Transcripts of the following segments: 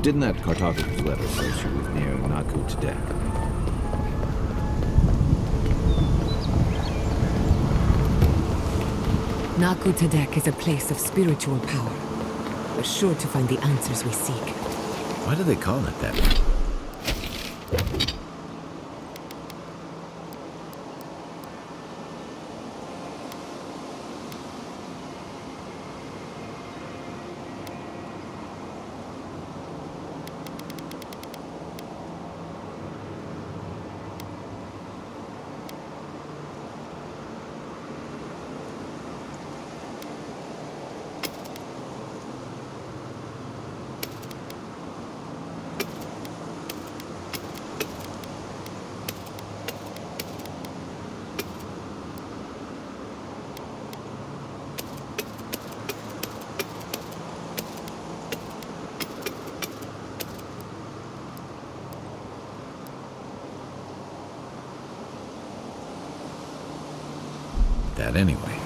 Didn't that cartographer's letter say she was near Naku Tadek? Naku Tadek is a place of spiritual power. We're sure to find the answers we seek. Why do they call it that? That anyway.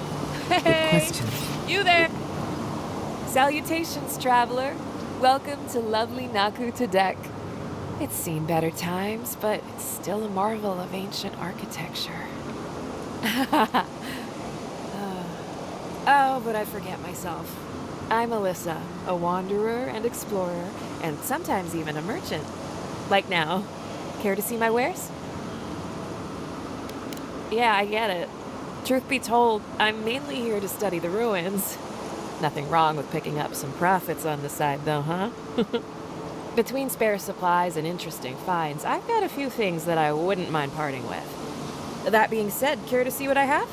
Good question. You there! Salutations, traveler. Welcome to lovely Naku Tadek. It's seen better times, but it's still a marvel of ancient architecture. Oh, but I forget myself. I'm Alyssa, a wanderer and explorer, and sometimes even a merchant. Like now. Care to see my wares? Yeah, I get it. Truth be told, I'm mainly here to study the ruins. Nothing wrong with picking up some profits on the side, though, huh? Between spare supplies and interesting finds, I've got a few things that I wouldn't mind parting with. That being said, care to see what I have?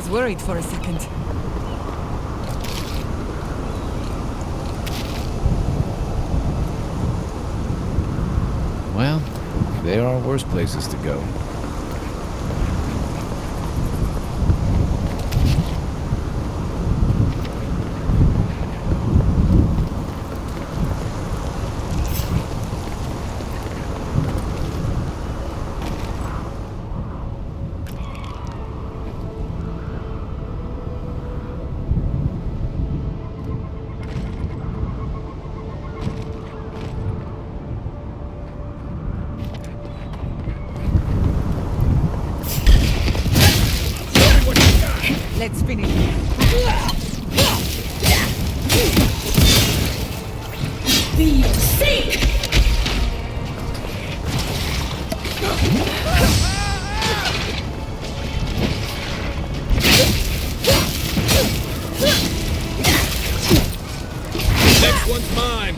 Worried for a second. worse places to go. Let's finish. Be safe! Next one's mine.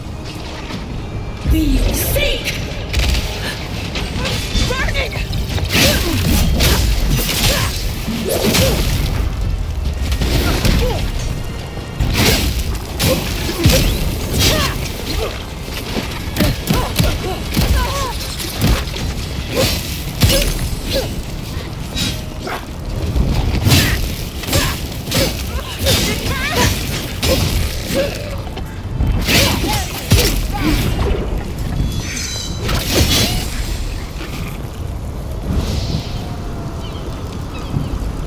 Be safe! Burning!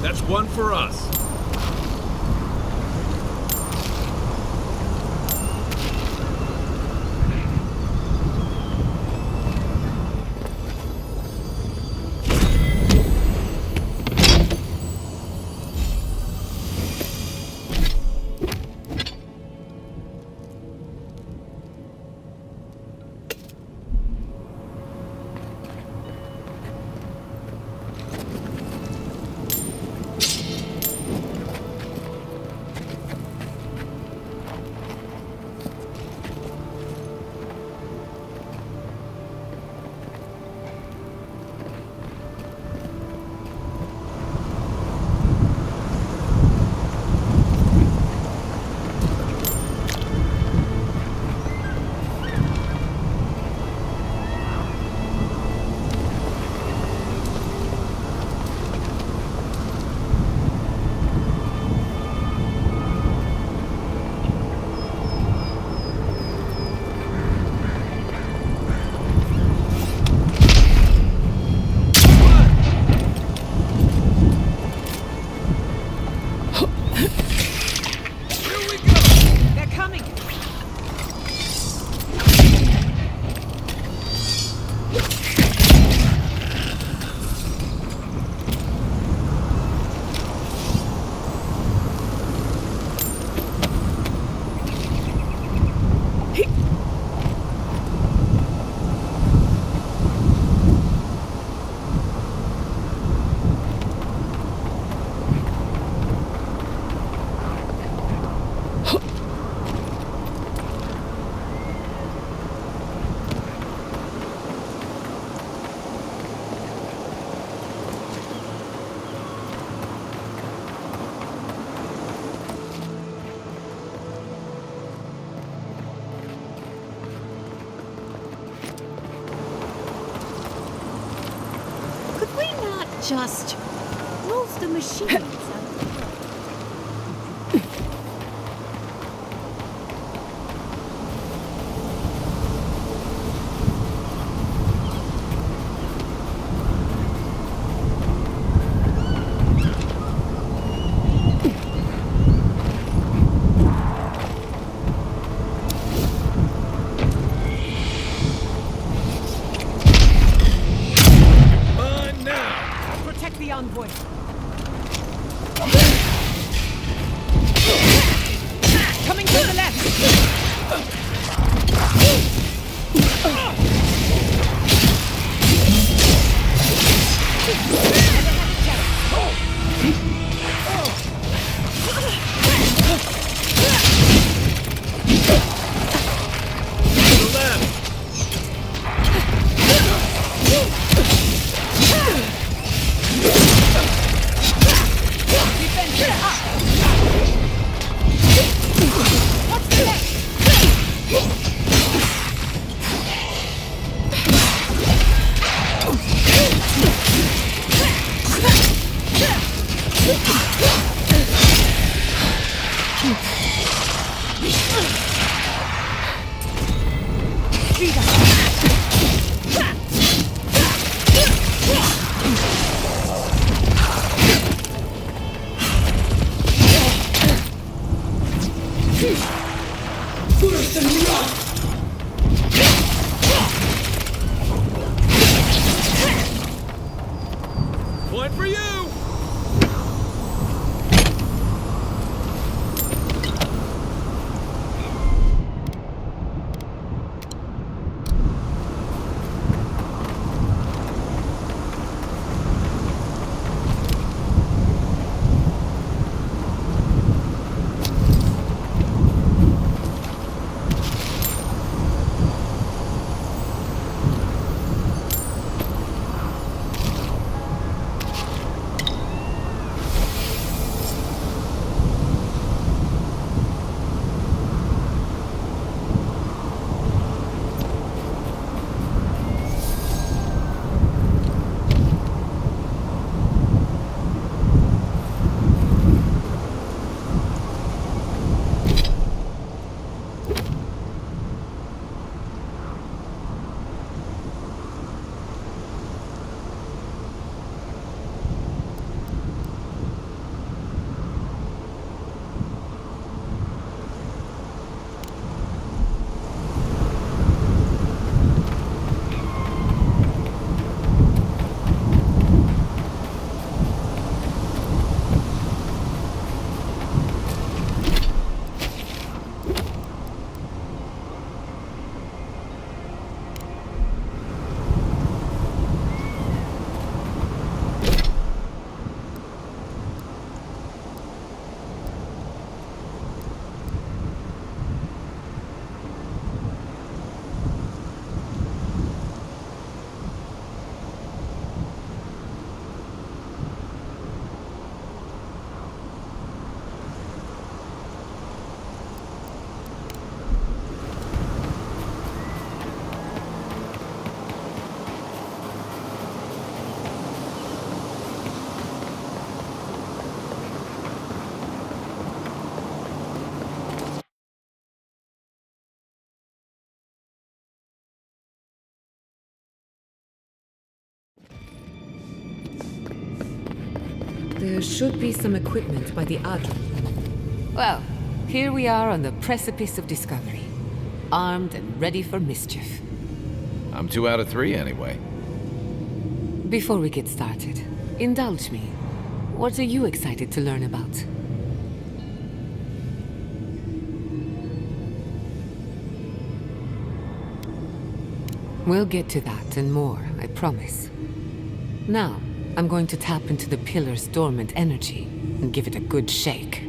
That's one for us. Just move the machines out of the way. On now. Protect the envoy. One for you! There should be some equipment by the Adra. Well, here we are on the precipice of discovery. Armed and ready for mischief. I'm 2 out of 3 anyway. Before we get started, indulge me. What are you excited to learn about? We'll get to that and more, I promise. Now, I'm going to tap into the pillar's dormant energy and give it a good shake.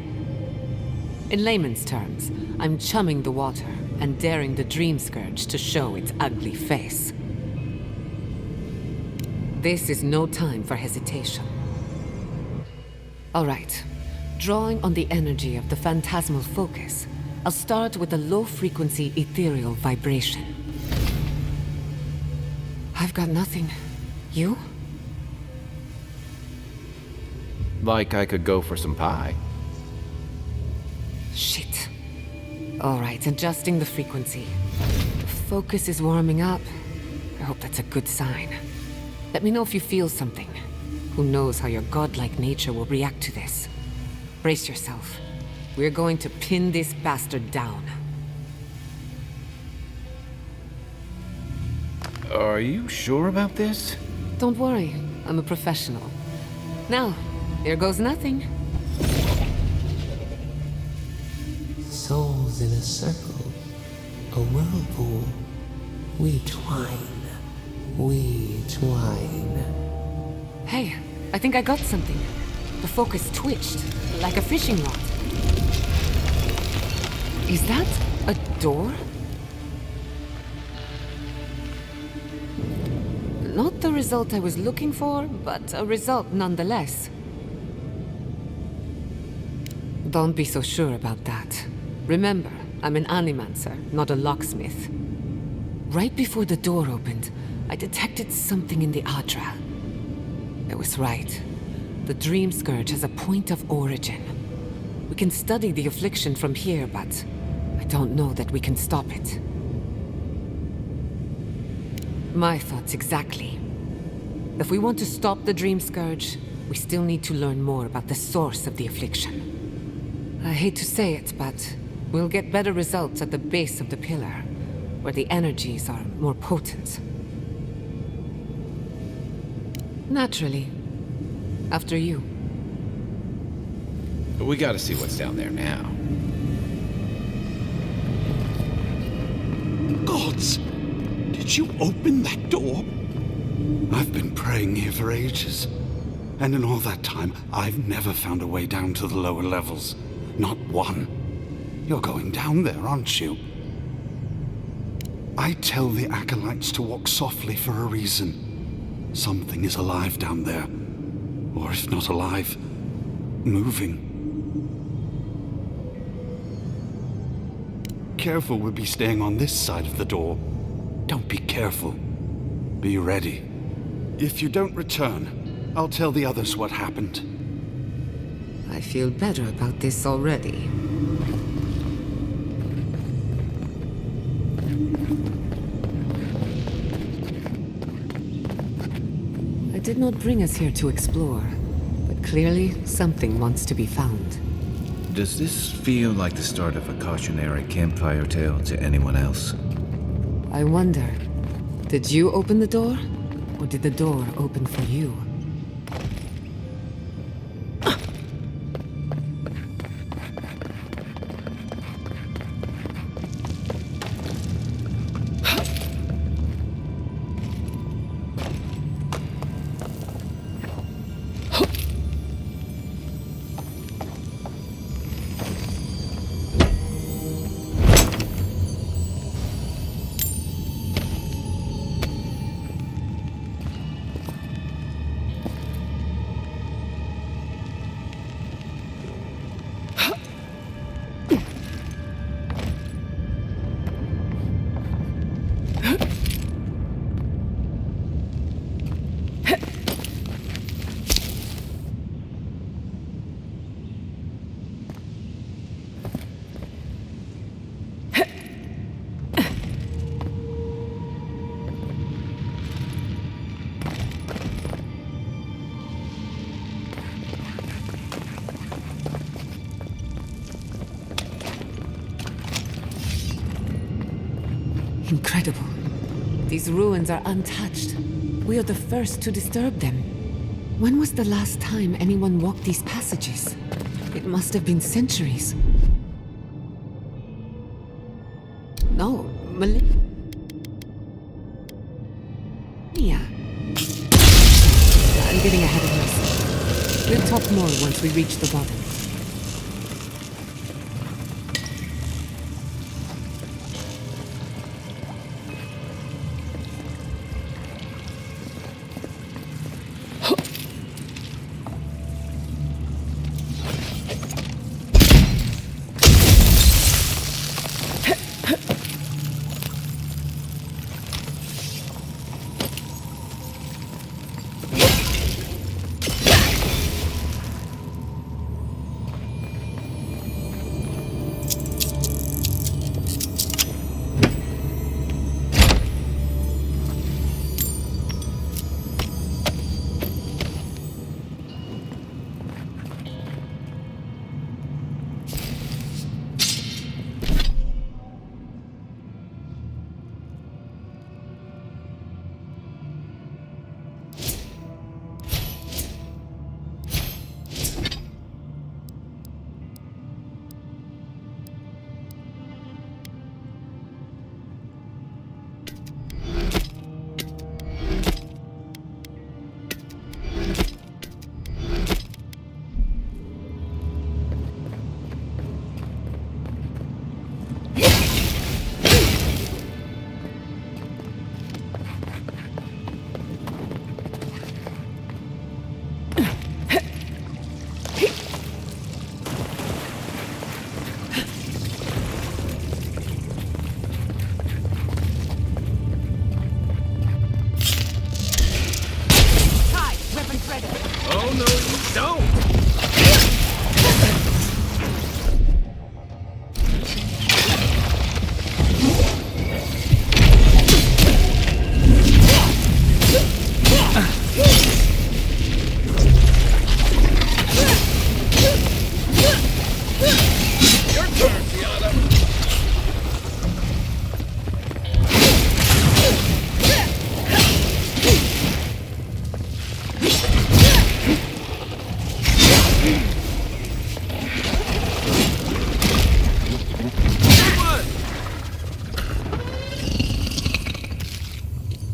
In layman's terms, I'm chumming the water and daring the dream scourge to show its ugly face. This is no time for hesitation. All right, drawing on the energy of the phantasmal focus, I'll start with a low-frequency ethereal vibration. I've got nothing. You? Like I could go for some pie. Shit. All right, adjusting the frequency. The focus is warming up. I hope that's a good sign. Let me know if you feel something. Who knows how your godlike nature will react to this. Brace yourself. We're going to pin this bastard down. Are you sure about this? Don't worry, I'm a professional. Now, here goes nothing. Souls in a circle, a whirlpool. We twine, we twine. Hey, I think I got something. The focus twitched, like a fishing rod. Is that a door? Not the result I was looking for, but a result nonetheless. Don't be so sure about that. Remember, I'm an animancer, not a locksmith. Right before the door opened, I detected something in the Adra. I was right. The Dream Scourge has a point of origin. We can study the affliction from here, but I don't know that we can stop it. My thoughts exactly. If we want to stop the Dream Scourge, we still need to learn more about the source of the affliction. I hate to say it, but we'll get better results at the base of the pillar, where the energies are more potent. Naturally. After you. But we gotta see what's down there now. Gods! Did you open that door? I've been praying here for ages. And in all that time, I've never found a way down to the lower levels. Not one. You're going down there, aren't you? I tell the acolytes to walk softly for a reason. Something is alive down there. Or if not alive, moving. Careful, we'll be staying on this side of the door. Don't be careful. Be ready. If you don't return, I'll tell the others what happened. I feel better about this already. I did not bring us here to explore, but clearly something wants to be found. Does this feel like the start of a cautionary campfire tale to anyone else? I wonder, did you open the door? Or did the door open for you? Incredible. These ruins are untouched. We are the first to disturb them. When was the last time anyone walked these passages? It must have been centuries. No, millennia. I'm getting ahead of myself. We'll talk more once we reach the bottom.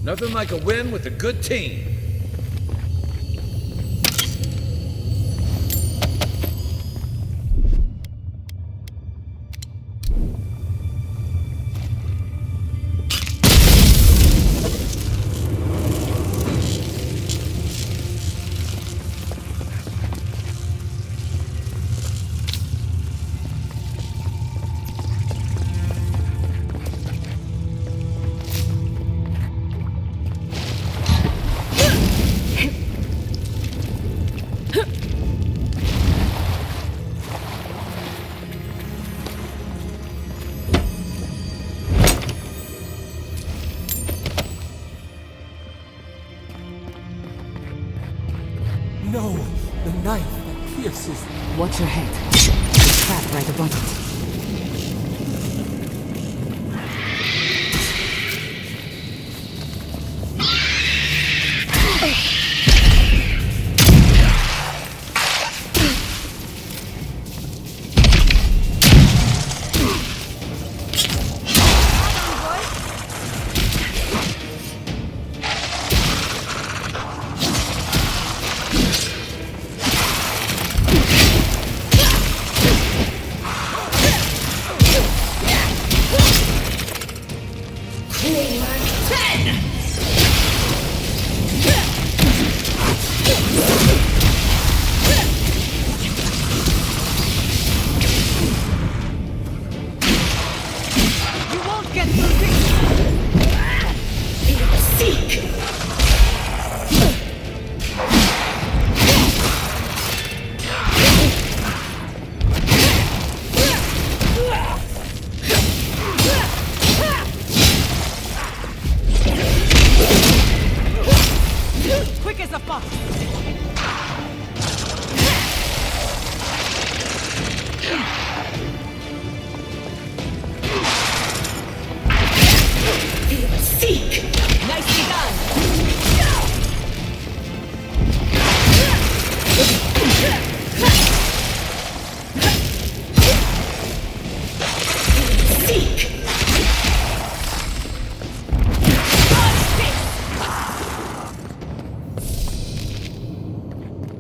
Nothing like a win with a good team. No, the knife that pierces. Watch your head. There's a trap right above it.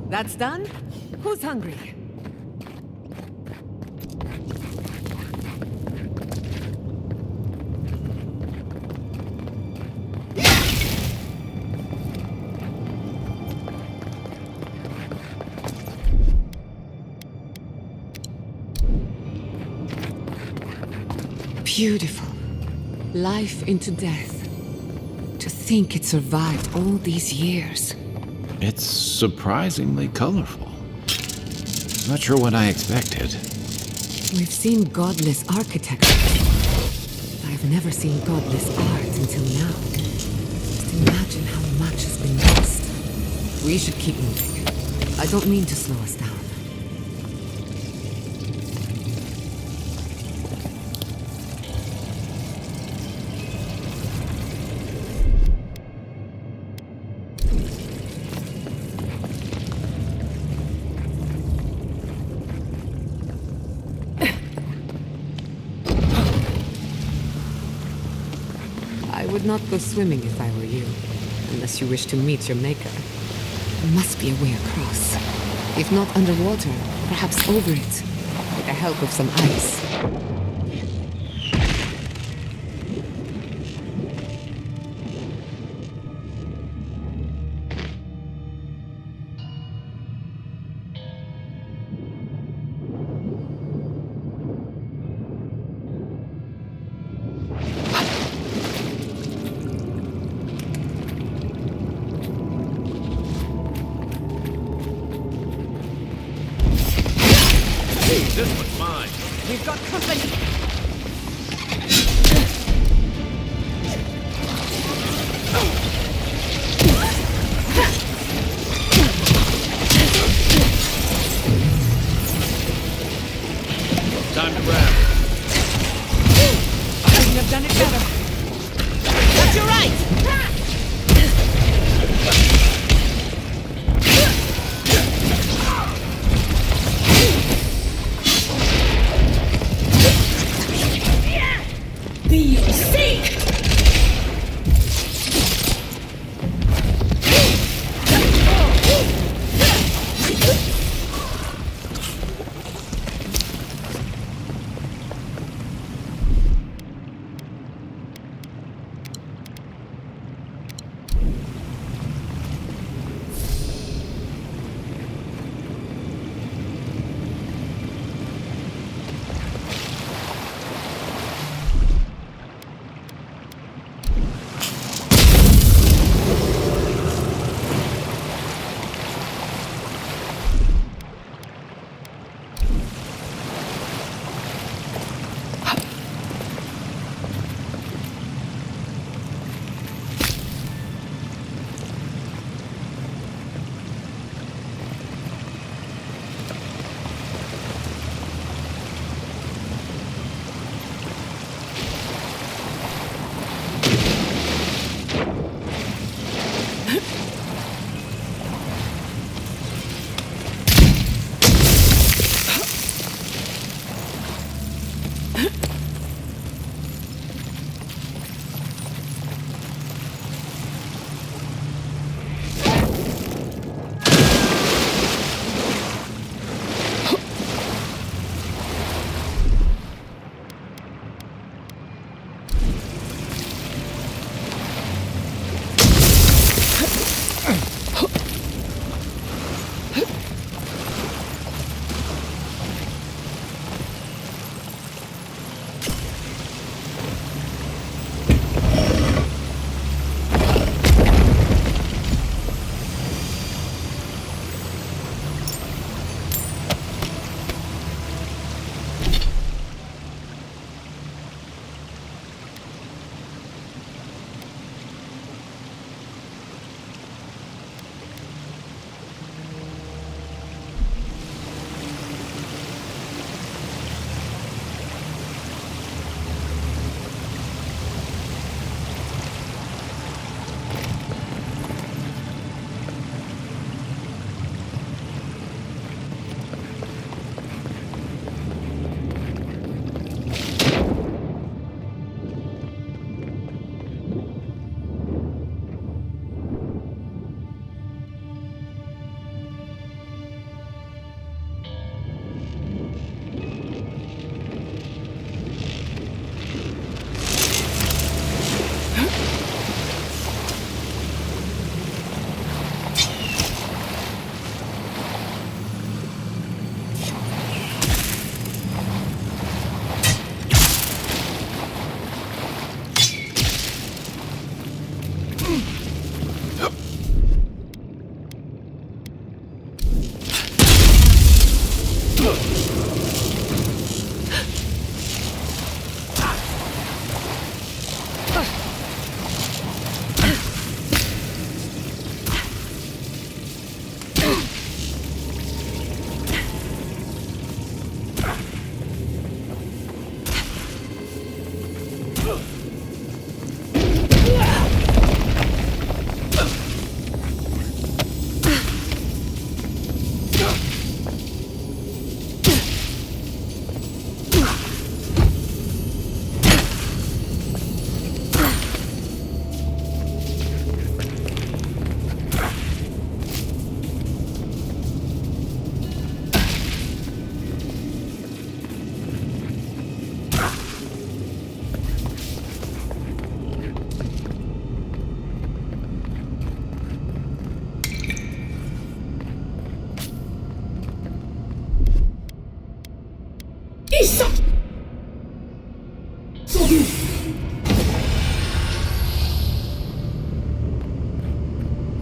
That's done? Who's hungry? Beautiful. Life into death. To think it survived all these years. It's surprisingly colorful. Not sure what I expected. We've seen godless architecture. I've never seen godless art until now. Just imagine how much has been lost. We should keep moving. I don't mean to slow us down. I would not go swimming if I were you, unless you wish to meet your maker. There must be a way across. If not underwater, perhaps over it, with the help of some ice. This one's mine. We've got company! Time to wrap. I couldn't have done it better. That's your right!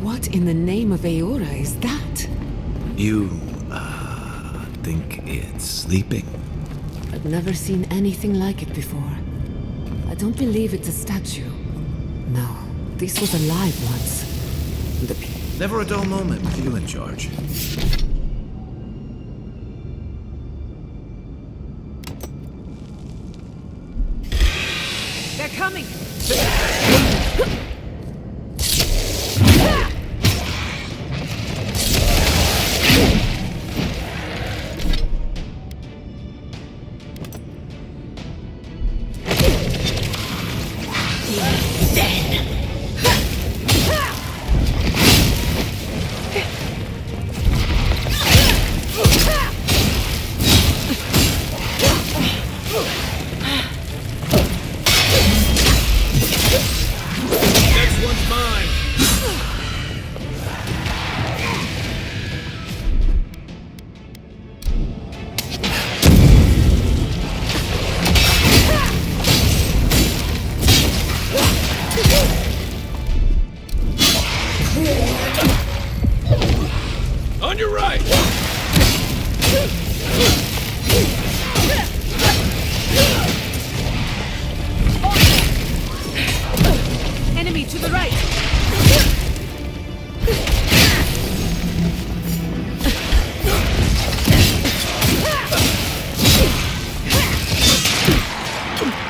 What in the name of Eoре is that? You, think it's sleeping? I've never seen anything like it before. I don't believe it's a statue. No, this was alive once. Never a dull moment with you in charge. They're coming! Next one's mine. On your right. Enemy to the right!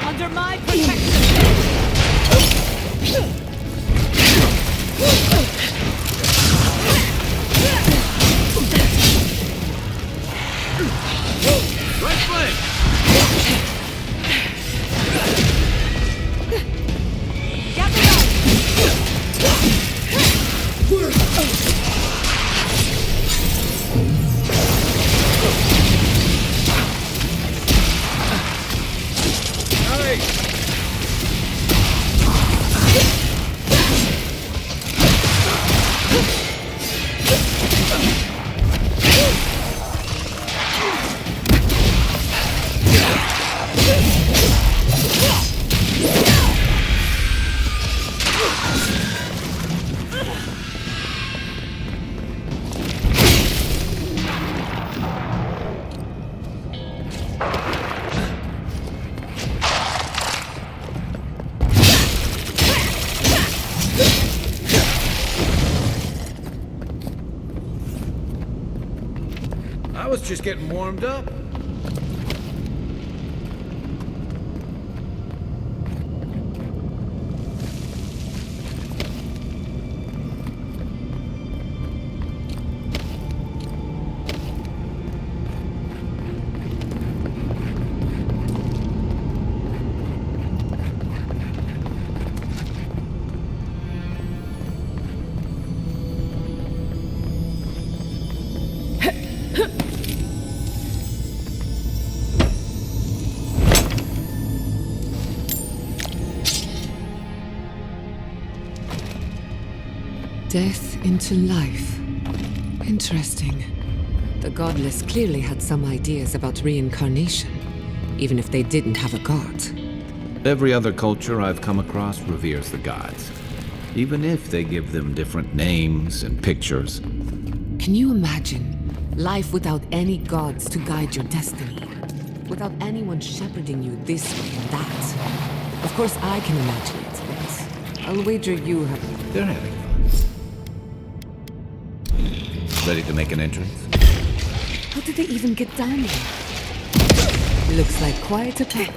Under my protection! Right flank. Gather Nice. I was just getting warmed up. Death into life. Interesting. The godless clearly had some ideas about reincarnation, even if they didn't have a god. Every other culture I've come across reveres the gods, even if they give them different names and pictures. Can you imagine life without any gods to guide your destiny? Without anyone shepherding you this way and that? Of course I can imagine it, but I'll wager you have... They're having fun. Ready to make an entrance? How did they even get down here? Looks like quite a pack.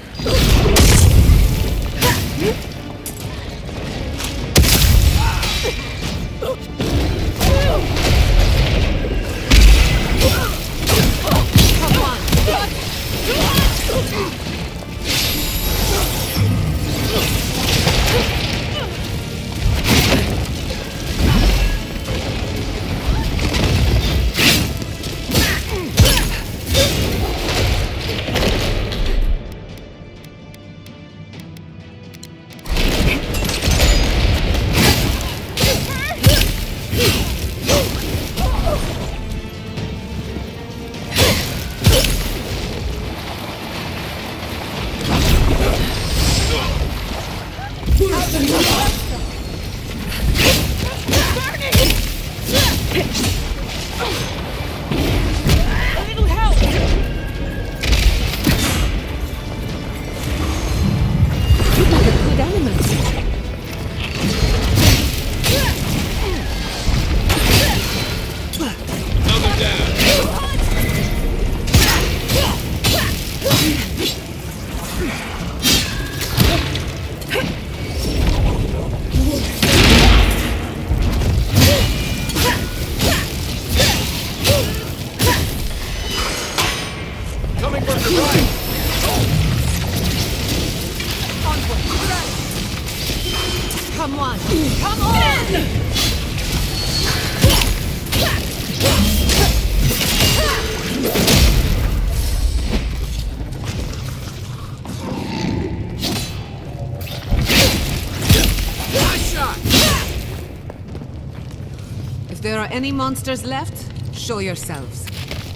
If there are any monsters left, show yourselves.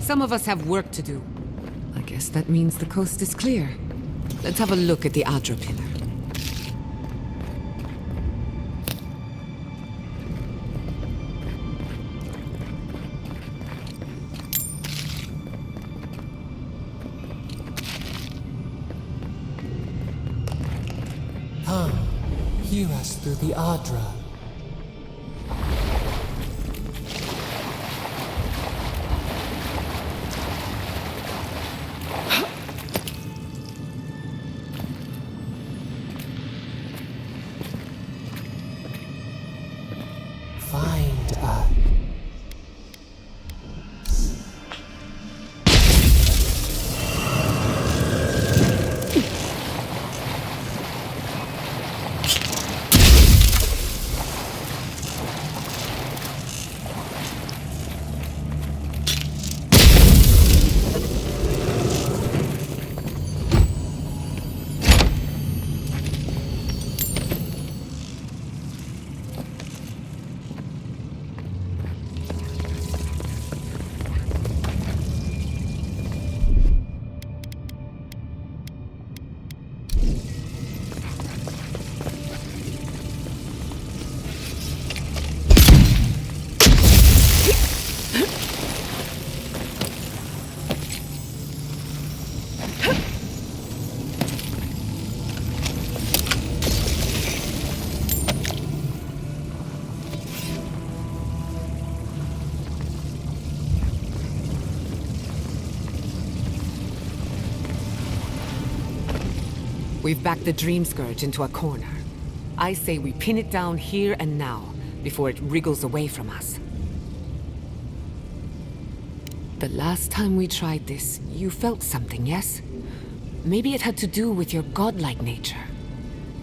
Some of us have work to do. I guess that means the coast is clear. Let's have a look at the Adra pillar. Come, hear us through the Adra. Find us. We've backed the Dream Scourge into a corner. I say we pin it down here and now, before it wriggles away from us. The last time we tried this, you felt something, yes? Maybe it had to do with your godlike nature.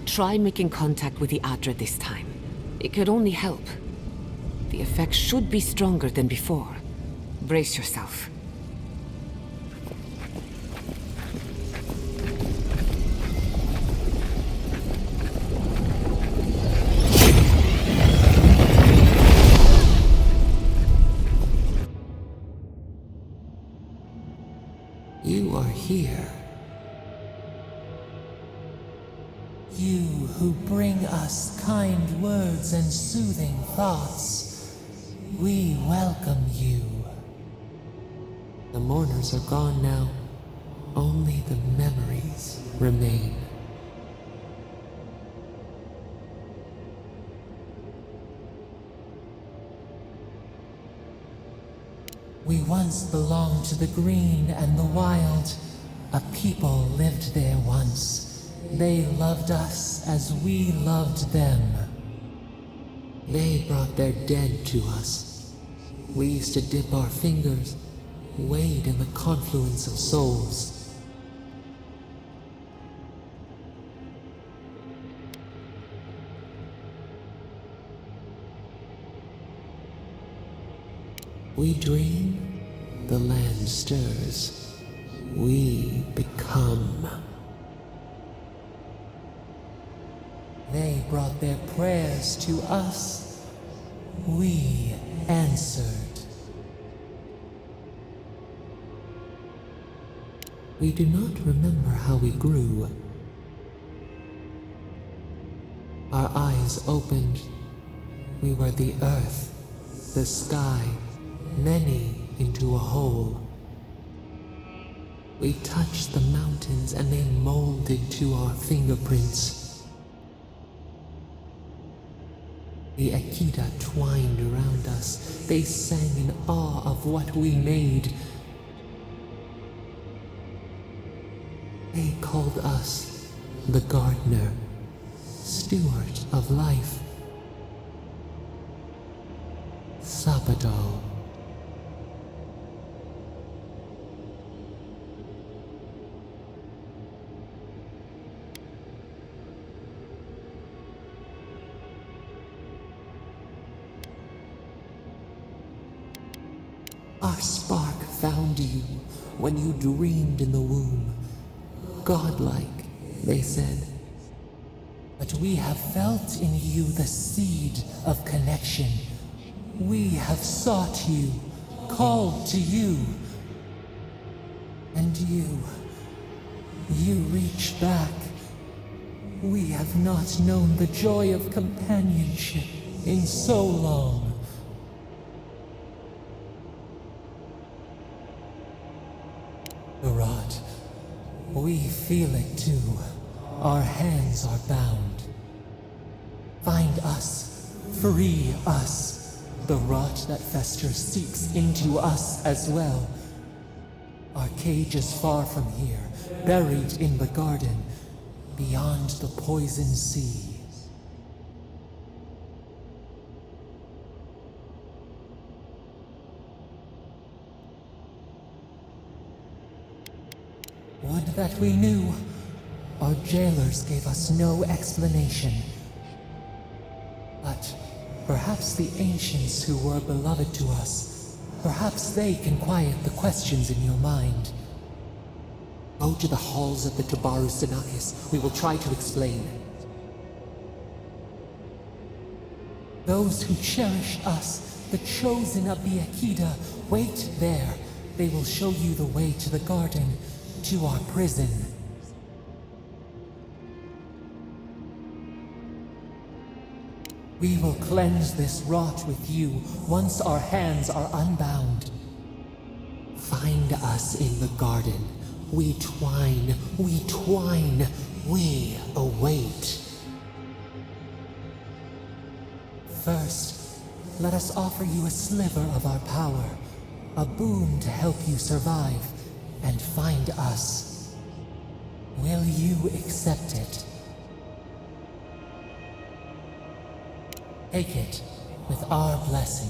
Try making contact with the Adra this time. It could only help. The effect should be stronger than before. Brace yourself. You are here. You who bring us kind words and soothing thoughts, we welcome you. The mourners are gone now. Only the memories remain. We once belonged to the green and the wild. A people lived there once. They loved us as we loved them. They brought their dead to us. We used to dip our fingers, wade in the confluence of souls. We dream, the land stirs. We become. They brought their prayers to us. We answered. We do not remember how we grew. Our eyes opened. We were the earth, the sky, many into a whole. We touched the mountains and they molded to our fingerprints. The Akita twined around us. They sang in awe of what we made. They called us the gardener, steward of life. Sabado. Our spark found you when you dreamed in the womb. Godlike, they said. But we have felt in you the seed of connection. We have sought you, called to you. And you reach back. We have not known the joy of companionship in so long. The rot. We feel it too. Our hands are bound. Find us. Free us. The rot that festers seeps into us as well. Our cage is far from here, buried in the garden, beyond the poison sea. Would that we knew. Our jailers gave us no explanation. But perhaps the ancients who were beloved to us, perhaps they can quiet the questions in your mind. Go to the halls of the Tabaru Sinakis. We will try to explain. Those who cherish us, the chosen of the Akita, wait there. They will show you the way to the garden, to our prison. We will cleanse this rot with you once our hands are unbound. Find us in the garden. We twine, we await. First, let us offer you a sliver of our power, a boon to help you survive and find us. Will you accept it? Take it with our blessing.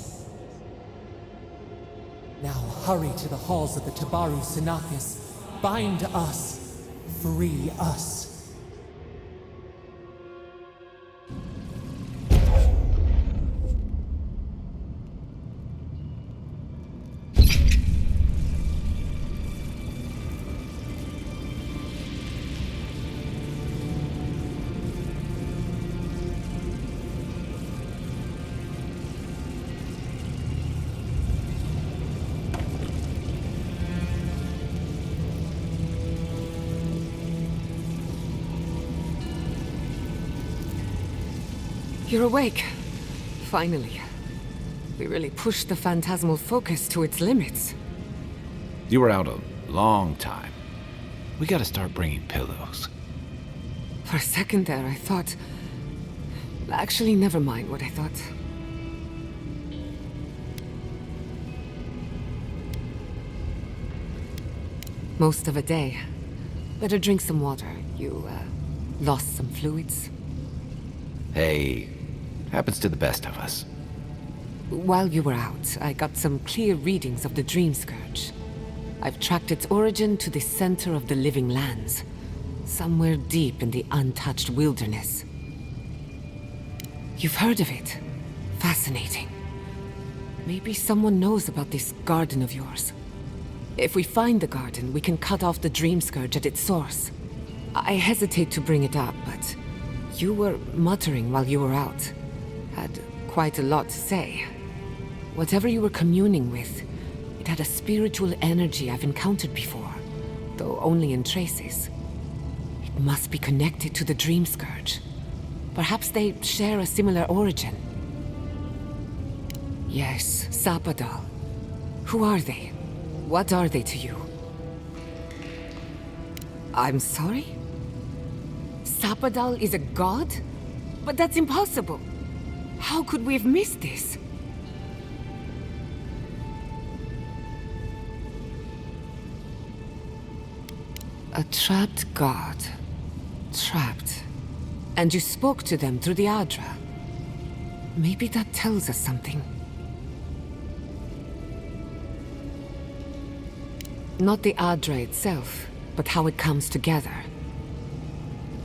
Now hurry to the halls of the Tabaru Sinakis. Bind us. Free us. You're awake. Finally. We really pushed the phantasmal focus to its limits. You were out a long time. We gotta start bringing pillows. For a second there, I thought... Actually, never mind what I thought. Most of a day. Better drink some water. You, lost some fluids? Hey, happens to the best of us. While you were out, I got some clear readings of the Dream Scourge. I've tracked its origin to the center of the living lands, somewhere deep in the untouched wilderness. You've heard of it. Fascinating. Maybe someone knows about this garden of yours. If we find the garden, we can cut off the Dream Scourge at its source. I hesitate to bring it up, but you were muttering while you were out. Had quite a lot to say. Whatever you were communing with, it had a spiritual energy I've encountered before, though only in traces. It must be connected to the Dream Scourge. Perhaps they share a similar origin. Yes, Sapadal. Who are they? What are they to you? I'm sorry? Sapadal is a god? But that's impossible. How could we have missed this? A trapped god. Trapped. And you spoke to them through the Adra. Maybe that tells us something. Not the Adra itself, but how it comes together.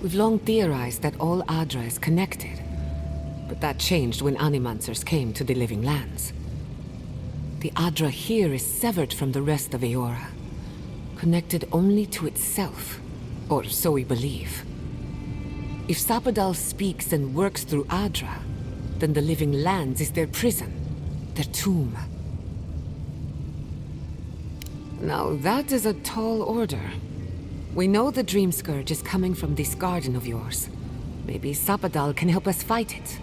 We've long theorized that all Adra is connected, but that changed when Animancers came to the Living Lands. The Adra here is severed from the rest of Eora, connected only to itself, or so we believe. If Sapadal speaks and works through Adra, then the Living Lands is their prison, their tomb. Now that is a tall order. We know the Dream Scourge is coming from this garden of yours. Maybe Sapadal can help us fight it.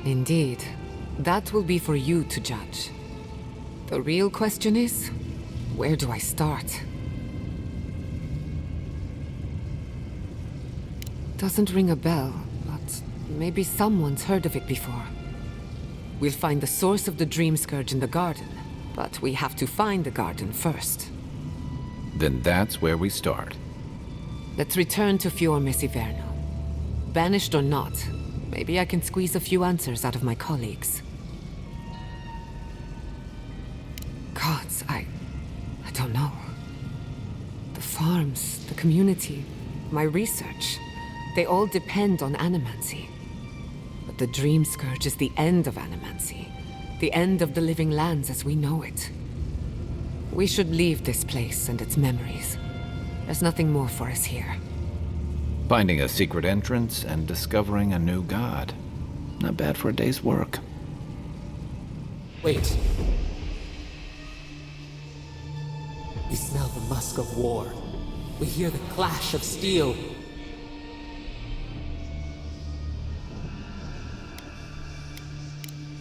Indeed. That will be for you to judge. The real question is, where do I start? Doesn't ring a bell, but maybe someone's heard of it before. We'll find the source of the Dream Scourge in the garden, but we have to find the garden first. Then that's where we start. Let's return to Fior Mesiverno. Banished or not, maybe I can squeeze a few answers out of my colleagues. Gods, I don't know. The farms, the community, my research, they all depend on animancy. But the Dream Scourge is the end of animancy. The end of the Living Lands as we know it. We should leave this place and its memories. There's nothing more for us here. Finding a secret entrance and discovering a new god. Not bad for a day's work. Wait. We smell the musk of war. We hear the clash of steel.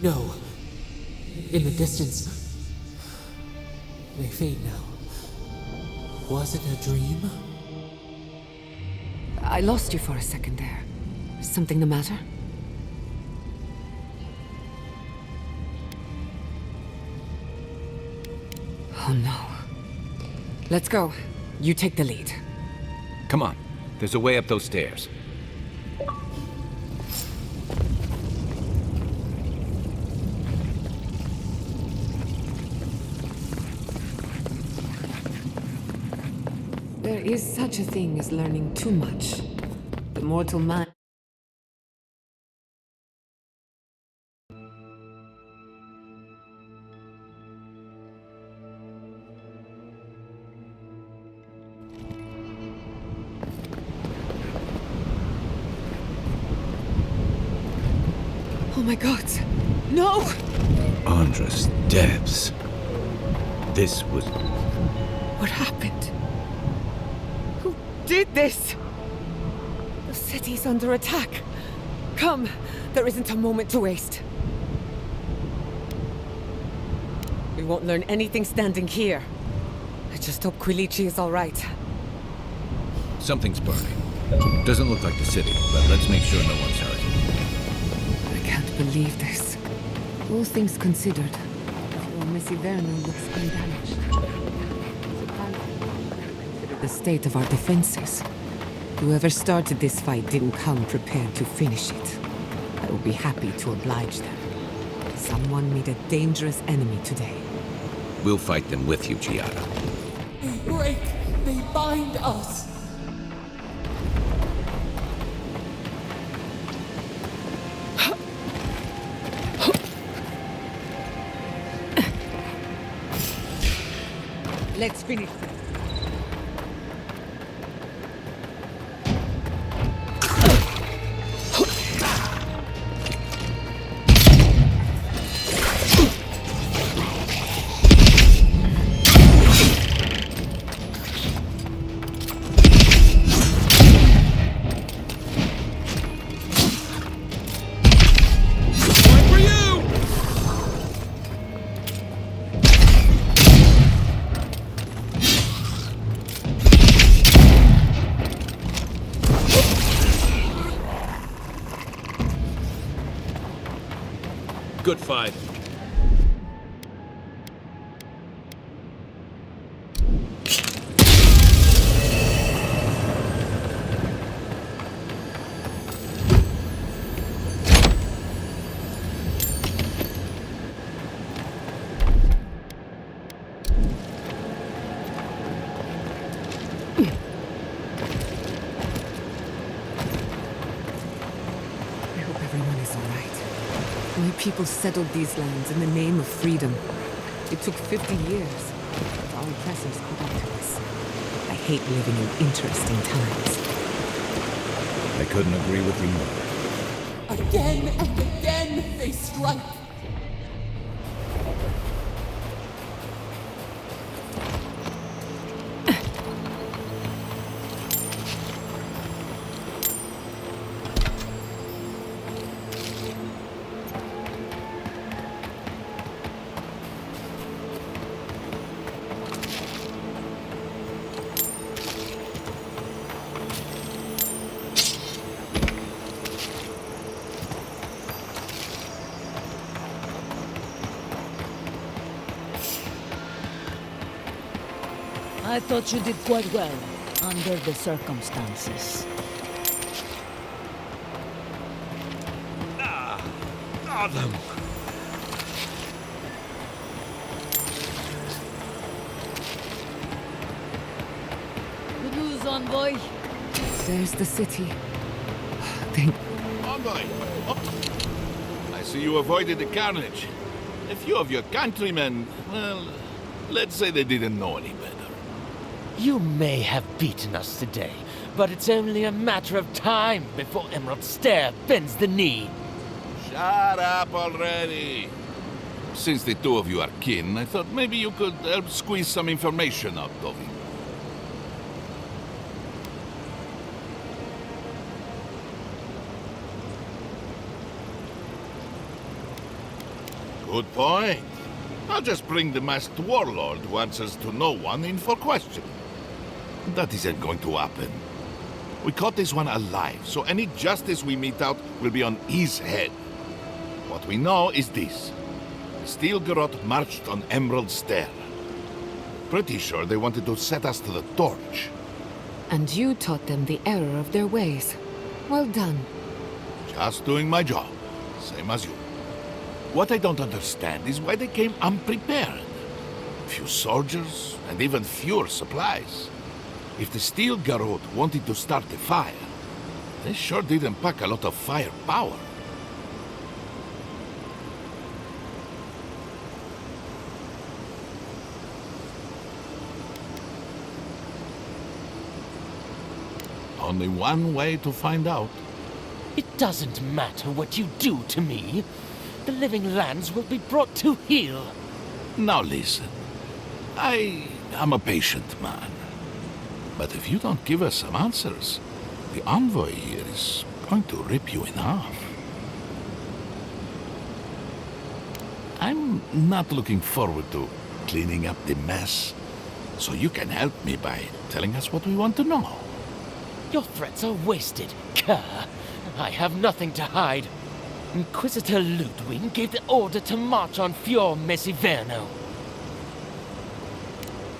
No. In the distance. They fade now. Was it a dream? I lost you for a second there. Is something the matter? Oh no. Let's go. You take the lead. Come on. There's a way up those stairs. There is such a thing as learning too much. The mortal mind. Oh my god! No! Andra's depths. This was... What happened? Who did this? The city's under attack. Come, there isn't a moment to waste. We won't learn anything standing here. I just hope Quilici is all right. Something's burning. Doesn't look like the city, but let's make sure no one's hurt. I can't believe this. All things considered, your Mesiverno looks undamaged. Consider the state of our defenses. Whoever started this fight didn't come prepared to finish it. I will be happy to oblige them. Someone made a dangerous enemy today. We'll fight them with you, Giada. They break. They bind us. Let's finish this. Good fight. People settled these lands in the name of freedom. It took 50 years, but our oppressors caught up to us. I hate living in interesting times. I couldn't agree with you more. Again and again they strike. I thought you did quite well, under the circumstances. Adam! Good news, envoy. There's the city. Thank... Envoy! Oh. I see you avoided the carnage. A few of your countrymen, well, let's say they didn't know any better. You may have beaten us today, but it's only a matter of time before Emerald Stair bends the knee. Shut up already! Since the two of you are kin, I thought maybe you could help squeeze some information out of him. Good point. I'll just bring the masked warlord who answers to no one in for questioning. That isn't going to happen. We caught this one alive, so any justice we mete out will be on his head. What we know is this. The Steel Garrote marched on Emerald Stair. Pretty sure they wanted to set us to the torch. And you taught them the error of their ways. Well done. Just doing my job, same as you. What I don't understand is why they came unprepared. Few soldiers, and even fewer supplies. If the Steel Garrote wanted to start a fire, they sure didn't pack a lot of firepower. Only one way to find out. It doesn't matter what you do to me. The living lands will be brought to heel. Now listen, I am a patient man. But if you don't give us some answers, the envoy here is going to rip you in half. I'm not looking forward to cleaning up the mess, so you can help me by telling us what we want to know. Your threats are wasted, Kerr. I have nothing to hide. Inquisitor Ludwig gave the order to march on Fior Mesiverno.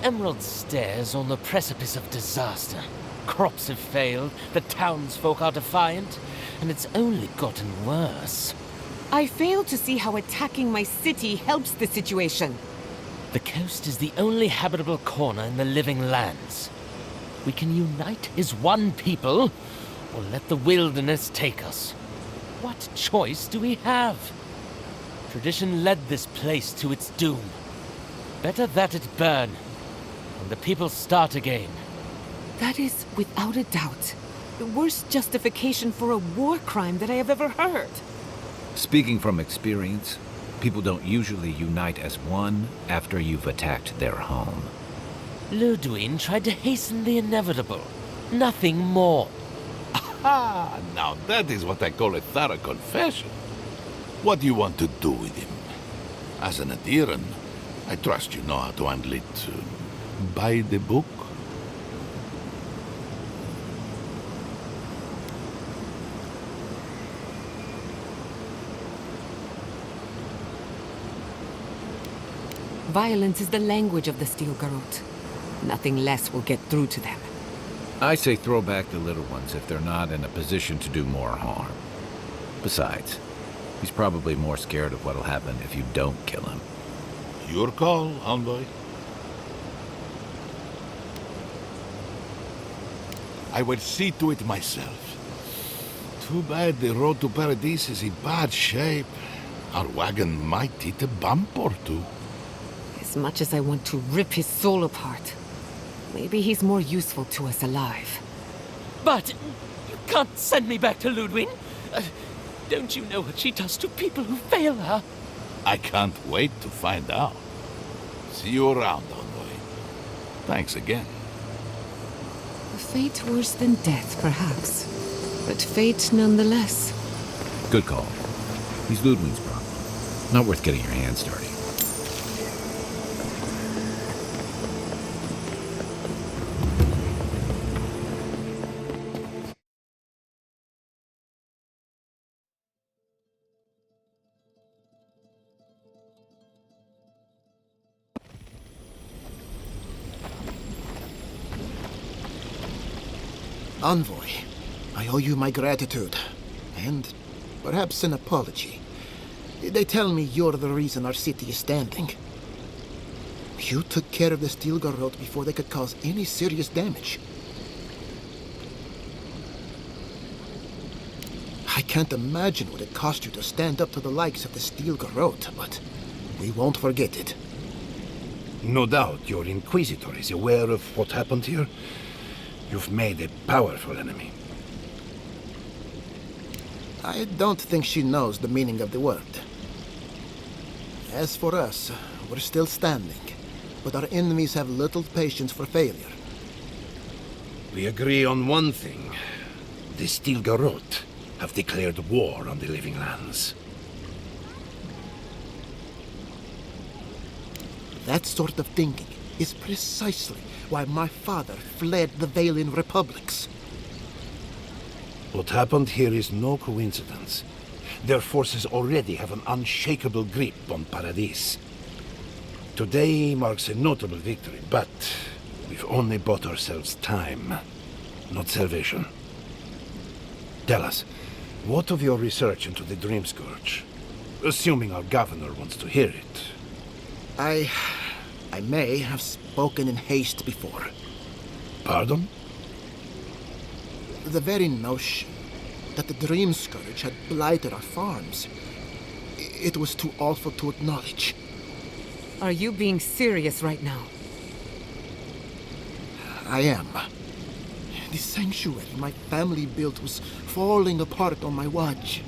Emerald Stair's on the precipice of disaster. Crops have failed, the townsfolk are defiant, and it's only gotten worse. I fail to see how attacking my city helps the situation. The coast is the only habitable corner in the living lands. We can unite as one people, or let the wilderness take us. What choice do we have? Tradition led this place to its doom. Better that it burn, and the people start again. That is, without a doubt, the worst justification for a war crime that I have ever heard. Speaking from experience, people don't usually unite as one after you've attacked their home. Ludwig tried to hasten the inevitable. Nothing more. Ah, now that is what I call a thorough confession. What do you want to do with him? As an adherent, I trust you know how to handle it by the book. Violence is the language of the Steel Garrote. Nothing less will get through to them. I say throw back the little ones if they're not in a position to do more harm. Besides, he's probably more scared of what'll happen if you don't kill him. Your call, Envoy. I will see to it myself. Too bad the road to Paradise is in bad shape. Our wagon might hit a bump or two. As much as I want to rip his soul apart, maybe he's more useful to us alive. But you can't send me back to Ludwig. Don't you know what she does to people who fail her? I can't wait to find out. See you around, Envoy. Thanks again. A fate worse than death, perhaps. But fate nonetheless. Good call. He's Ludwig's problem. Not worth getting your hands dirty. Envoy, I owe you my gratitude, and perhaps an apology. They tell me you're the reason our city is standing. You took care of the Steel Garrote before they could cause any serious damage. I can't imagine what it cost you to stand up to the likes of the Steel Garrote, but we won't forget it. No doubt your Inquisitor is aware of what happened here. You've made a powerful enemy. I don't think she knows the meaning of the word. As for us, we're still standing, but our enemies have little patience for failure. We agree on one thing. The Steel Garrote have declared war on the living lands. That sort of thinking is precisely why my father fled the Valian republics. What happened here is no coincidence. Their forces already have an unshakable grip on Paradise. Today marks a notable victory, but we've only bought ourselves time, not salvation. Tell us, what of your research into the Dream Scourge? Assuming our governor wants to hear it. I may have spoken in haste before. Pardon? The very notion that the Dream Scourge had blighted our farms, it was too awful to acknowledge. Are you being serious right now? I am. The sanctuary my family built was falling apart on my watch,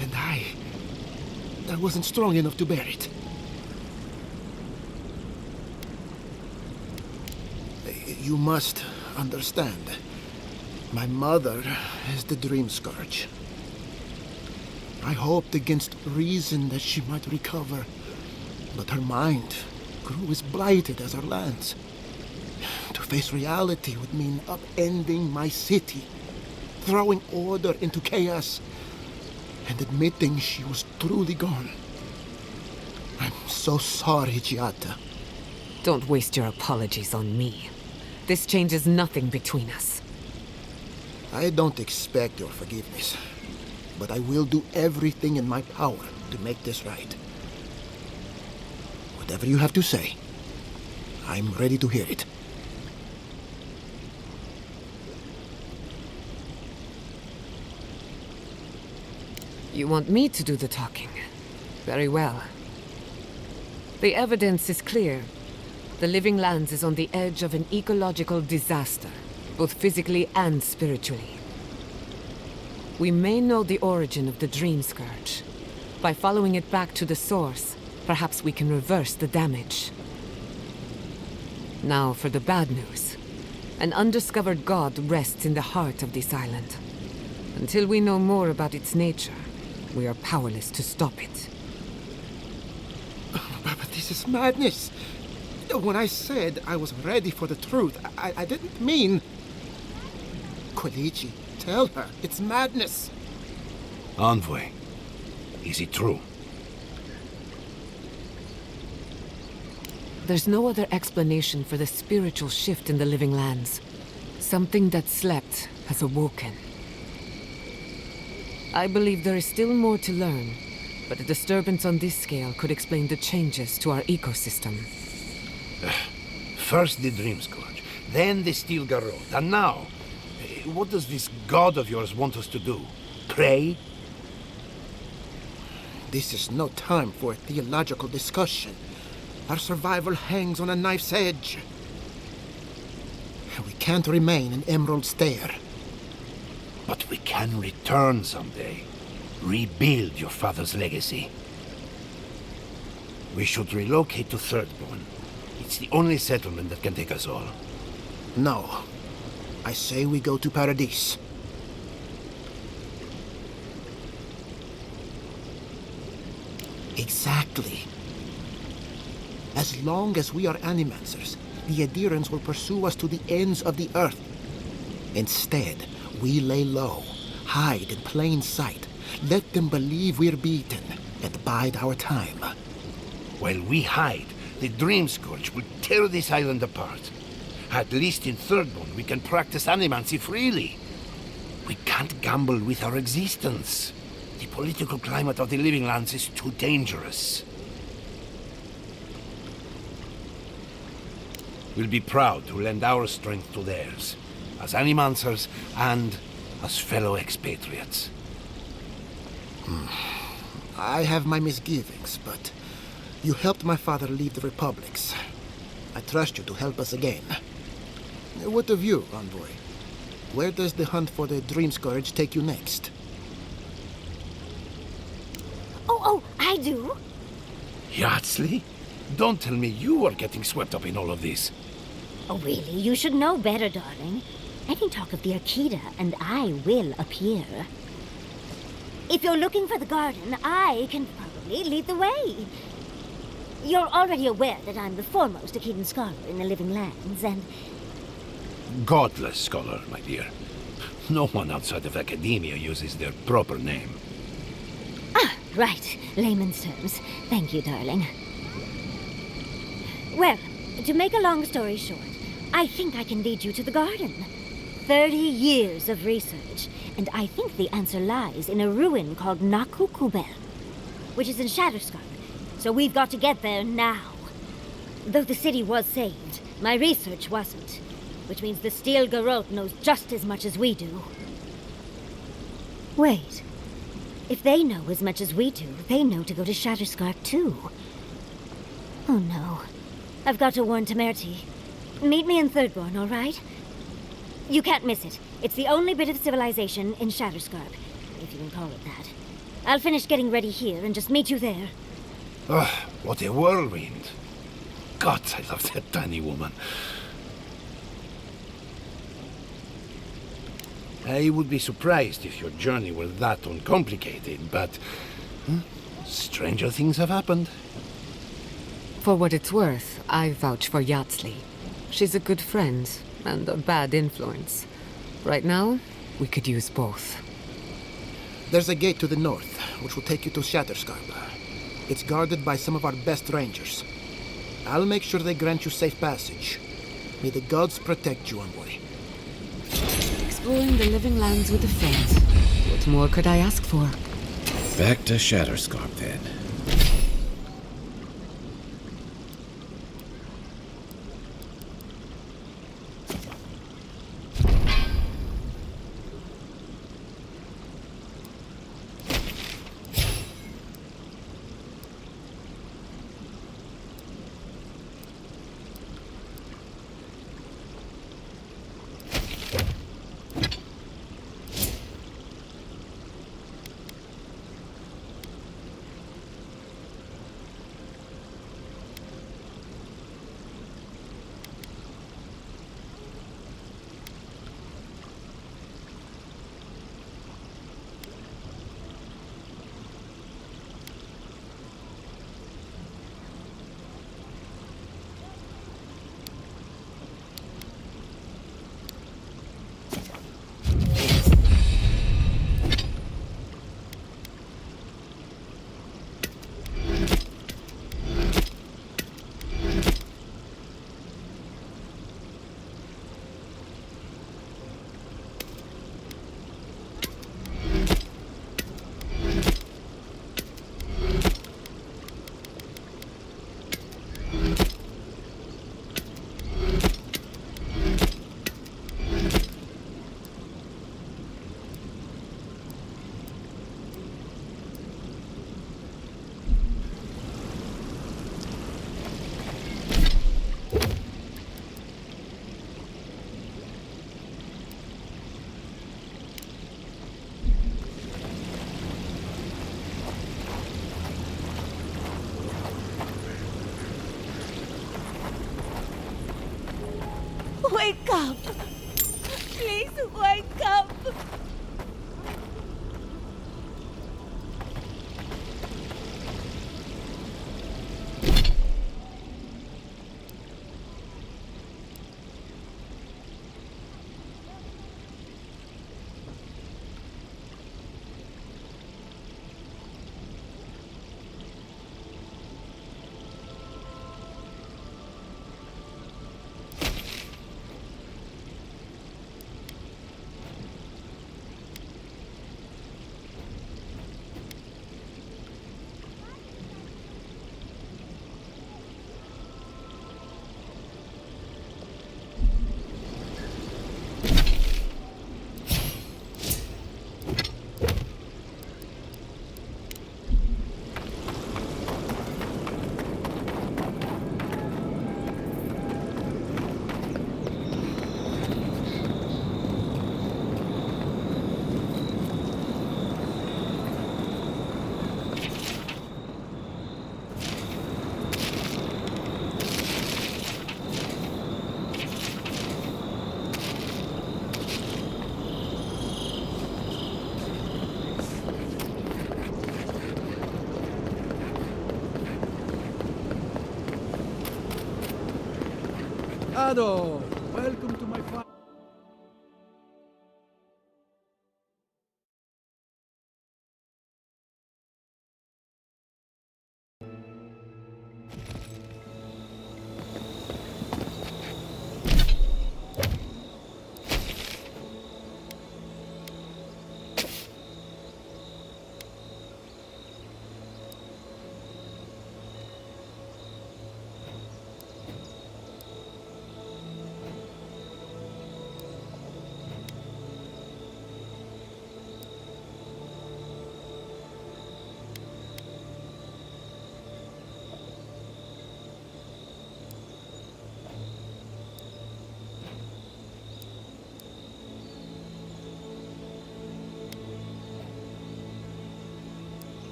and I wasn't strong enough to bear it. You must understand. My mother is the Dream Scourge. I hoped against reason that she might recover, but her mind grew as blighted as our lands. To face reality would mean upending my city, throwing order into chaos, and admitting she was truly gone. I'm so sorry, Giada. Don't waste your apologies on me. This changes nothing between us. I don't expect your forgiveness, but I will do everything in my power to make this right. Whatever you have to say, I'm ready to hear it. You want me to do the talking? Very well. The evidence is clear. The Living Lands is on the edge of an ecological disaster, both physically and spiritually. We may know the origin of the Dream Scourge. By following it back to the source, perhaps we can reverse the damage. Now for the bad news. An undiscovered god rests in the heart of this island. Until we know more about its nature, we are powerless to stop it. But this is madness. When I said I was ready for the truth, I didn't mean... Quilici, tell her, it's madness. Envoy, is it true? There's no other explanation for the spiritual shift in the living lands. Something that slept has awoken. I believe there is still more to learn, but a disturbance on this scale could explain the changes to our ecosystem. First the Dream Scourge, then the Steel Garrote, and now... what does this god of yours want us to do? Pray? This is no time for a theological discussion. Our survival hangs on a knife's edge. We can't remain in Emerald Stair. But we can return someday. Rebuild your father's legacy. We should relocate to Thirdborn. It's the only settlement that can take us all. No. I say we go to Paradise. Exactly. As long as we are animancers, the Adherents will pursue us to the ends of the earth. Instead, we lay low, hide in plain sight, let them believe we're beaten, and bide our time. While we hide, the Dream Scourge will tear this island apart. At least in Thirdborn, we can practice animancy freely. We can't gamble with our existence. The political climate of the Living Lands is too dangerous. We'll be proud to lend our strength to theirs, as animancers and as fellow expatriates. I have my misgivings, but you helped my father leave the Republics. I trust you to help us again. What of you, Envoy? Where does the hunt for the Dream Scourge take you next? Oh, I do. Yardsley? Don't tell me you are getting swept up in all of this. Oh, really? You should know better, darling. Any talk of the Akita, and I will appear. If you're looking for the garden, I can probably lead the way. You're already aware that I'm the foremost Akitan scholar in the Living Lands, and... Godless scholar, my dear. No one outside of academia uses their proper name. Ah, right. Layman's terms. Thank you, darling. Well, to make a long story short, I think I can lead you to the garden. 30 years of research, and I think the answer lies in a ruin called Nakukubel, which is in Shatterscarp. So we've got to get there now. Though the city was saved, my research wasn't, which means the Steel Garrote knows just as much as we do. Wait. If they know as much as we do, they know to go to Shatterscarp too. Oh no. I've got to warn Temerity. Meet me in Thirdborn, all right? You can't miss it. It's the only bit of civilization in Shatterscarp, if you can call it that. I'll finish getting ready here and just meet you there. Oh, what a whirlwind. God, I love that tiny woman. I would be surprised if your journey were that uncomplicated, but... stranger things have happened. For what it's worth, I vouch for Yardsley. She's a good friend, and a bad influence. Right now, we could use both. There's a gate to the north, which will take you to Shatterscarp. It's guarded by some of our best rangers. I'll make sure they grant you safe passage. May the gods protect you, Envoy. Exploring the Living Lands with a friend. What more could I ask for? Back to Shatterscarp, then. Wake up! Please wake up! Ado, welcome to my farm.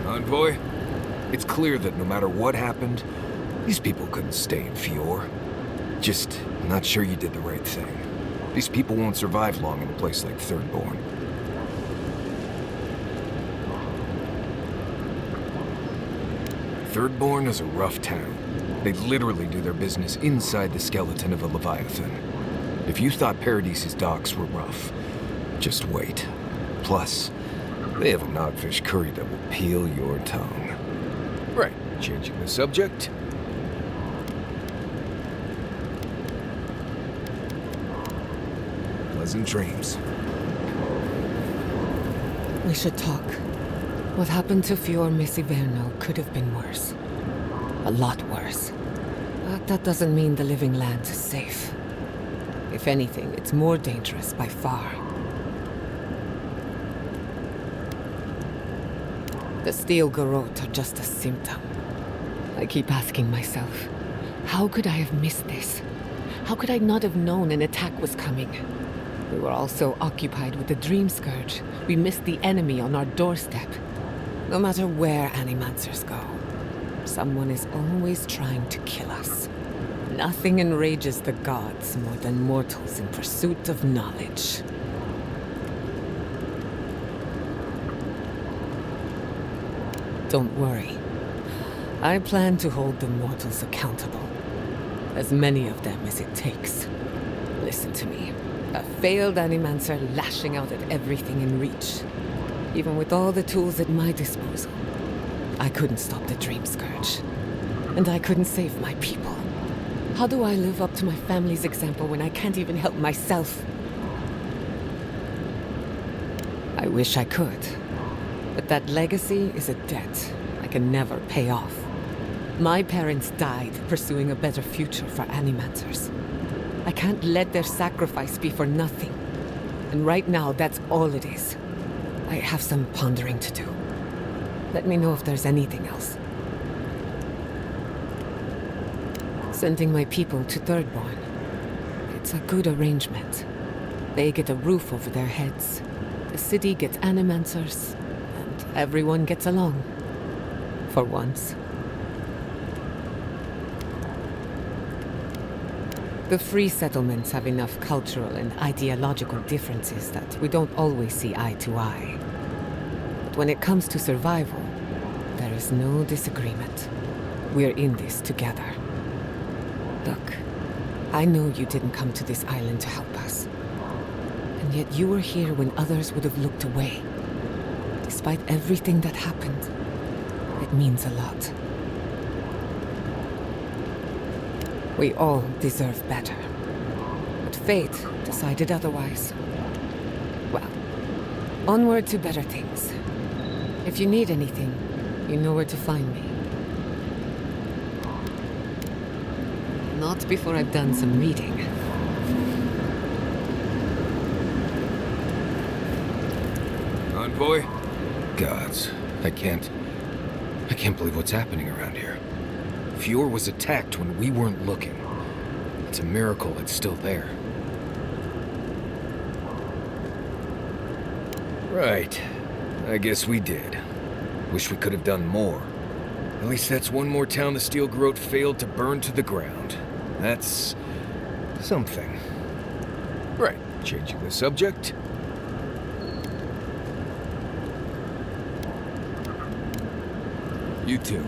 Envoy, it's clear that no matter what happened, these people couldn't stay in Fior. Just not sure you did the right thing. These people won't survive long in a place like Thirdborn. Thirdborn is a rough town. They literally do their business inside the skeleton of a Leviathan. If you thought Paradise's docks were rough, just wait. Plus, they have a knogfish curry that will peel your tongue. Right, changing the subject. Pleasant dreams. We should talk. What happened to Fior Messiverno could have been worse. A lot worse. But that doesn't mean the living land is safe. If anything, it's more dangerous by far. The steel garrote are just a symptom. I keep asking myself, how could I have missed this? How could I not have known an attack was coming? We were all so occupied with the Dream Scourge, we missed the enemy on our doorstep. No matter where Animancers go, someone is always trying to kill us. Nothing enrages the gods more than mortals in pursuit of knowledge. Don't worry. I plan to hold the mortals accountable. As many of them as it takes. Listen to me. A failed Animancer lashing out at everything in reach. Even with all the tools at my disposal, I couldn't stop the Dream Scourge. And I couldn't save my people. How do I live up to my family's example when I can't even help myself? I wish I could. But that legacy is a debt I can never pay off. My parents died pursuing a better future for Animancers. I can't let their sacrifice be for nothing. And right now, that's all it is. I have some pondering to do. Let me know if there's anything else. Sending my people to Thirdborn. It's a good arrangement. They get a roof over their heads. The city gets Animancers. And everyone gets along. For once. The free settlements have enough cultural and ideological differences that we don't always see eye to eye. But when it comes to survival, there is no disagreement. We're in this together. Look, I know you didn't come to this island to help us. And yet you were here when others would have looked away. Despite everything that happened, it means a lot. We all deserve better. But fate decided otherwise. Well, onward to better things. If you need anything, you know where to find me. Not before I've done some reading. Envoy? Gods, I can't believe what's happening around here. Fjord was attacked when we weren't looking. It's a miracle it's still there. Right. I guess we did. Wish we could have done more. At least that's one more town the Steel Garrote failed to burn to the ground. That's something. Right, changing the subject. You too.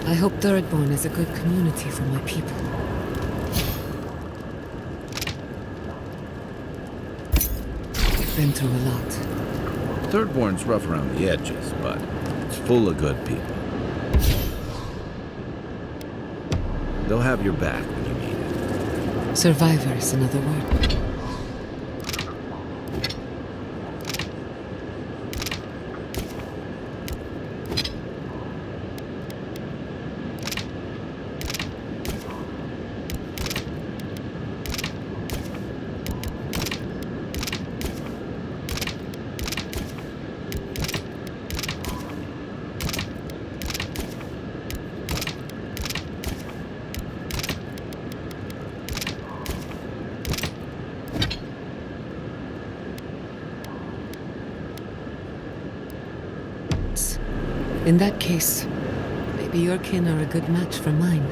I hope Thirdborn is a good community for my people. We've been through a lot. Thirdborn's rough around the edges, but it's full of good people. They'll have your back when you need it. Survivors, in other words. In that case, maybe your kin are a good match for mine.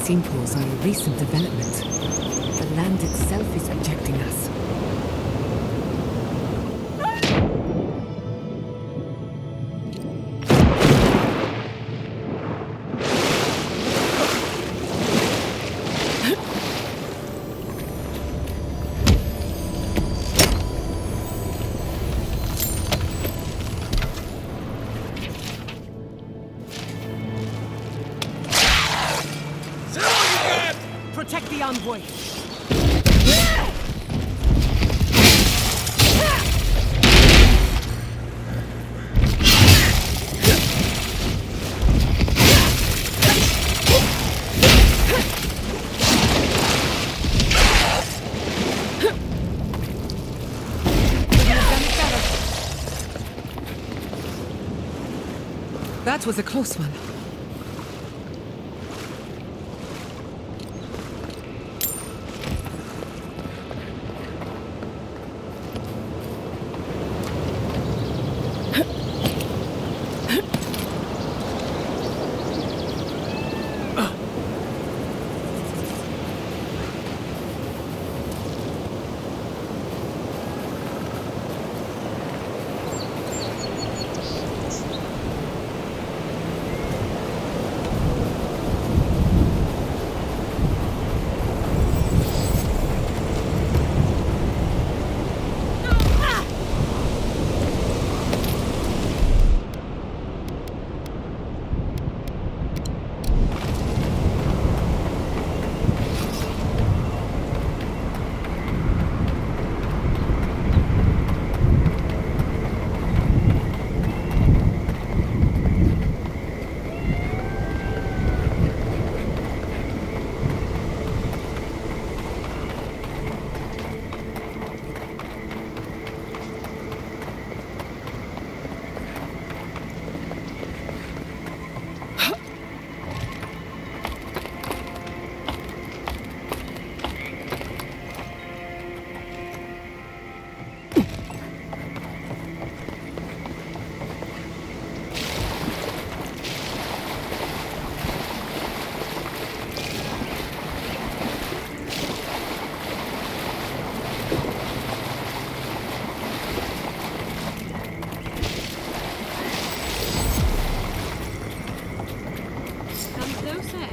Simples are a recent development. The land itself is rejecting us. Protect the envoy! That was a close one.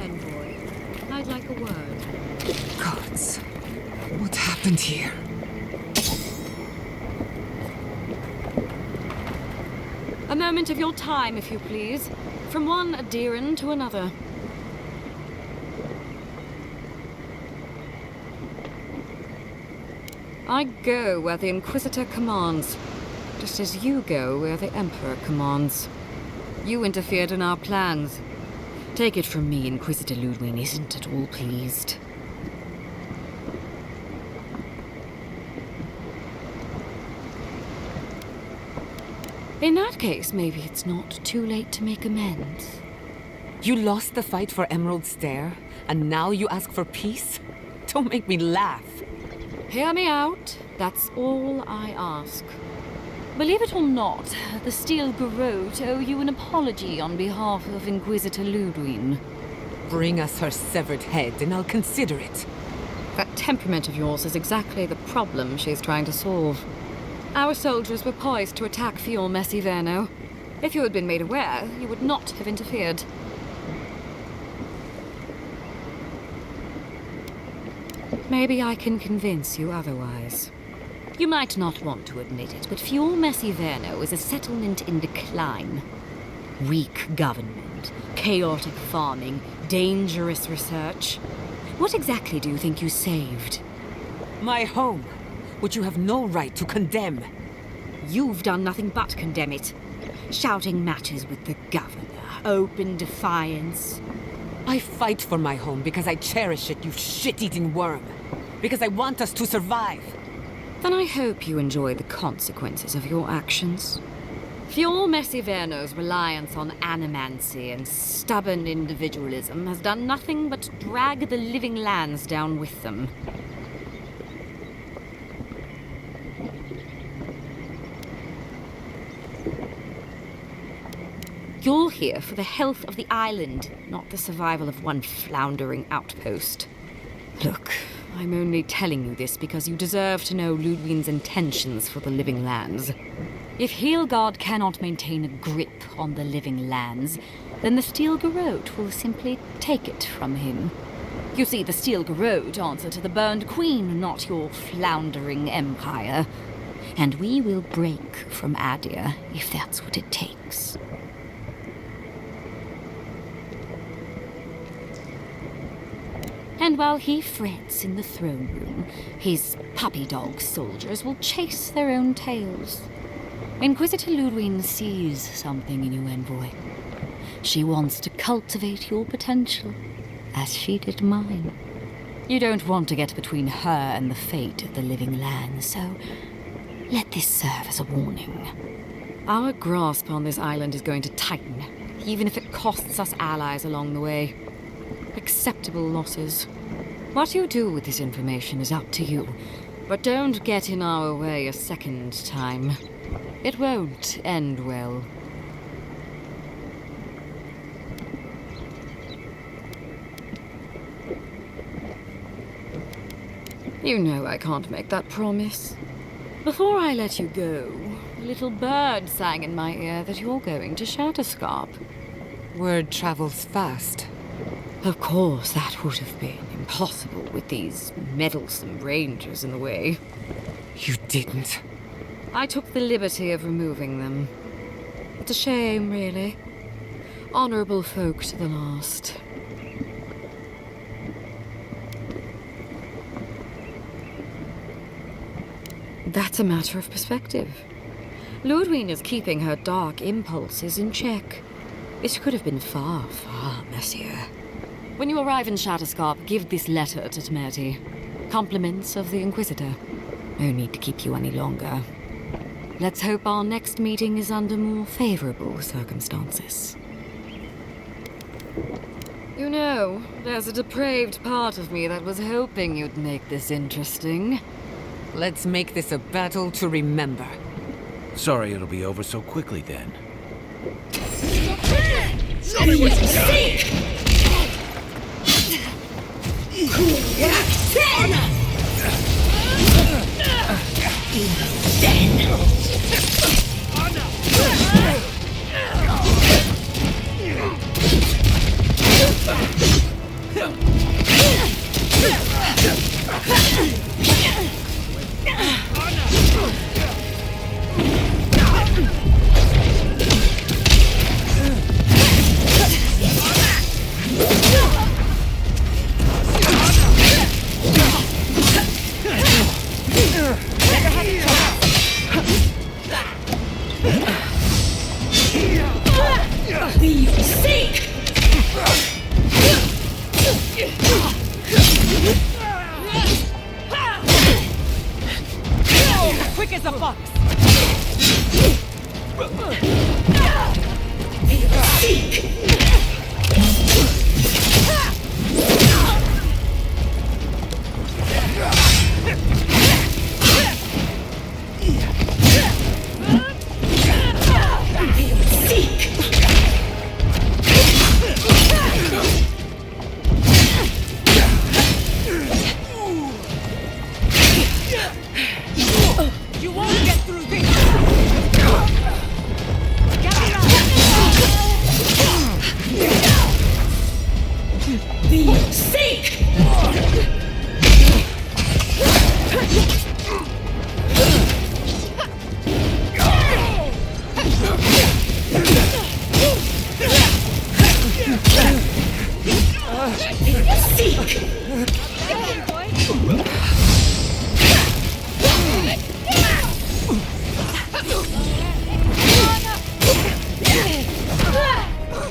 envoy. I'd like a word. Gods, what happened here? A moment of your time, if you please. From one Adiran to another. I go where the Inquisitor commands, just as you go where the Emperor commands. You interfered in our plans. Take it from me, Inquisitor Ludwig isn't at all pleased. In that case, maybe it's not too late to make amends. You lost the fight for Emerald Stair, and now you ask for peace? Don't make me laugh. Hear me out. That's all I ask. Believe it or not, the Steel Garrote owe you an apology on behalf of Inquisitor Ludwig. Bring us her severed head, and I'll consider it. That temperament of yours is exactly the problem she's trying to solve. Our soldiers were poised to attack Fior Messiverno. If you had been made aware, you would not have interfered. Maybe I can convince you otherwise. You might not want to admit it, but Fior Messiverno is a settlement in decline. Weak government, chaotic farming, dangerous research. What exactly do you think you saved? My home, which you have no right to condemn. You've done nothing but condemn it. Shouting matches with the governor, open defiance. I fight for my home because I cherish it, you shit-eating worm. Because I want us to survive. Then I hope you enjoy the consequences of your actions. Fior Messiverno's reliance on animancy and stubborn individualism has done nothing but drag the living lands down with them. You're here for the health of the island, not the survival of one floundering outpost. Look, I'm only telling you this because you deserve to know Ludwig's intentions for the living lands. If Heelgard cannot maintain a grip on the living lands, then the Steel Garrote will simply take it from him. You see, the Steel Garrote answer to the Burned Queen, not your floundering empire. And we will break from Adir if that's what it takes. And while he frets in the throne room, his puppy dog soldiers will chase their own tails. Inquisitor Ludwig sees something in you, envoy. She wants to cultivate your potential, as she did mine. You don't want to get between her and the fate of the living land, so let this serve as a warning. Our grasp on this island is going to tighten, even if it costs us allies along the way. Acceptable losses. What you do with this information is up to you, but don't get in our way a second time. It won't end well. You know I can't make that promise. Before I let you go, a little bird sang in my ear that you're going to Shatterscarp. Word travels fast. Of course, that would have been impossible with these meddlesome rangers in the way. You didn't. I took the liberty of removing them. It's a shame, really. Honorable folk to the last. That's a matter of perspective. Ludwig is keeping her dark impulses in check. It could have been far, far messier. When you arrive in Shatterscarp, give this letter to Tmerti. Compliments of the Inquisitor. No need to keep you any longer. Let's hope our next meeting is under more favorable circumstances. You know, there's a depraved part of me that was hoping you'd make this interesting. Let's make this a battle to remember. Sorry it'll be over so quickly then. Show me what you got! the fox! You won't get through this!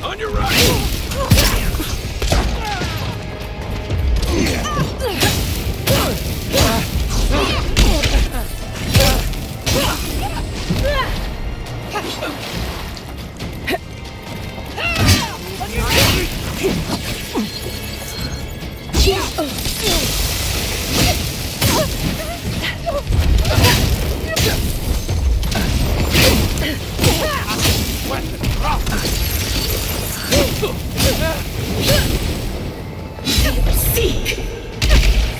On your right!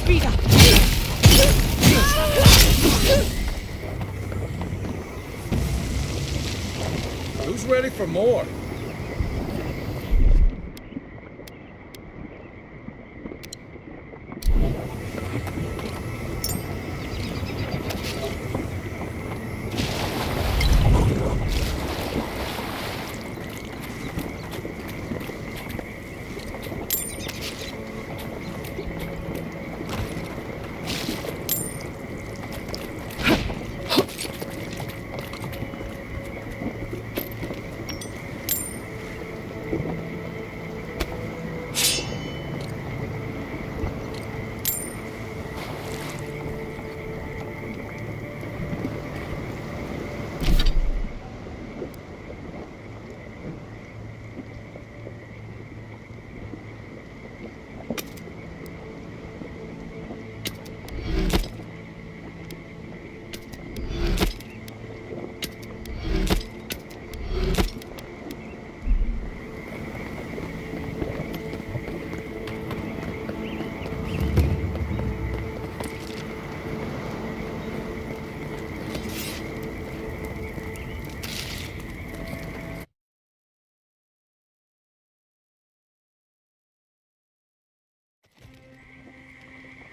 Speed up! Who's ready for more?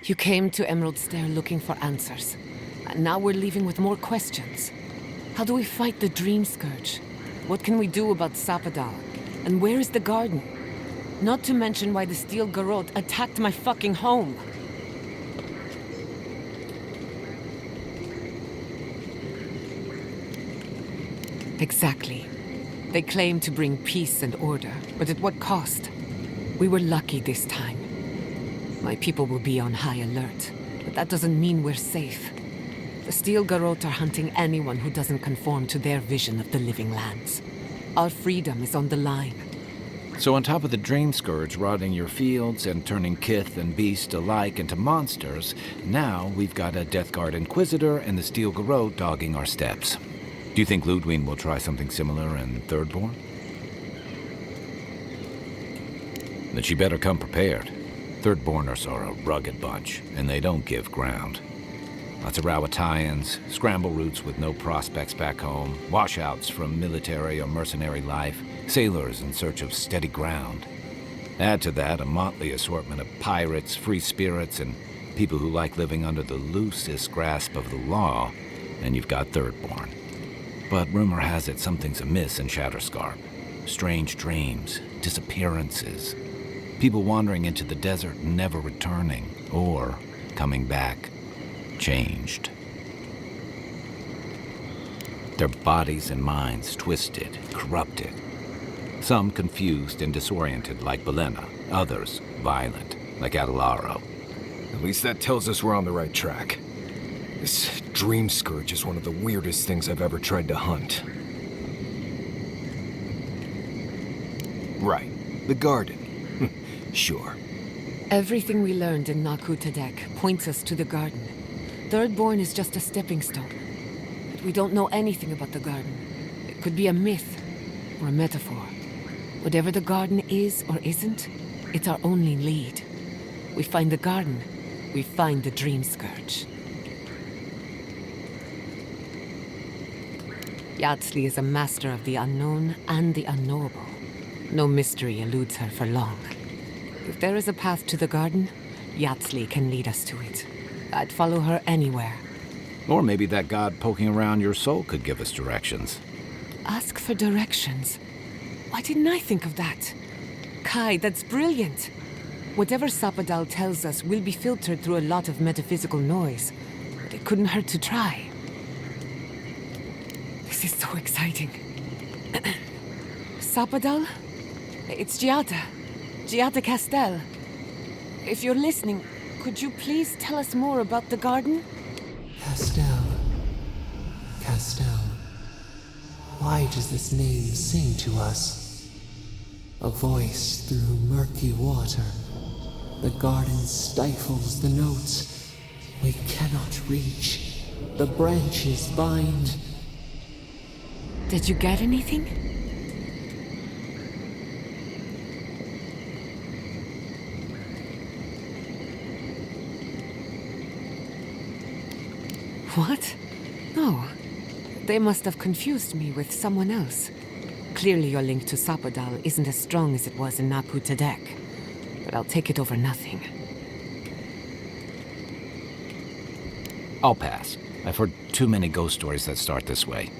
You came to Emerald Stair looking for answers. And now we're leaving with more questions. How do we fight the Dream Scourge? What can we do about Sapadal? And where is the garden? Not to mention why the Steel Garrote attacked my fucking home. Exactly. They claim to bring peace and order, but at what cost? We were lucky this time. My people will be on high alert, but that doesn't mean we're safe. The Steel Garrote are hunting anyone who doesn't conform to their vision of the living lands. Our freedom is on the line. So on top of the Dream Scourge rotting your fields and turning kith and beast alike into monsters, now we've got a Death Guard Inquisitor and the Steel Garrote dogging our steps. Do you think Ludwig will try something similar in Thirdborn? Then she better come prepared. Thirdborners are a rugged bunch, and they don't give ground. Lots of Rawatayans, scramble routes with no prospects back home, washouts from military or mercenary life, sailors in search of steady ground. Add to that a motley assortment of pirates, free spirits, and people who like living under the loosest grasp of the law, and you've got Thirdborn. But rumor has it something's amiss in Shatterscarp. Strange dreams, disappearances, people wandering into the desert and never returning, or coming back changed. Their bodies and minds twisted, corrupted. Some confused and disoriented like Belena, others violent like Adelaro. At least that tells us we're on the right track. This dream scourge is one of the weirdest things I've ever tried to hunt. Right, the garden. Sure. Everything we learned in Naku Tadek points us to the garden. Thirdborn is just a stepping stone. But we don't know anything about the garden. It could be a myth or a metaphor. Whatever the garden is or isn't, it's our only lead. We find the garden, we find the dream scourge. Yardsley is a master of the unknown and the unknowable. No mystery eludes her for long. If there is a path to the garden, Yardsley can lead us to it. I'd follow her anywhere. Or maybe that god poking around your soul could give us directions. Ask for directions. Why didn't I think of that? Kai, that's brilliant. Whatever Sapadal tells us will be filtered through a lot of metaphysical noise, but it couldn't hurt to try. This is so exciting. Sapadal? It's Giada. Giada Castel. If you're listening, could you please tell us more about the garden? Castel. Castel. Why does this name sing to us? A voice through murky water. The garden stifles the notes. We cannot reach. The branches bind. Did you get anything? What? No. They must have confused me with someone else. Clearly your link to Sapadal isn't as strong as it was in Naku Tadek. But I'll take it over nothing. I'll pass. I've heard too many ghost stories that start this way.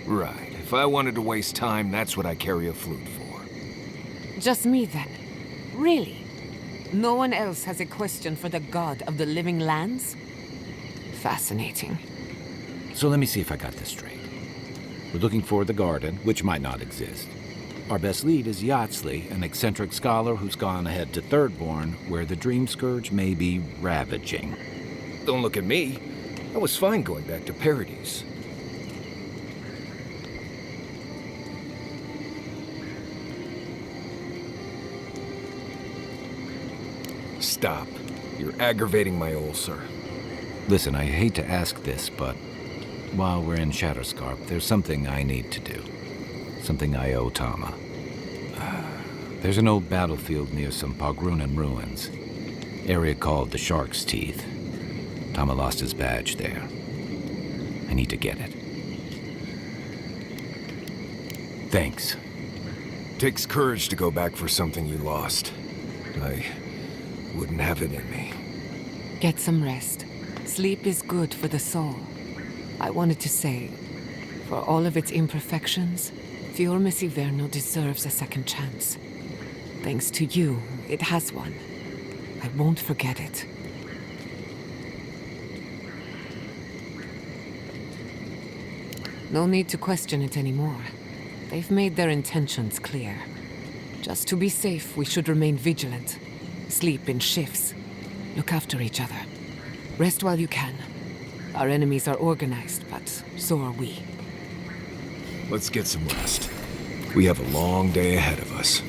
Right. If I wanted to waste time, that's what I carry a flute for. Just me then? Really? No one else has a question for the god of the living lands? Fascinating. So let me see if I got this straight. We're looking for the garden, which might not exist. Our best lead is Yardsley, an eccentric scholar who's gone ahead to Thirdborn, where the dream scourge may be ravaging. Don't look at me. I was fine going back to Paradise. Stop. You're aggravating my ulcer. Listen, I hate to ask this, but while we're in Shatterscarp, there's something I need to do. Something I owe Tama. There's an old battlefield near some Pogrunan ruins. Area called the Shark's Teeth. Tama lost his badge there. I need to get it. Thanks. Takes courage to go back for something you lost. I wouldn't have it in me. Get some rest. Sleep is good for the soul. I wanted to say, for all of its imperfections, Fiorme Siverno deserves a second chance. Thanks to you, it has one. I won't forget it. No need to question it anymore. They've made their intentions clear. Just to be safe, we should remain vigilant. Sleep in shifts. Look after each other. Rest while you can. Our enemies are organized, but so are we. Let's get some rest. We have a long day ahead of us.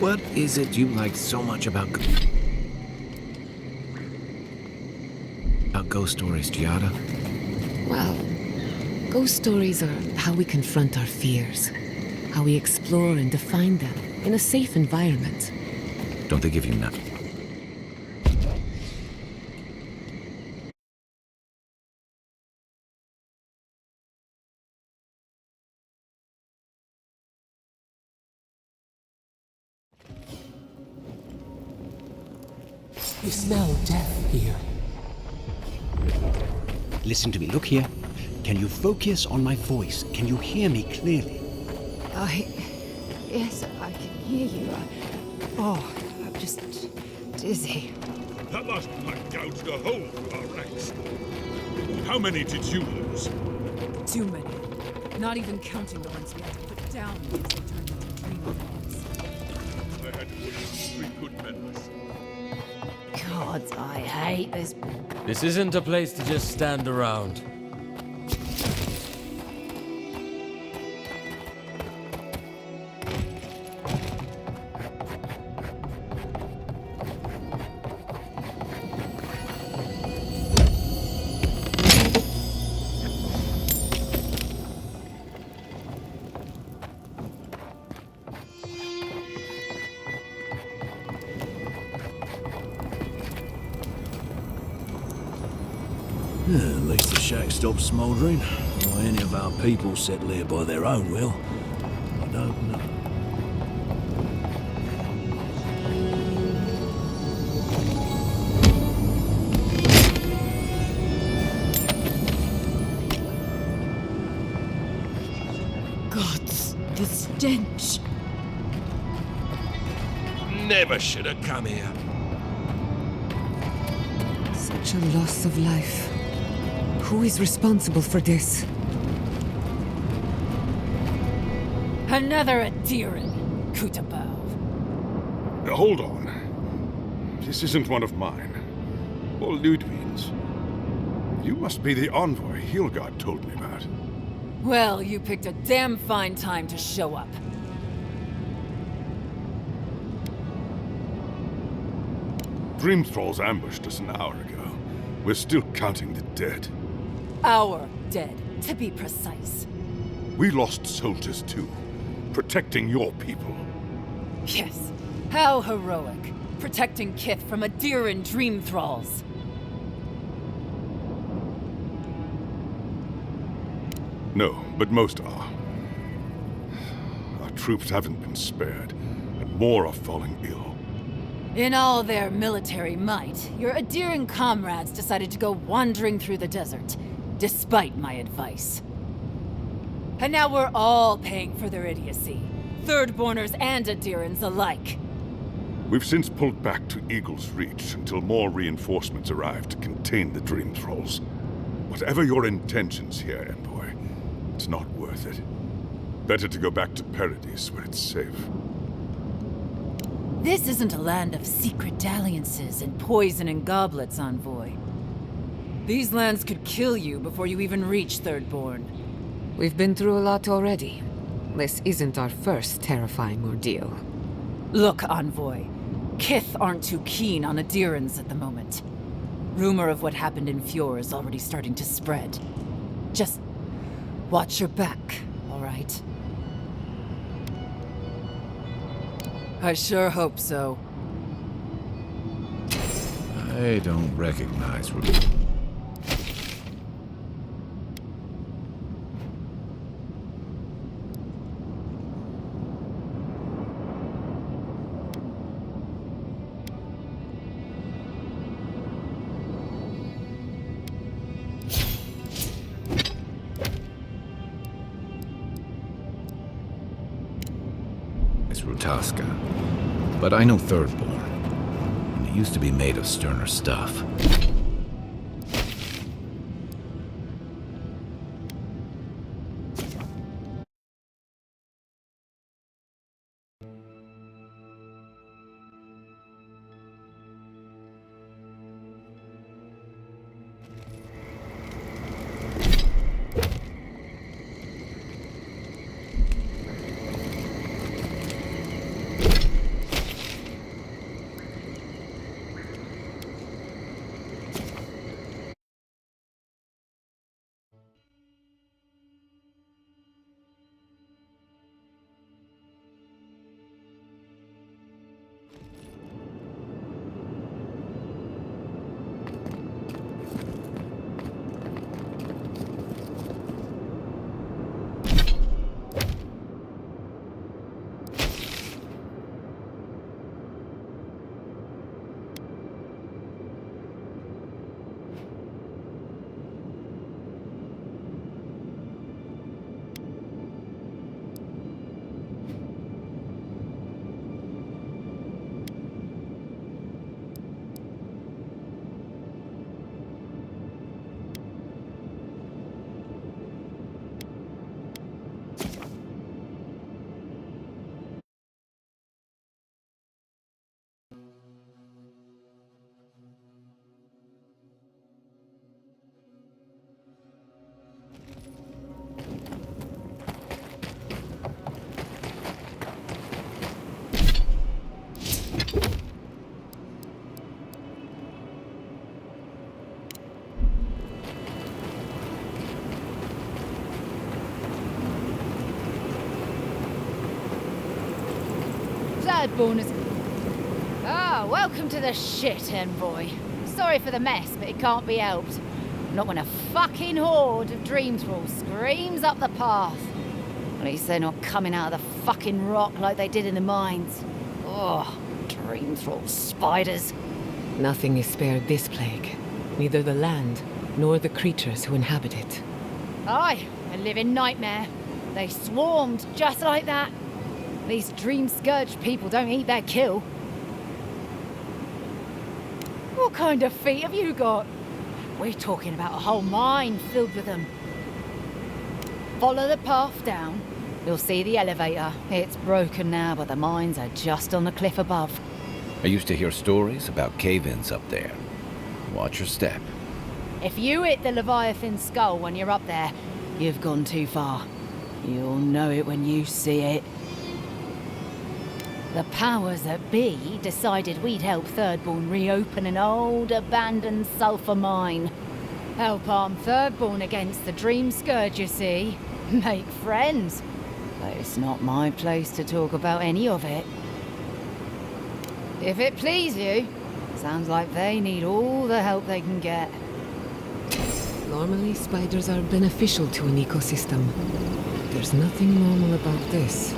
What is it you like so much about ghost stories, Giada? Well, ghost stories are how we confront our fears, how we explore and define them in a safe environment. Don't they give you nothing? We smell death here. Listen to me, look here. Can you focus on my voice? Can you hear me clearly? Yes, I can hear you. I'm just dizzy. That last pack gouged a hole through our ranks. How many did you lose? Too many. Not even counting the ones we had to put down because they turned into dream bombs. I had to put in 3 good medalists. God, I hate this. This isn't a place to just stand around. At least the shack stopped smouldering. Why any of our people settle here by their own will, I don't know. Gods, the stench. Never should have come here. Such a loss of life. Who is responsible for this? Another Adiran, Kutabov. Hold on. This isn't one of mine. Or Ludwig's. You must be the envoy Hilgard told me about. Well, you picked a damn fine time to show up. Dream Thralls ambushed us an hour ago. We're still counting the dead. Our dead, to be precise. We lost soldiers too, protecting your people. Yes, how heroic. Protecting Kith from Adiran dream thralls. No, but most are. Our troops haven't been spared, and more are falling ill. In all their military might, your Adiran comrades decided to go wandering through the desert, despite my advice. And now we're all paying for their idiocy. Thirdborners and Adirans alike. We've since pulled back to Eagle's Reach until more reinforcements arrive to contain the Dream Thralls. Whatever your intentions here, Envoy, it's not worth it. Better to go back to Paradise where it's safe. This isn't a land of secret dalliances and poison and goblets, Envoy. These lands could kill you before you even reach Thirdborn. We've been through a lot already. This isn't our first terrifying ordeal. Look, Envoy. Kith aren't too keen on Adirans at the moment. Rumor of what happened in Fjord is already starting to spread. Just watch your back, all right? I sure hope so. I don't recognize... Tosca, but I know Thirdborn, and it used to be made of sterner stuff. thirdborn is... Ah, welcome to the shit, envoy. Sorry for the mess, but it can't be helped. Not when a fucking horde of dream thralls screams up the path. At least they're not coming out of the fucking rock like they did in the mines. Oh, dream thrall spiders. Nothing is spared this plague. Neither the land, nor the creatures who inhabit it. Aye, a living nightmare. They swarmed just like that. These dream scourge people don't eat their kill. What kind of feet have you got? We're talking about a whole mine filled with them. Follow the path down. You'll see the elevator. It's broken now, but the mines are just on the cliff above. I used to hear stories about cave-ins up there. Watch your step. If you hit the Leviathan's skull when you're up there, you've gone too far. You'll know it when you see it. The powers that be decided we'd help Thirdborn reopen an old, abandoned sulfur mine. Help arm Thirdborn against the Dream Scourge, you see. Make friends. But it's not my place to talk about any of it. If it please you, sounds like they need all the help they can get. Normally, spiders are beneficial to an ecosystem. There's nothing normal about this.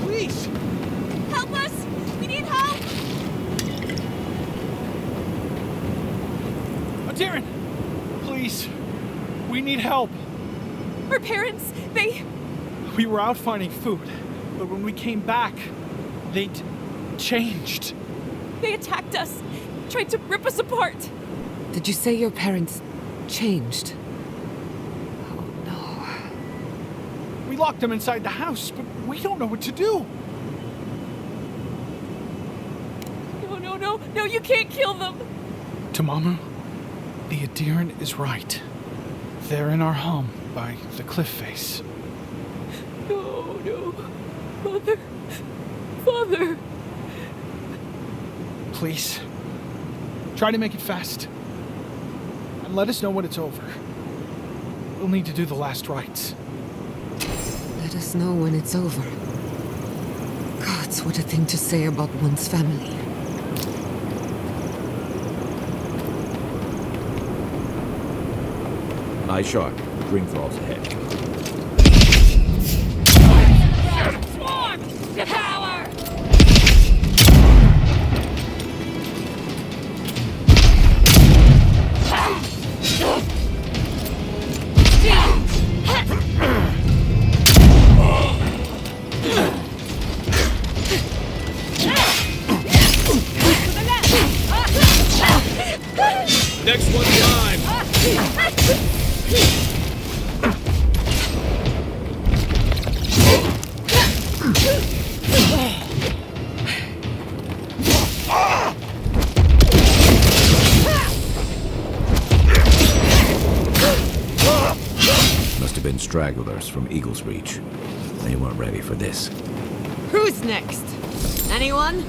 Please! Help us! We need help! Darren! Please! We need help! Our parents, We were out finding food, but when we came back, they'd changed. they attacked us, tried to rip us apart. Did you say your parents changed? We locked them inside the house, but we don't know what to do. No, you can't kill them. Tamamu, the Adiran is right. They're in our home by the cliff face. No. Father. Please, try to make it fast. And let us know when it's over. We'll need to do the last rites. Let us know when it's over. Gods, what a thing to say about one's family. Eye sharp. Dream thralls ahead. Swarm! Devour! Next one time! Must have been stragglers from Eagle's Reach. They weren't ready for this. Who's next? Anyone?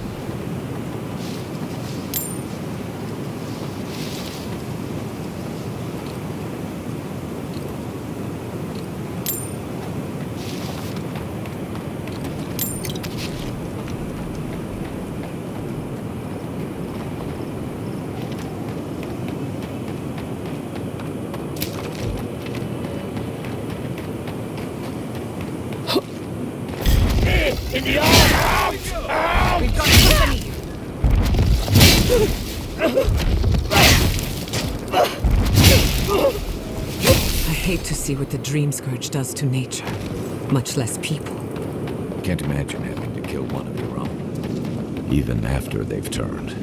In the arm! We've got company! I hate to see what the Dream Scourge does to nature, much less people. Can't imagine having to kill one of your own, even after they've turned.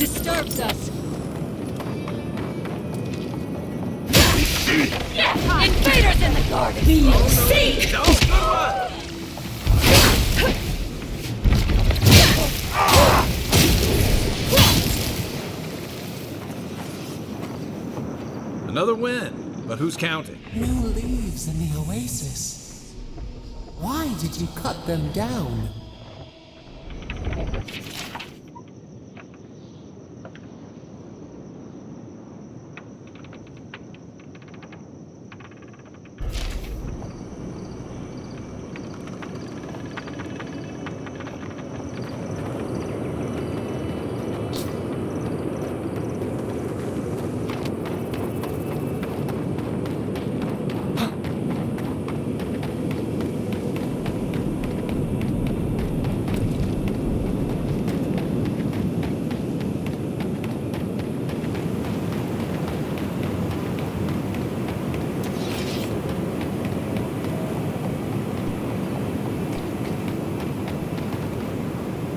disturbs us. Invaders in the garden! We seek! Another win, but who's counting? New leaves in the oasis. Why did you cut them down?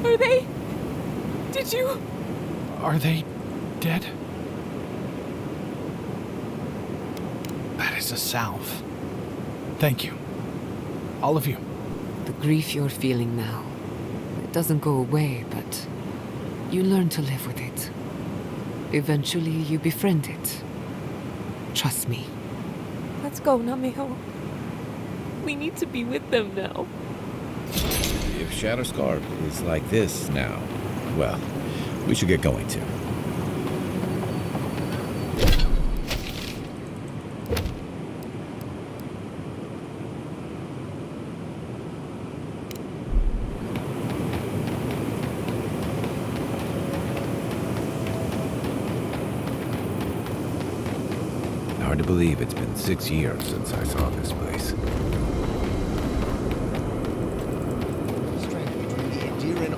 Are they? Did you? Are they dead? That is a salve. Thank you. All of you. The grief you're feeling now, it doesn't go away, but you learn to live with it. Eventually, you befriend it. Trust me. Let's go, Namio. We need to be with them now. If Shatterscarp is like this now, well, we should get going too. Hard to believe it's been 6 years since I saw this place.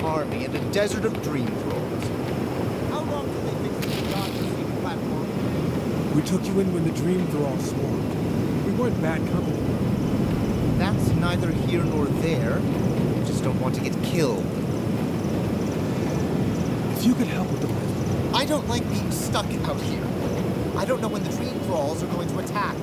Army and a desert of dream thralls. How long did they think we got to see the platform? We took you in when the dream thralls swarmed. We weren't bad company. That's neither here nor there. We just don't want to get killed. If you could help with the rest. I don't like being stuck out here. I don't know when the dream thralls are going to attack.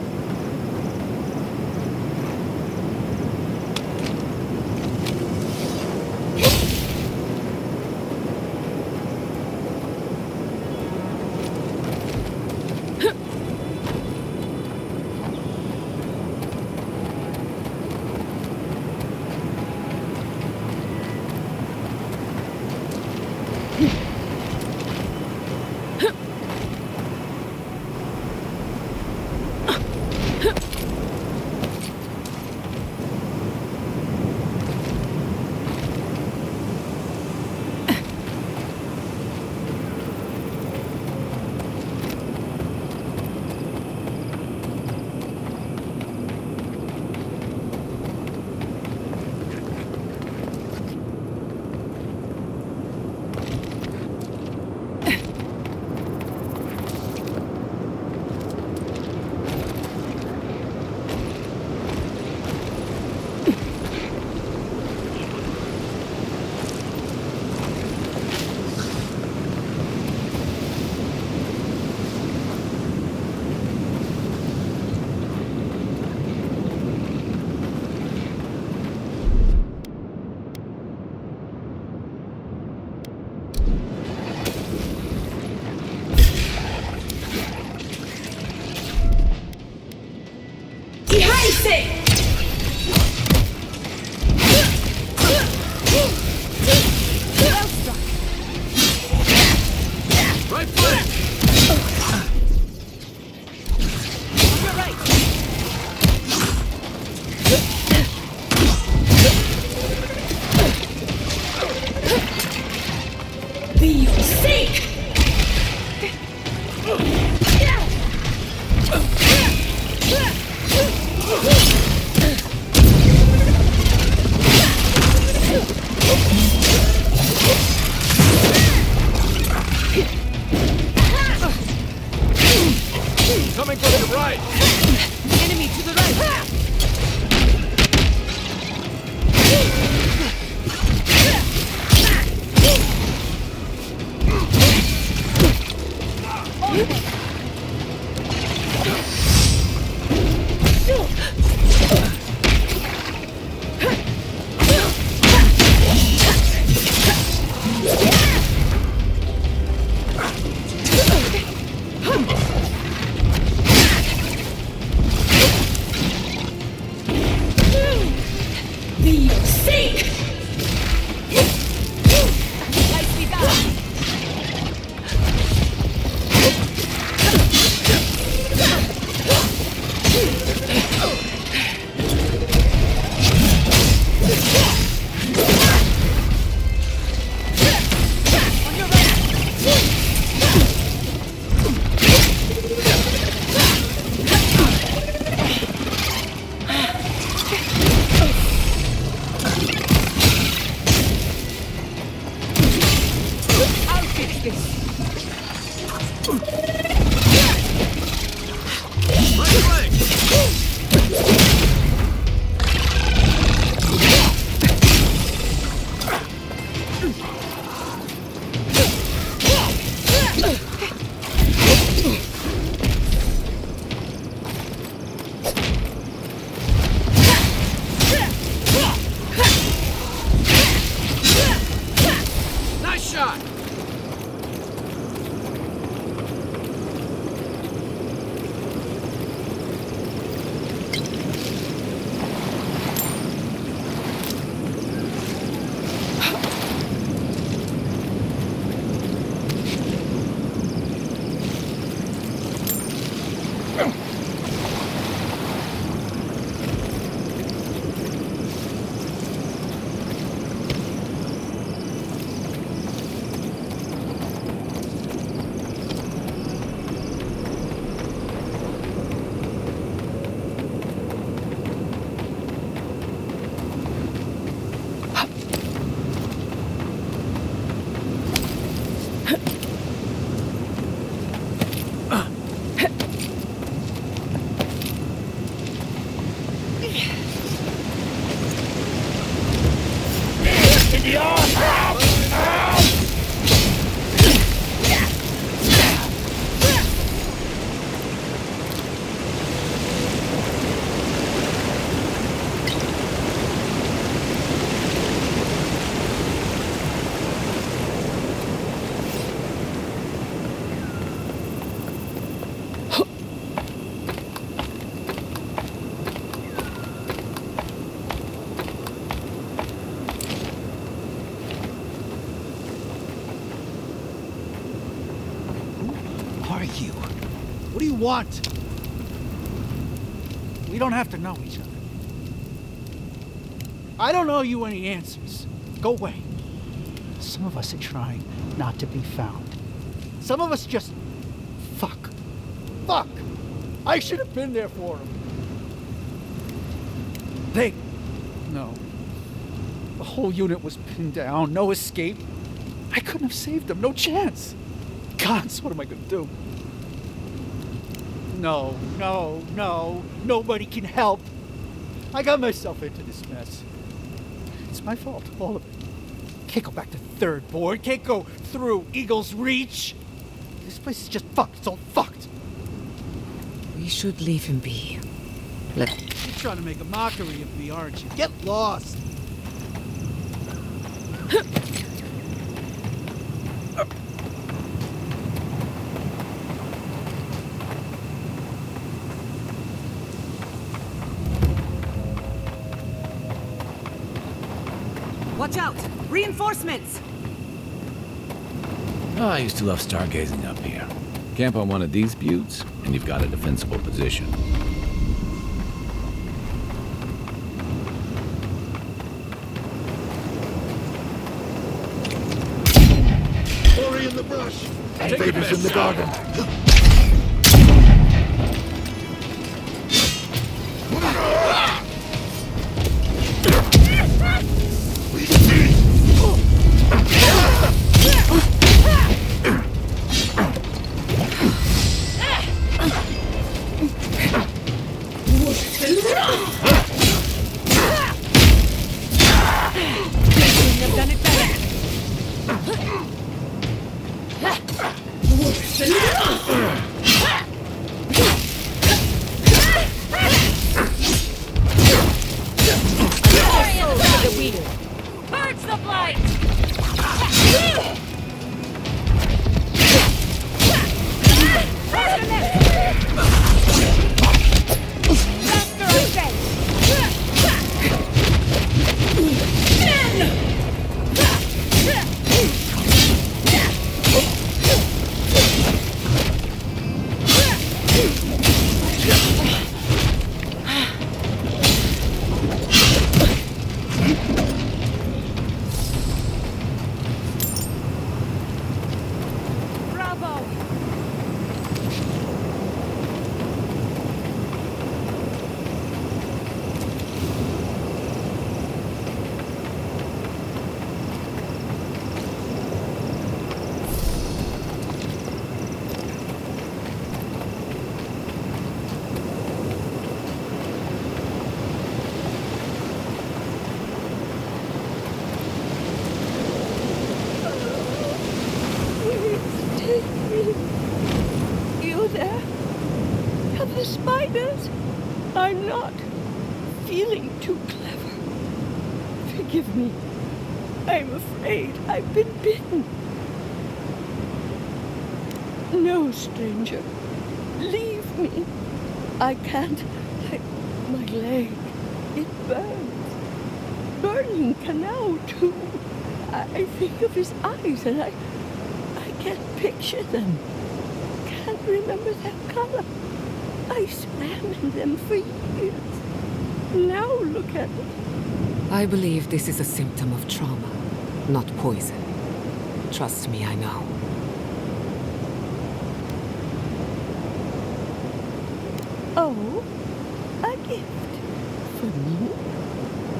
What do you want? We don't have to know each other. I don't owe you any answers. Go away. Some of us are trying not to be found. Some of us just... Fuck. Fuck! I should have been there for them. They... No. The whole unit was pinned down, no escape. I couldn't have saved them, no chance. Gods, what am I gonna do? No, no, no. Nobody can help. I got myself into this mess. It's my fault, all of it. Can't go back to third board. Can't go through Eagle's Reach. This place is just fucked. It's all fucked. We should leave him be. You're trying to make a mockery of me, aren't you? Get lost. Watch out! Reinforcements! Oh, I used to love stargazing up here. Camp on one of these buttes, and you've got a defensible position. Ori in the brush! Vader's in the garden! I'm not feeling too clever. Forgive me. I'm afraid I've been bitten. No, stranger. Leave me. I can't. My leg. It burns. Burning canal, too. I think of his eyes and I can't picture them. Can't remember their color. I swam in them for years. Now look at me. I believe this is a symptom of trauma, not poison. Trust me, I know. Oh, a gift. For me?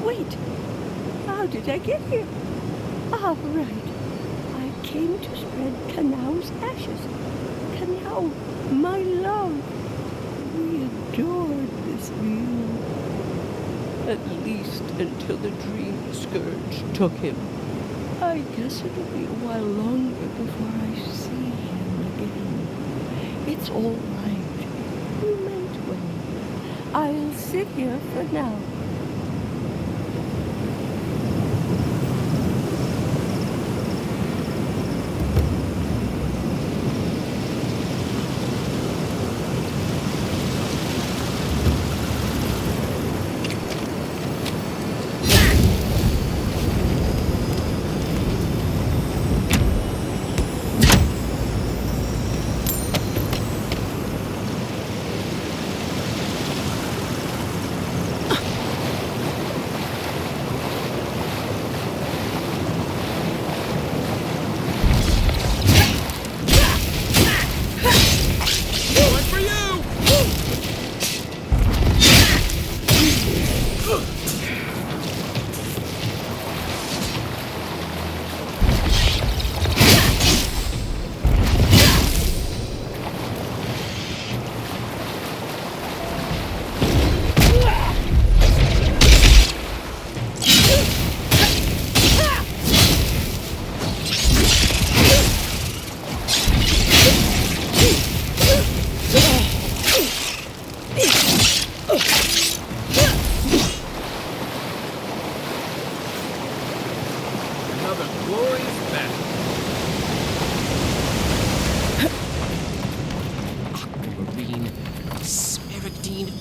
Wait, how did I get here? Ah, right. I came to spread Kanau's ashes. Kanau, my love. We adored this view. At least until the dream scourge took him. I guess it'll be a while longer before I see him again. It's all right. You meant well. I'll sit here for now.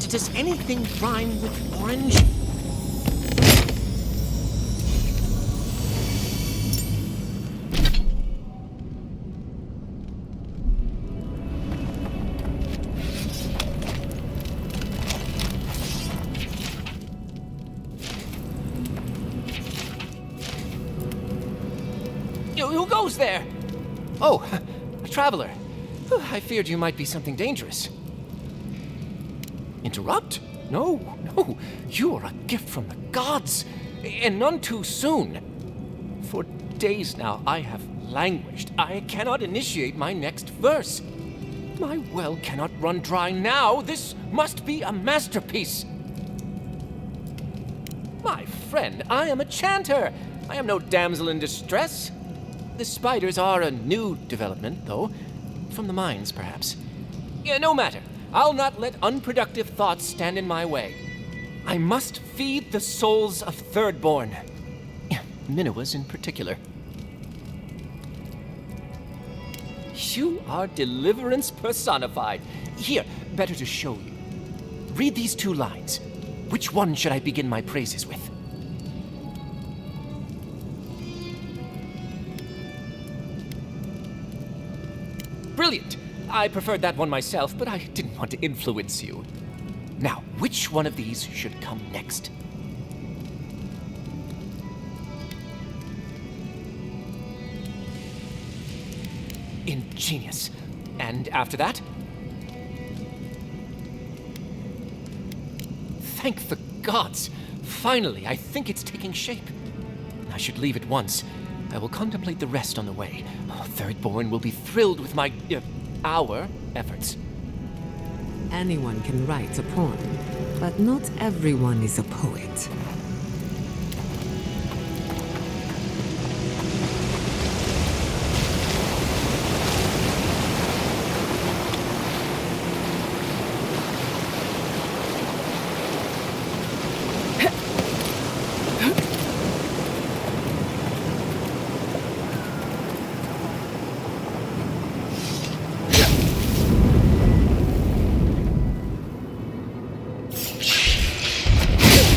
Does anything rhyme with orange? Who goes there? Oh, a traveler. I feared you might be something dangerous. Interrupt? No. You are a gift from the gods, and none too soon. For days now I have languished. I cannot initiate my next verse. My well cannot run dry now. This must be a masterpiece. My friend, I am a chanter. I am no damsel in distress. The spiders are a new development, though. From the mines, perhaps. No matter. I'll not let unproductive thoughts stand in my way. I must feed the souls of Thirdborn. Minoas in particular. You are deliverance personified. Here, better to show you. Read these 2 lines. Which one should I begin my praises with? Brilliant! I preferred that one myself, but I didn't want to influence you. Now, which one of these should come next? Ingenious. And after that? Thank the gods! Finally, I think it's taking shape. I should leave at once. I will contemplate the rest on the way. Thirdborn will be thrilled with our efforts. Anyone can write a poem, but not everyone is a poet.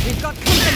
We've got company!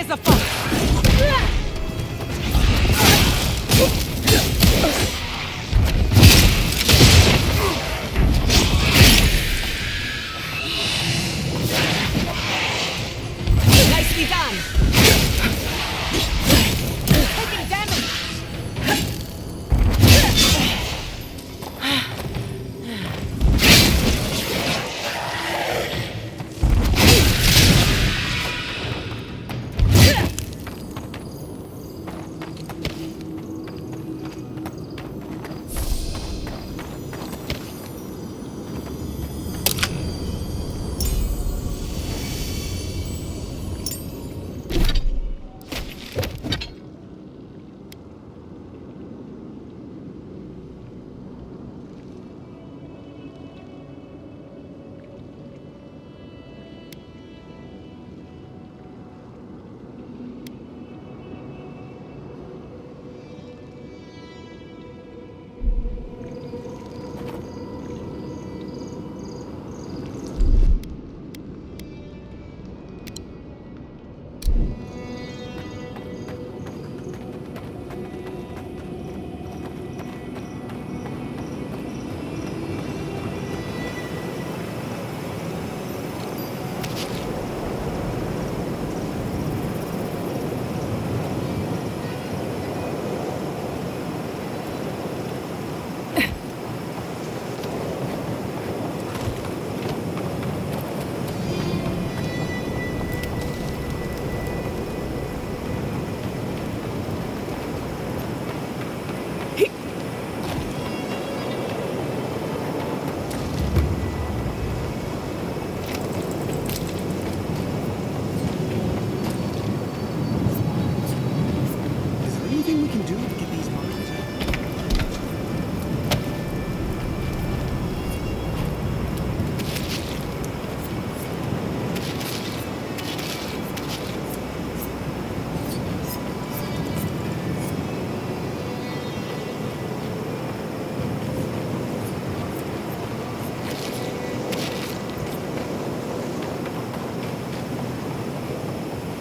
as a fight! Nicely done! Taking damage!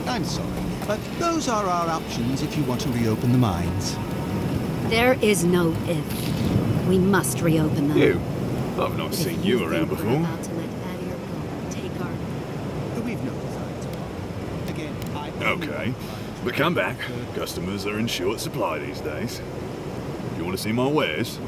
I'm sorry, but those are our options if you want to reopen the mines. There is no if. We must reopen them. You? I've not seen you around before. About to let Adir go, take our... We've no desire to. Again, Okay, but come back. Customers are in short supply these days. You want to see my wares?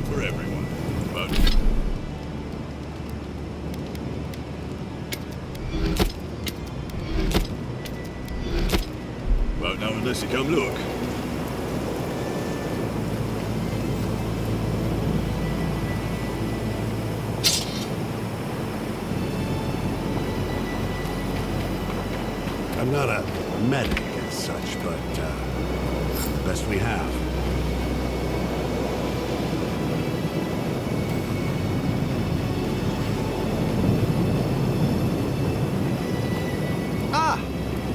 For everyone. But won't know unless you come look. I'm not a medic as such, but the best we have.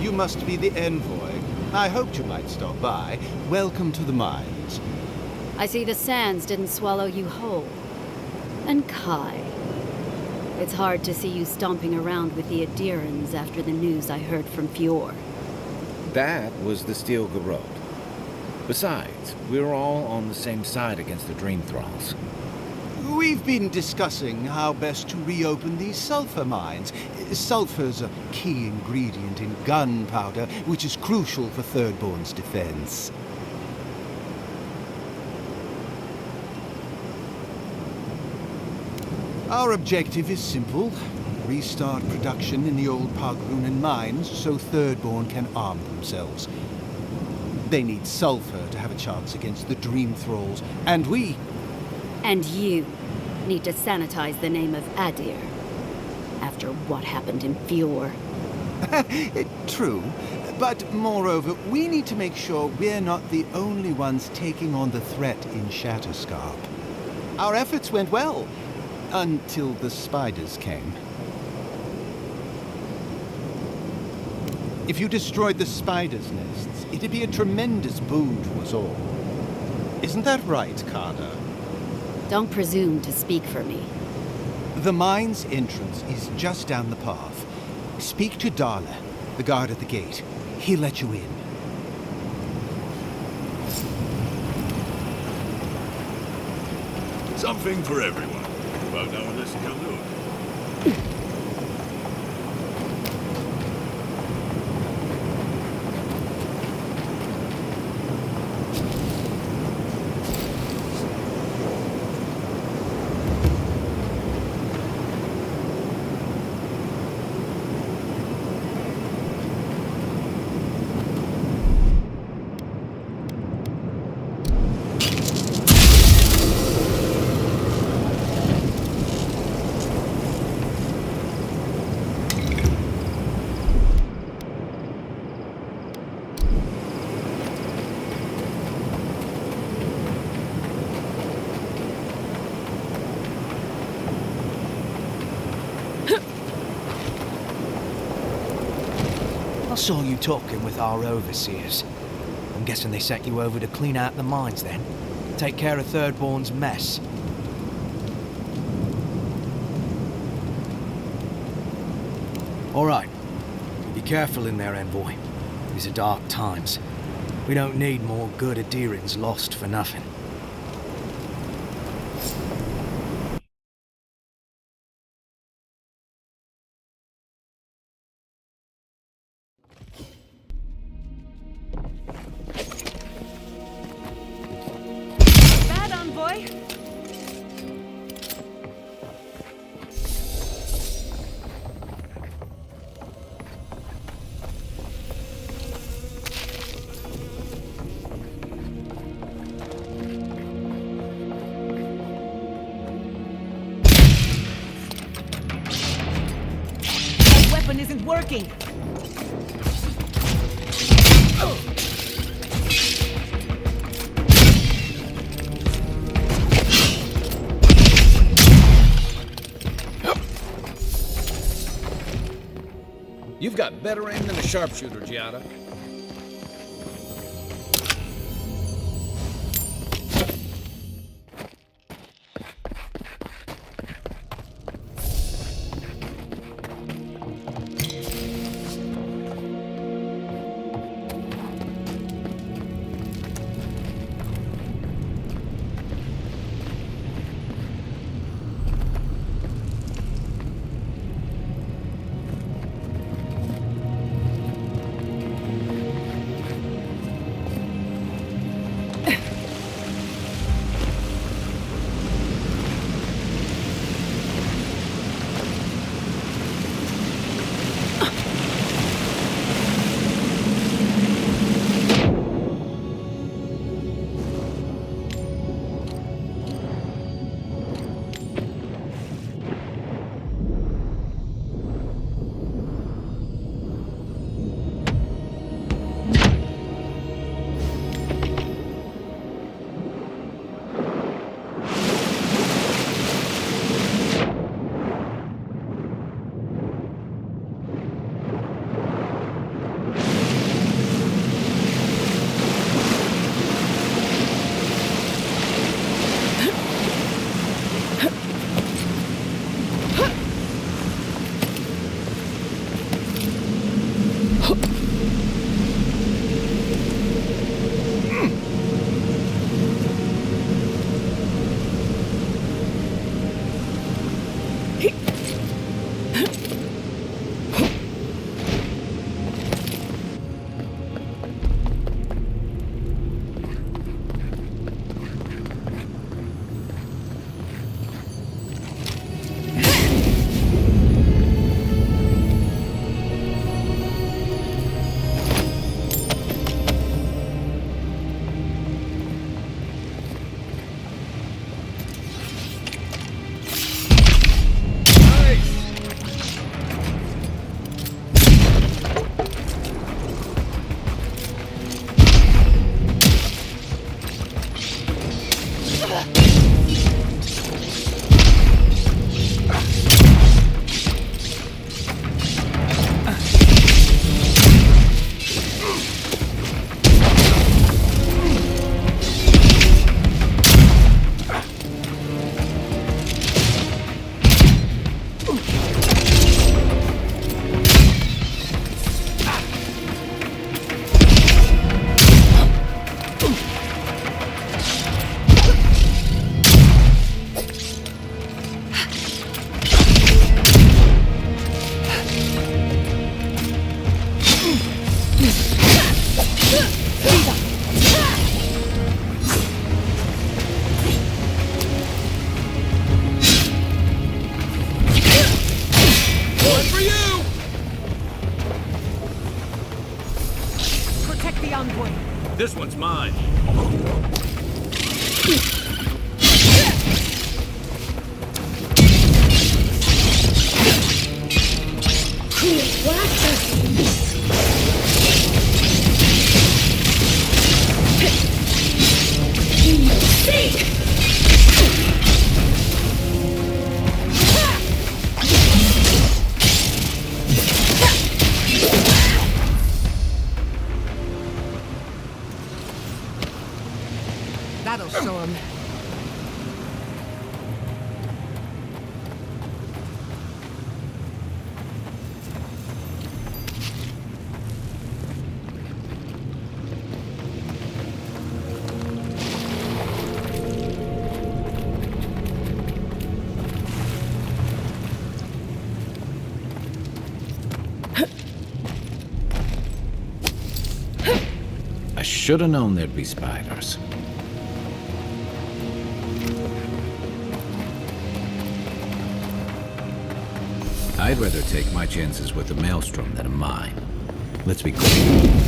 You must be the envoy. I hoped you might stop by. Welcome to the mines. I see the sands didn't swallow you whole. And Kai. It's hard to see you stomping around with the Adirans after the news I heard from Fjord. That was the Steel Garrote. Besides, we're all on the same side against the Dream Thralls. We've been discussing how best to reopen these sulfur mines. Sulfur's a key ingredient in gunpowder, which is crucial for Thirdborn's defense. Our objective is simple. Restart production in the old Pogrunen mines so Thirdborn can arm themselves. They need sulfur to have a chance against the Dream Thralls, and we... And you need to sanitize the name of Adir after what happened in Fjord. True. But moreover, we need to make sure we're not the only ones taking on the threat in Shatterscarp. Our efforts went well, until the spiders came. If you destroyed the spiders' nests, it'd be a tremendous boon to us all. Isn't that right, Carter? Don't presume to speak for me. The mine's entrance is just down the path. Speak to Darla, the guard at the gate. He'll let you in. Something for everyone. About now unless you can do it. I saw you talking with our overseers. I'm guessing they sent you over to clean out the mines then? Take care of Thirdborn's mess. Alright. Be careful in there, Envoy. These are dark times. We don't need more good adherents lost for nothing. Bad envoy. My weapon isn't working. You've got better aim than a sharpshooter, Giada. This one's mine. That'll show him. I should have known there'd be spiders. I'd rather take my chances with the maelstrom than a mine. Let's be clear.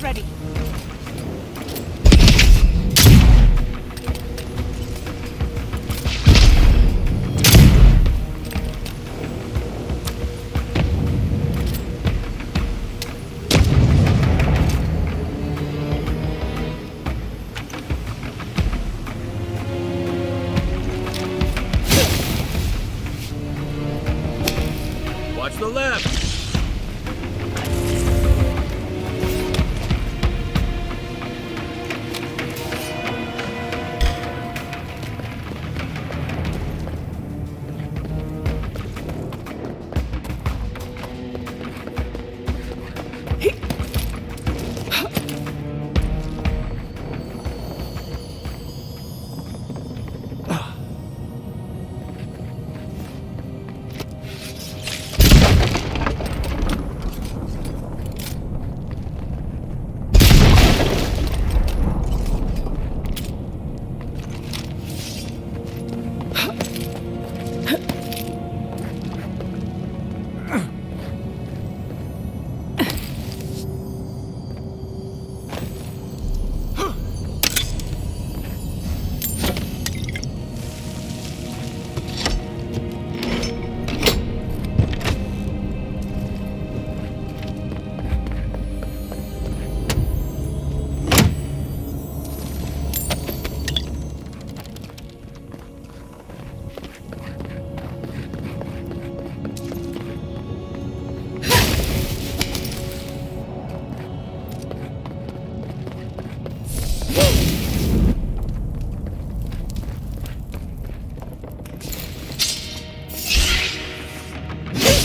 Ready. Watch the left.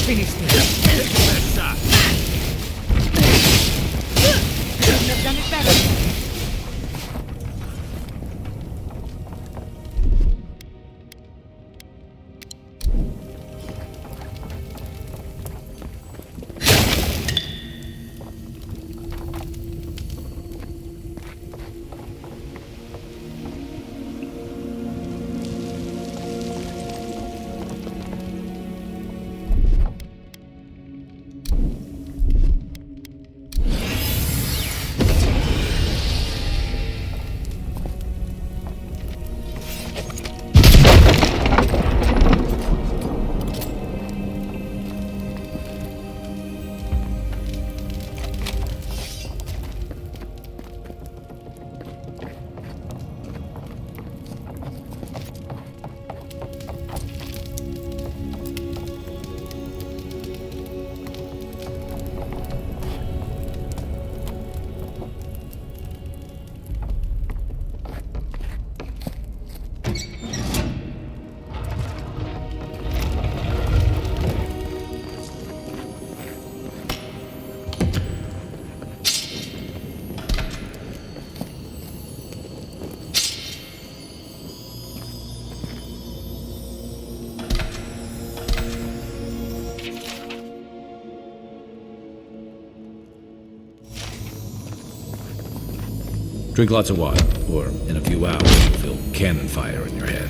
finish this. Take the best shot. Couldn't have done it better. Drink lots of water, or in a few hours you'll feel cannon fire in your head.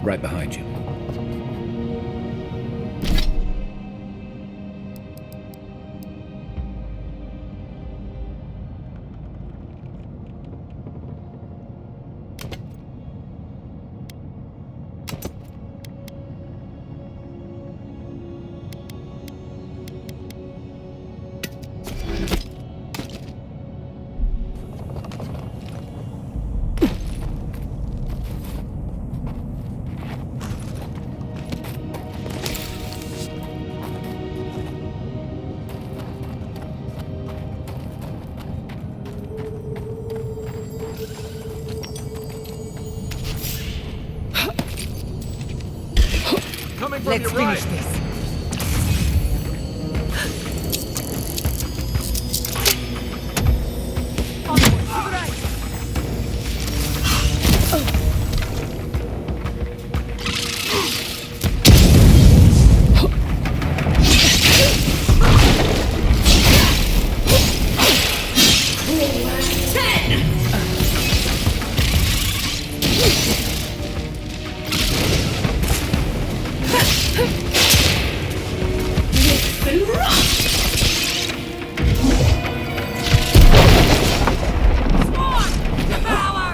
Right behind you. Let's finish this.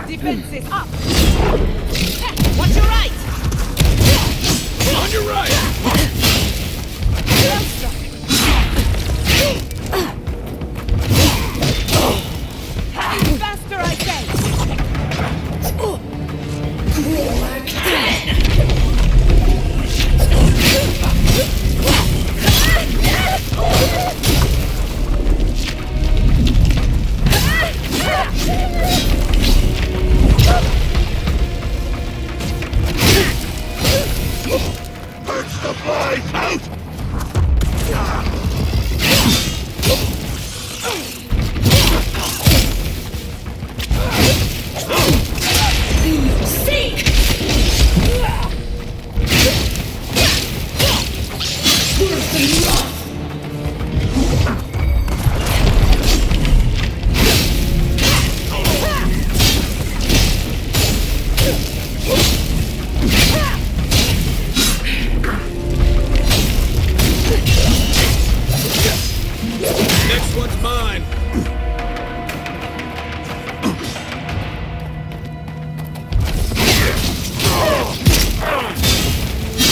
Defenses up! Watch your right! On your right! Faster, I say! Burst the blade out! Sink! Next one's mine.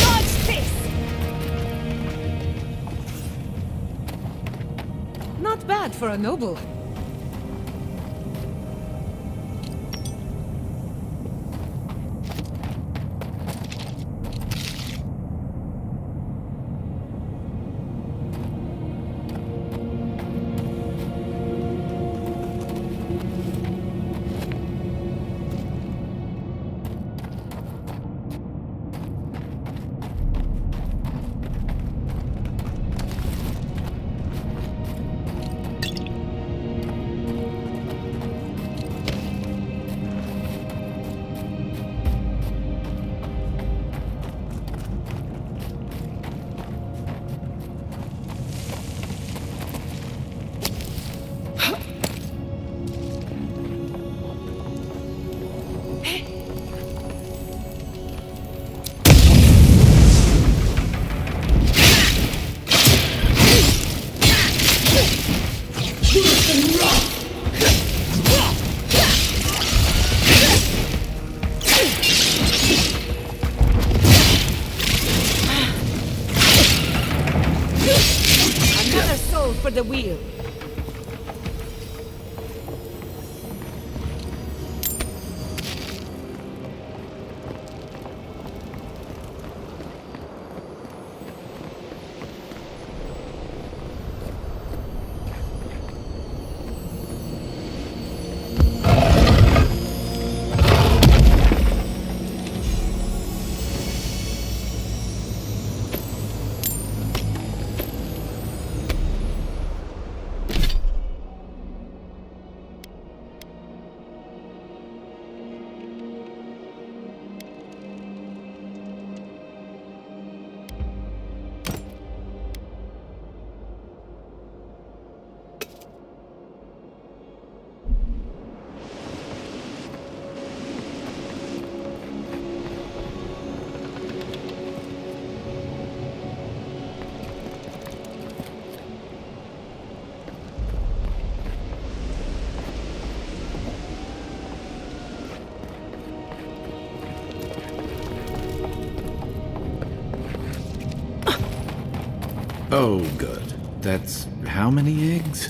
Dodge this! Not bad for a noble. Oh, good. That's how many eggs?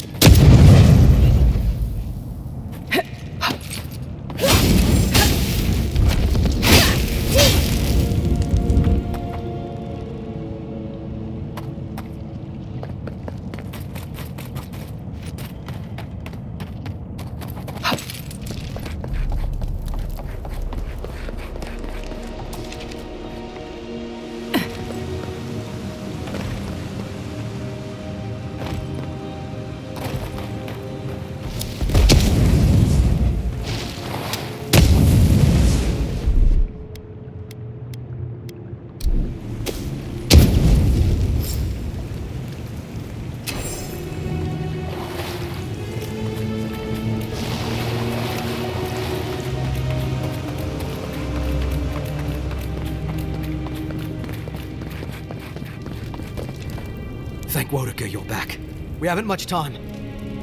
Thank Wodeker you're back. We haven't much time.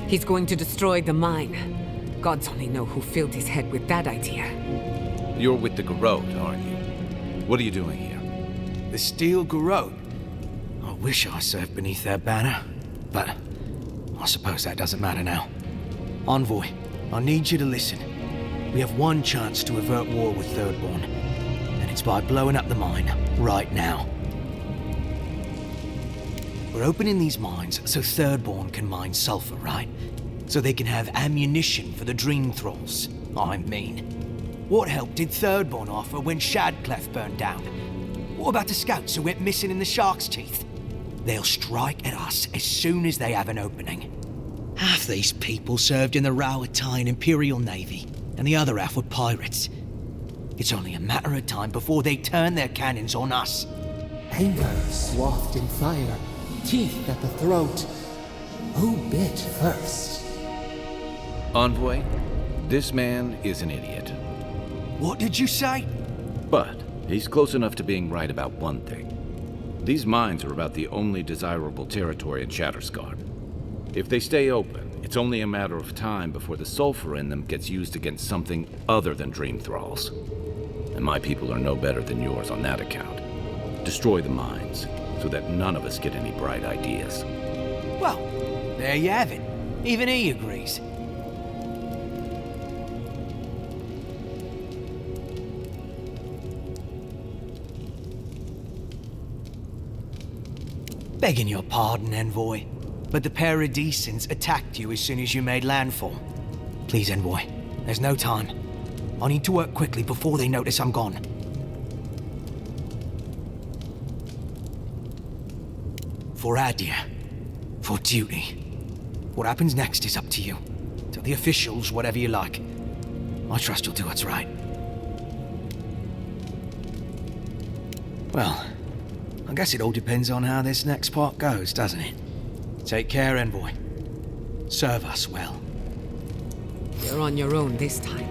He's going to destroy the mine. Gods only know who filled his head with that idea. You're with the Garrote, aren't you? What are you doing here? The Steel Garrote? I wish I served beneath their banner, but I suppose that doesn't matter now. Envoy, I need you to listen. We have one chance to avert war with Thirdborn, and it's by blowing up the mine right now. We're opening these mines so Thirdborn can mine sulfur, right? So they can have ammunition for the Dream Thralls. I mean, what help did Thirdborn offer when Shadclef burned down? What about the scouts who went missing in the Shark's Teeth? They'll strike at us as soon as they have an opening. Half these people served in the Rawatine Imperial Navy, and the other half were pirates. It's only a matter of time before they turn their cannons on us. Anger swathed in fire, teeth at the throat. Who bit first? Envoy, this man is an idiot. What did you say? But he's close enough to being right about one thing. These mines are about the only desirable territory in Shatterscarp. If they stay open, it's only a matter of time before the sulfur in them gets used against something other than Dream Thralls. And my people are no better than yours on that account. Destroy the mines, so that none of us get any bright ideas. Well, there you have it. Even he agrees. Begging your pardon, Envoy, but the Paradisans attacked you as soon as you made landfall. Please, Envoy, there's no time. I need to work quickly before they notice I'm gone. For Adia. For duty. What happens next is up to you. Tell the officials whatever you like. I trust you'll do what's right. Well, I guess it all depends on how this next part goes, doesn't it? Take care, Envoy. Serve us well. You're on your own this time.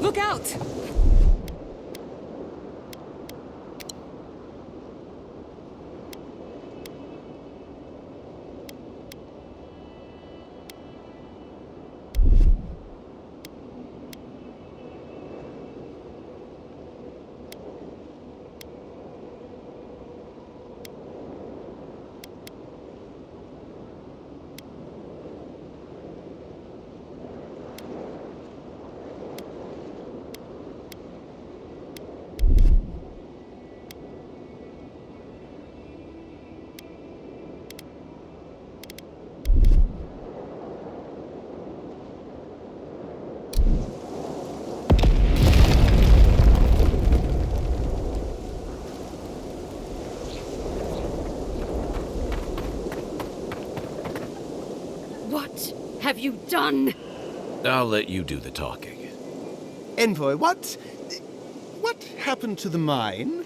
Look out! What have you done? I'll let you do the talking. Envoy, what happened to the mine?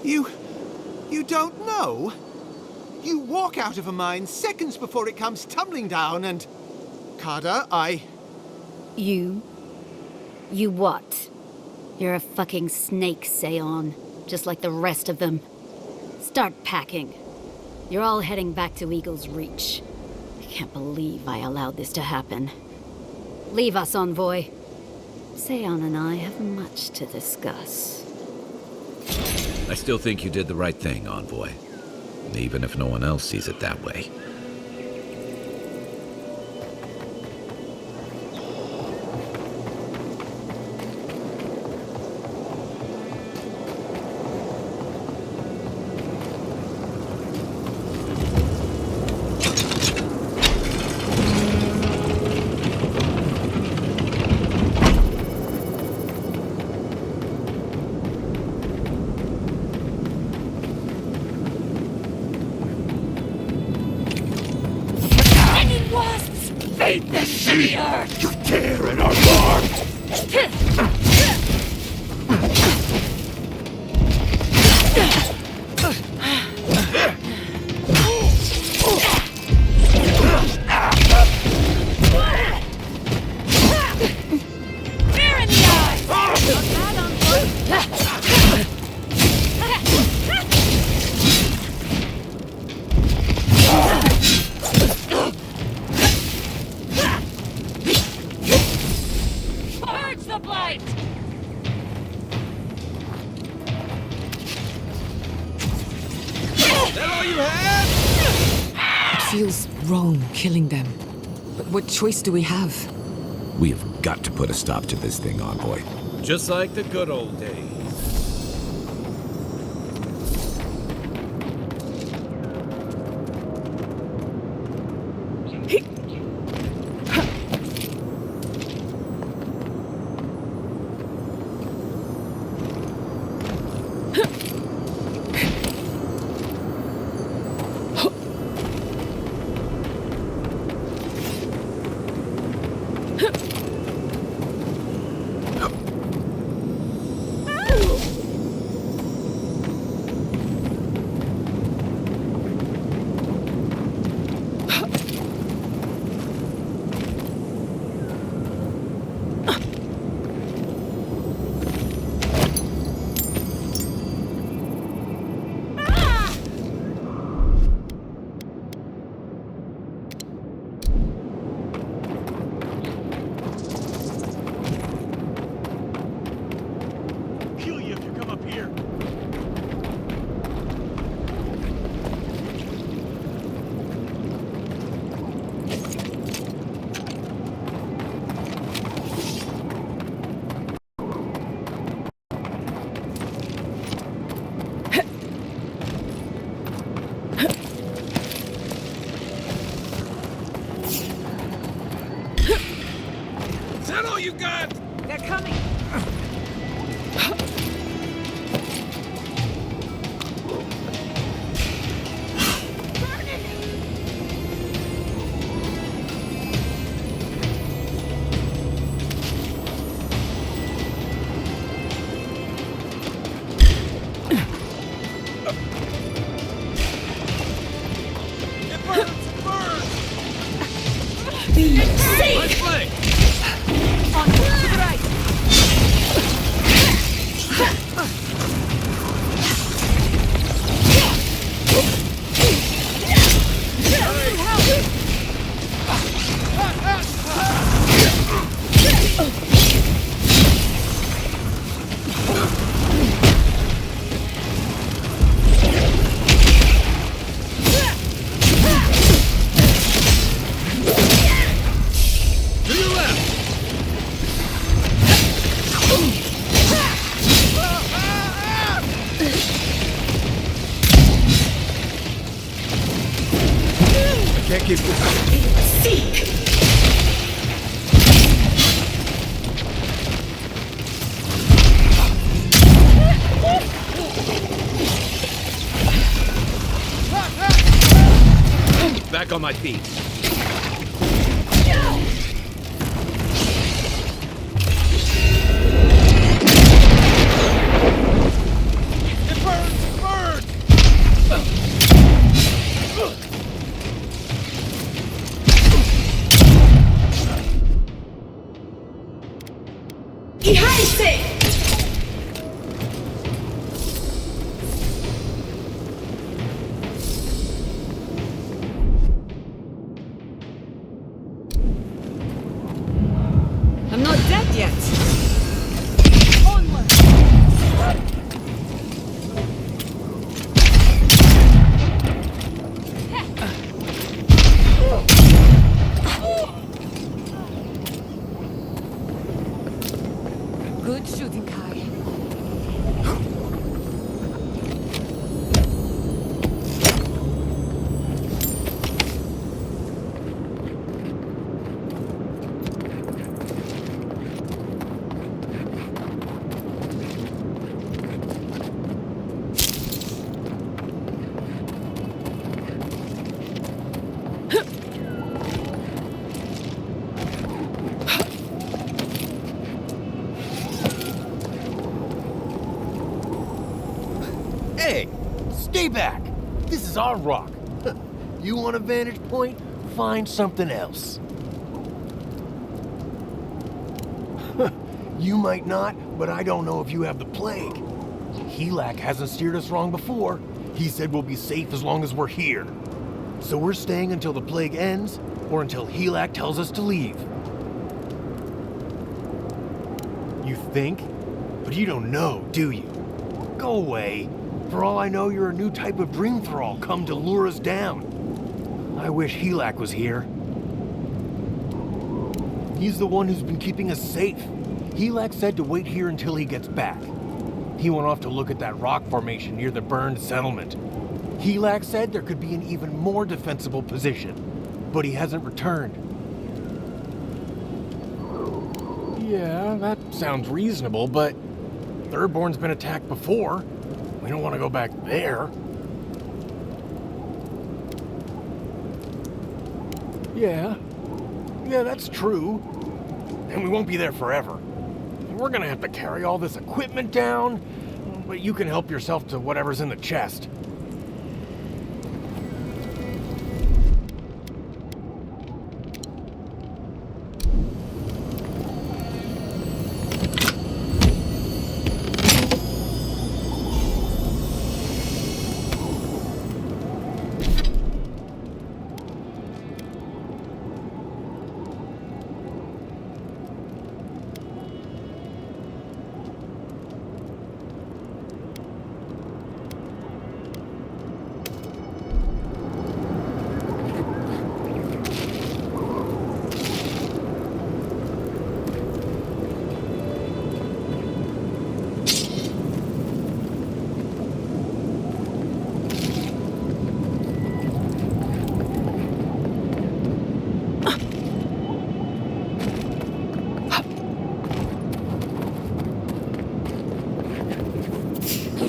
You don't know? You walk out of a mine seconds before it comes tumbling down and... Kada, You what? You're a fucking snake, Seon. Just like the rest of them. Start packing. You're all heading back to Eagle's Reach. I can't believe I allowed this to happen. Leave us, Envoy. Seon and I have much to discuss. I still think you did the right thing, Envoy. Even if no one else sees it that way. You dare and are marked! Feels wrong killing them. But what choice do we have? We have got to put a stop to this thing, Envoy. Just like the good old days. You got? They're coming. Can't keep this up. Seek! Back on my feet. It burns! I'm not dead yet. Good shooting, Kai. Hey, stay back. This is our rock. You want a vantage point? Find something else. You might not, but I don't know if you have the plague. Helak hasn't steered us wrong before. He said we'll be safe as long as we're here. So we're staying until the plague ends, or until Helak tells us to leave. You think? But you don't know, do you? Go away. For all I know, you're a new type of dream thrall come to lure us down. I wish Helak was here. He's the one who's been keeping us safe. Helak said to wait here until he gets back. He went off to look at that rock formation near the burned settlement. Helak said there could be an even more defensible position, but he hasn't returned. Yeah, that sounds reasonable, but Thirdborn's been attacked before. We don't want to go back there. Yeah, that's true. And we won't be there forever. We're gonna have to carry all this equipment down, but you can help yourself to whatever's in the chest.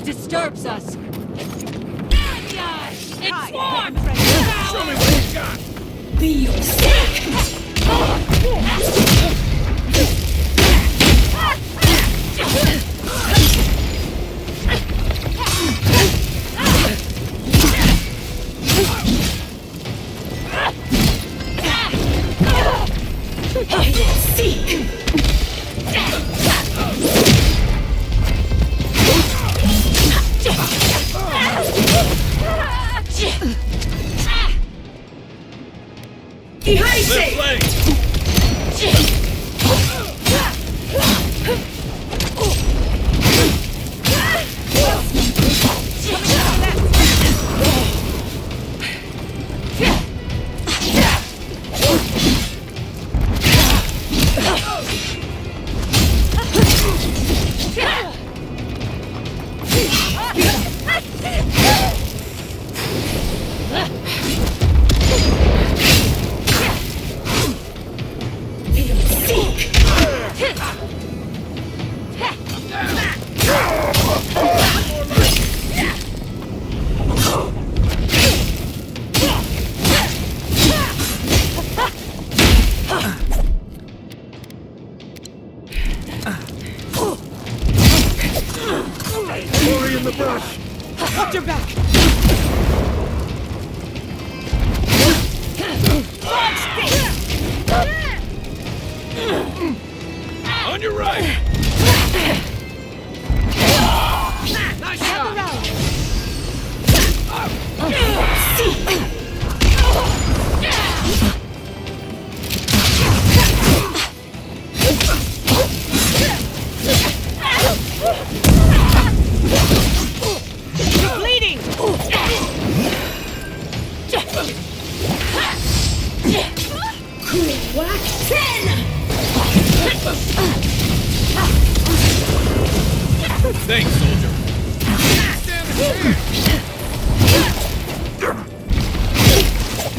Disturbs us. It's swarm! Show me what you got! Be your sick! Whack 10! Thanks, soldier.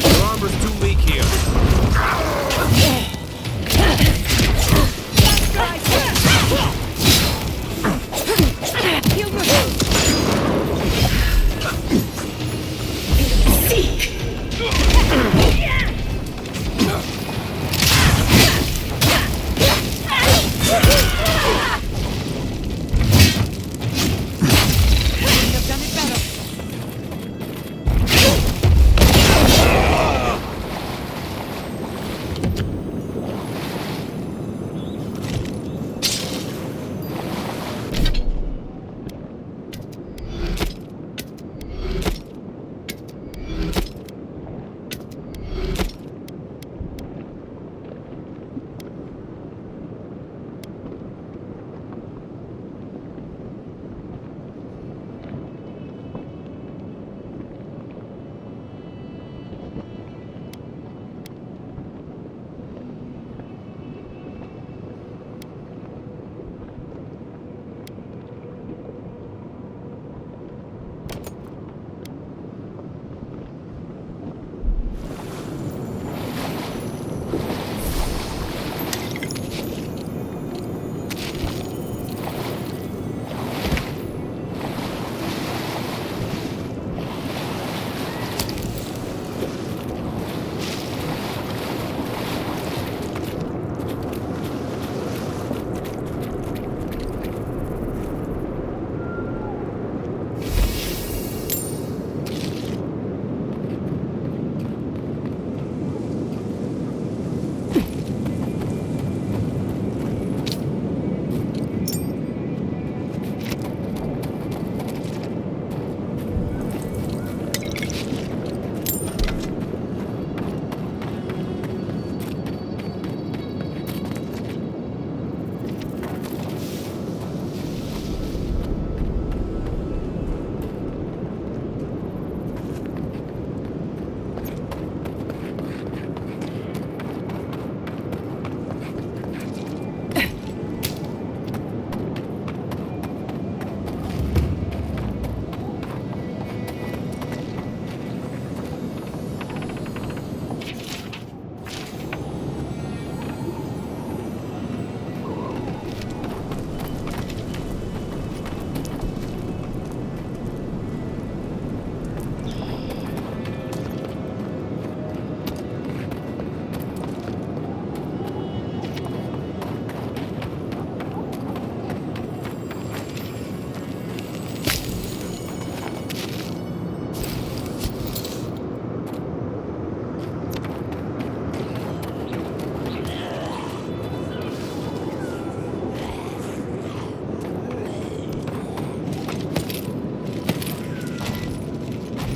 Your armor's too weak here. Seek!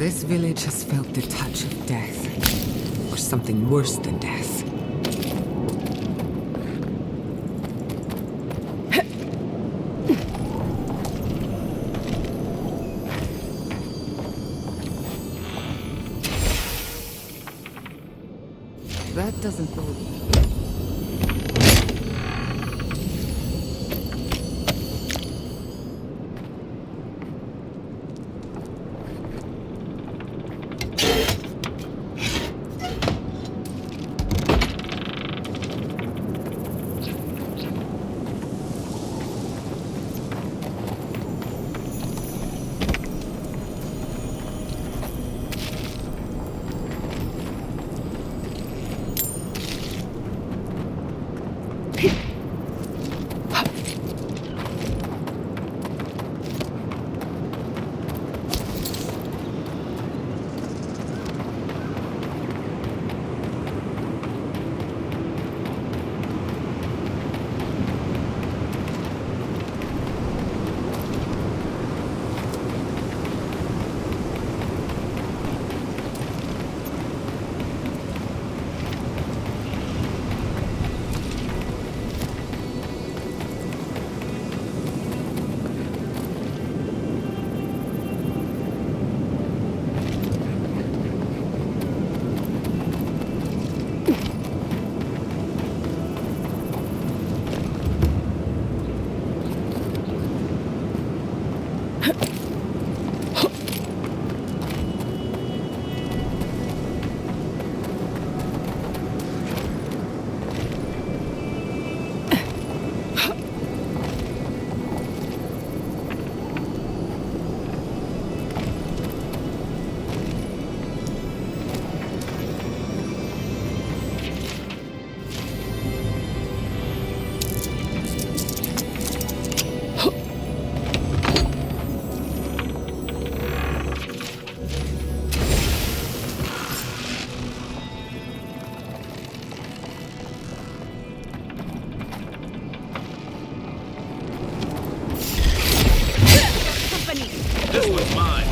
This village has felt the touch of death, or something worse than death. That doesn't bode well. those mines.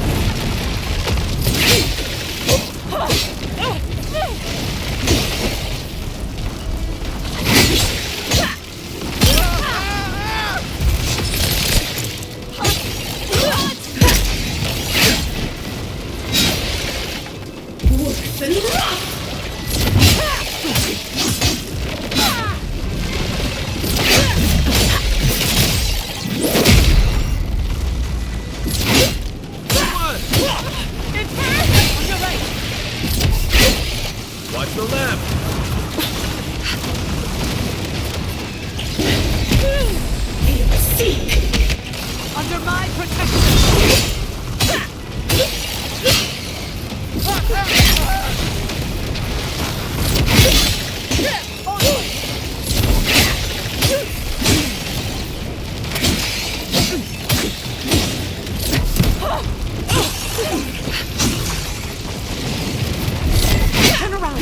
Watch the left! Seek! Under my protection! Turn around!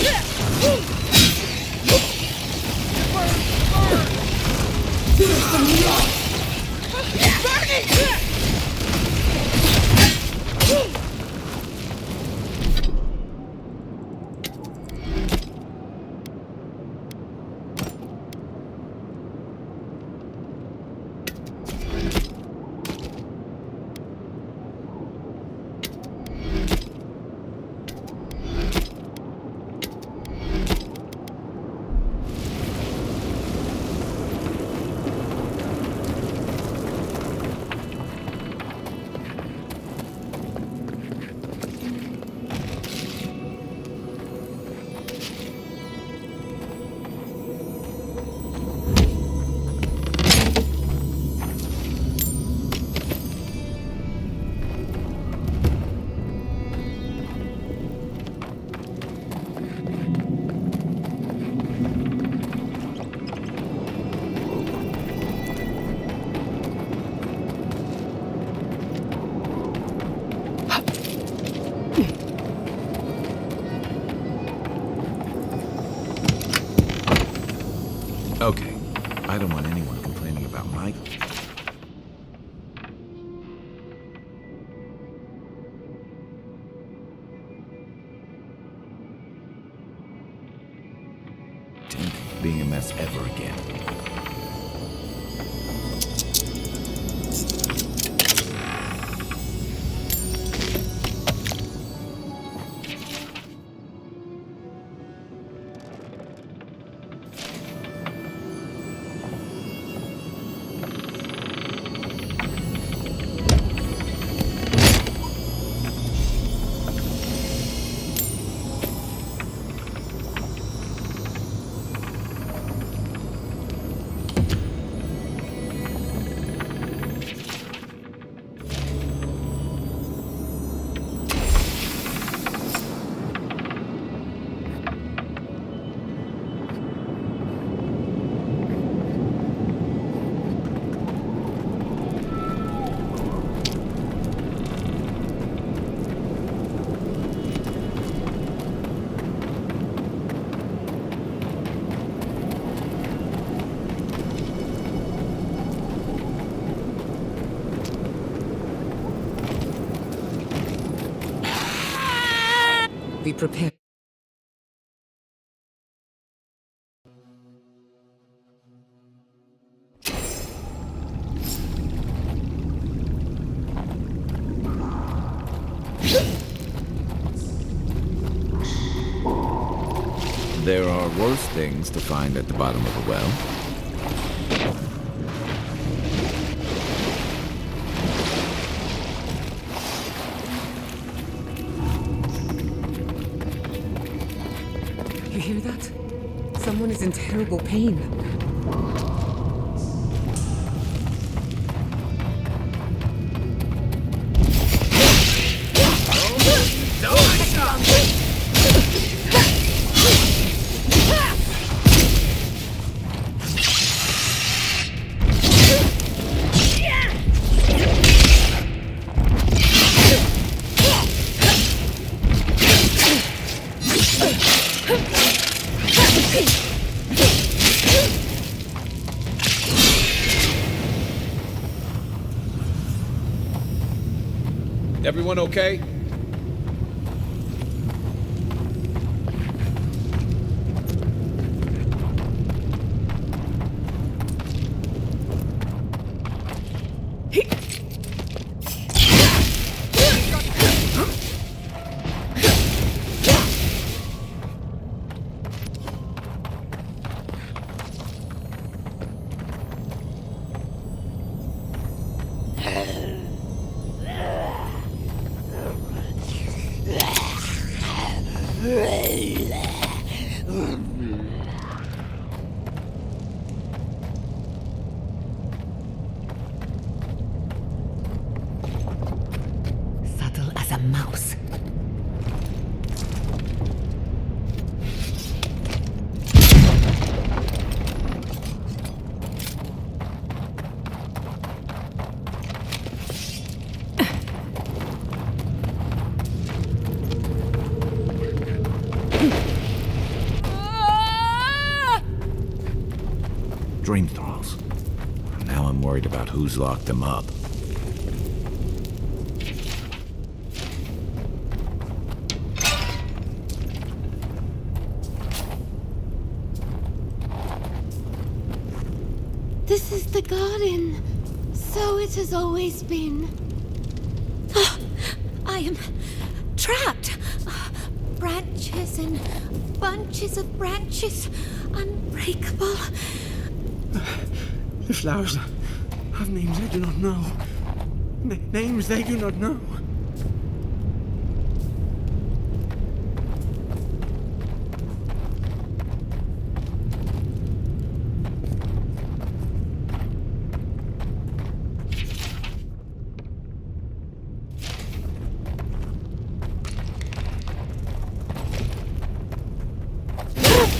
Okay, I don't want anyone complaining about my... being a mess ever again. Be prepared. There are worse things to find at the bottom of a well. You hear that? Someone is in terrible pain. Everyone okay? Subtle as a mouse. Dream thralls. Now I'm worried about who's locked them up. This is the garden. So it has always been. Oh, I am trapped. Branches and bunches of branches. Unbreakable. The flowers have names they do not know. Names they do not know.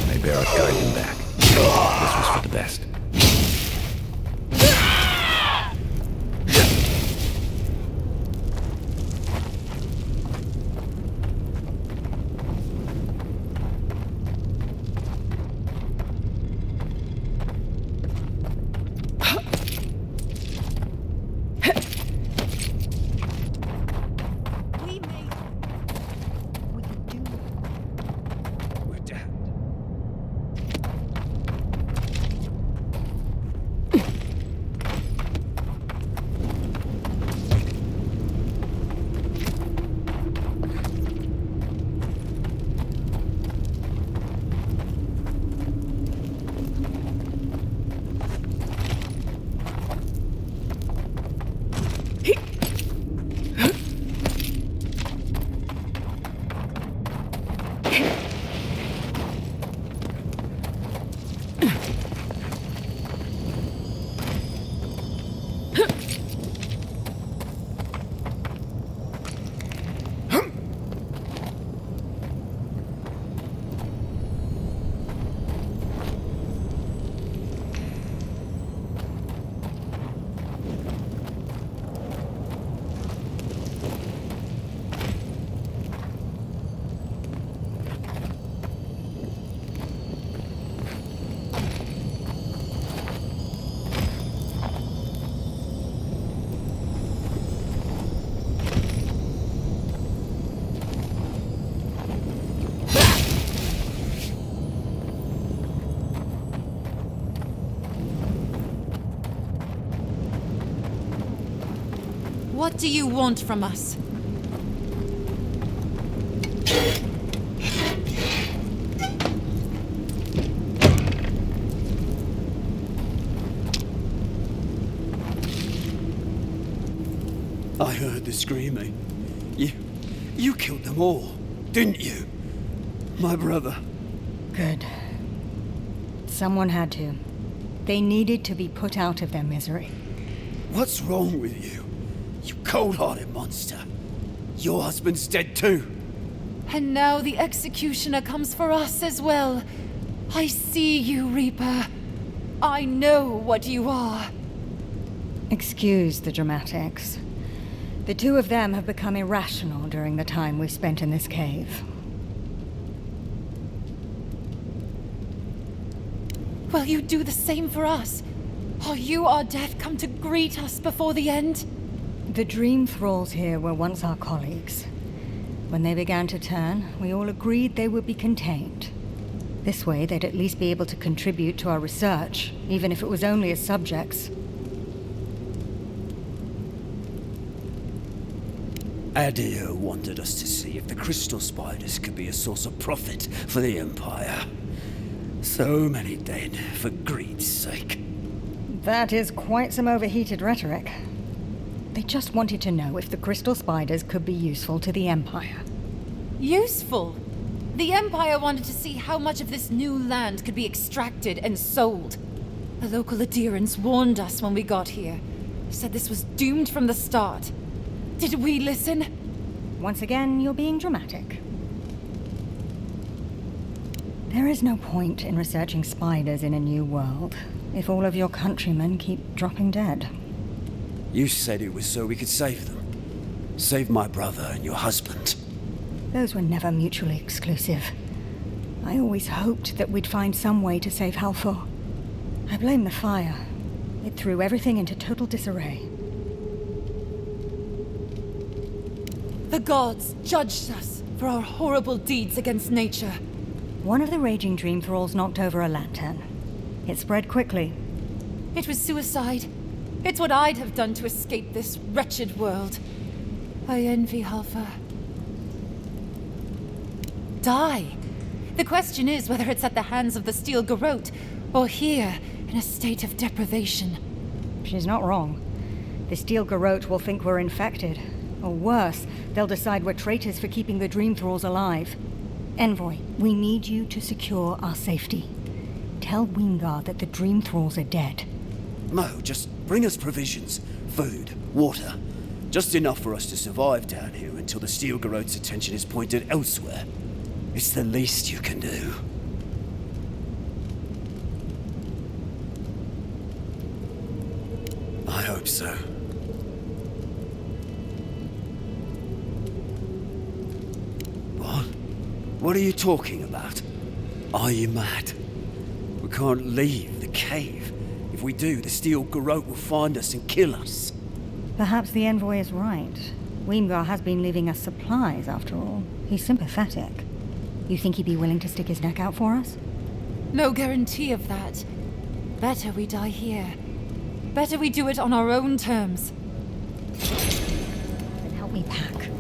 Maybe I'll guide them back. This was for the best. What do you want from us? I heard the screaming. You killed them all, didn't you? My brother. Good. Someone had to. They needed to be put out of their misery. What's wrong with you? You cold-hearted monster. Your husband's dead too. And now the executioner comes for us as well. I see you, Reaper. I know what you are. Excuse the dramatics. The two of them have become irrational during the time we spent in this cave. Will you do the same for us? Are you our death come to greet us before the end? The dream thralls here were once our colleagues. When they began to turn, we all agreed they would be contained. This way, they'd at least be able to contribute to our research, even if it was only as subjects. Adio wanted us to see if the crystal spiders could be a source of profit for the Empire. So many dead for greed's sake. That is quite some overheated rhetoric. They just wanted to know if the crystal spiders could be useful to the Empire. Useful? The Empire wanted to see how much of this new land could be extracted and sold. The local adherents warned us when we got here. Said this was doomed from the start. Did we listen? Once again, you're being dramatic. There is no point in researching spiders in a new world if all of your countrymen keep dropping dead. You said it was so we could save them. Save my brother and your husband. Those were never mutually exclusive. I always hoped that we'd find some way to save Halfor. I blame the fire. It threw everything into total disarray. The gods judged us for our horrible deeds against nature. One of the raging dream thralls knocked over a lantern. It spread quickly. It was suicide. It's what I'd have done to escape this wretched world. I envy Halfor. Die. The question is whether it's at the hands of the Steel Garrote, or here, in a state of deprivation. She's not wrong. The Steel Garrote will think we're infected. Or worse, they'll decide we're traitors for keeping the dream thralls alive. Envoy, we need you to secure our safety. Tell Wingard that the dream thralls are dead. Mo, just bring us provisions, food, water. Just enough for us to survive down here until the Steel Garrote's attention is pointed elsewhere. It's the least you can do. I hope so. What? What are you talking about? Are you mad? We can't leave the cave. If we do, the Steel Garrote will find us and kill us. Perhaps the envoy is right. Weemgar has been leaving us supplies, after all. He's sympathetic. You think he'd be willing to stick his neck out for us? No guarantee of that. Better we die here. Better we do it on our own terms. Then help me pack.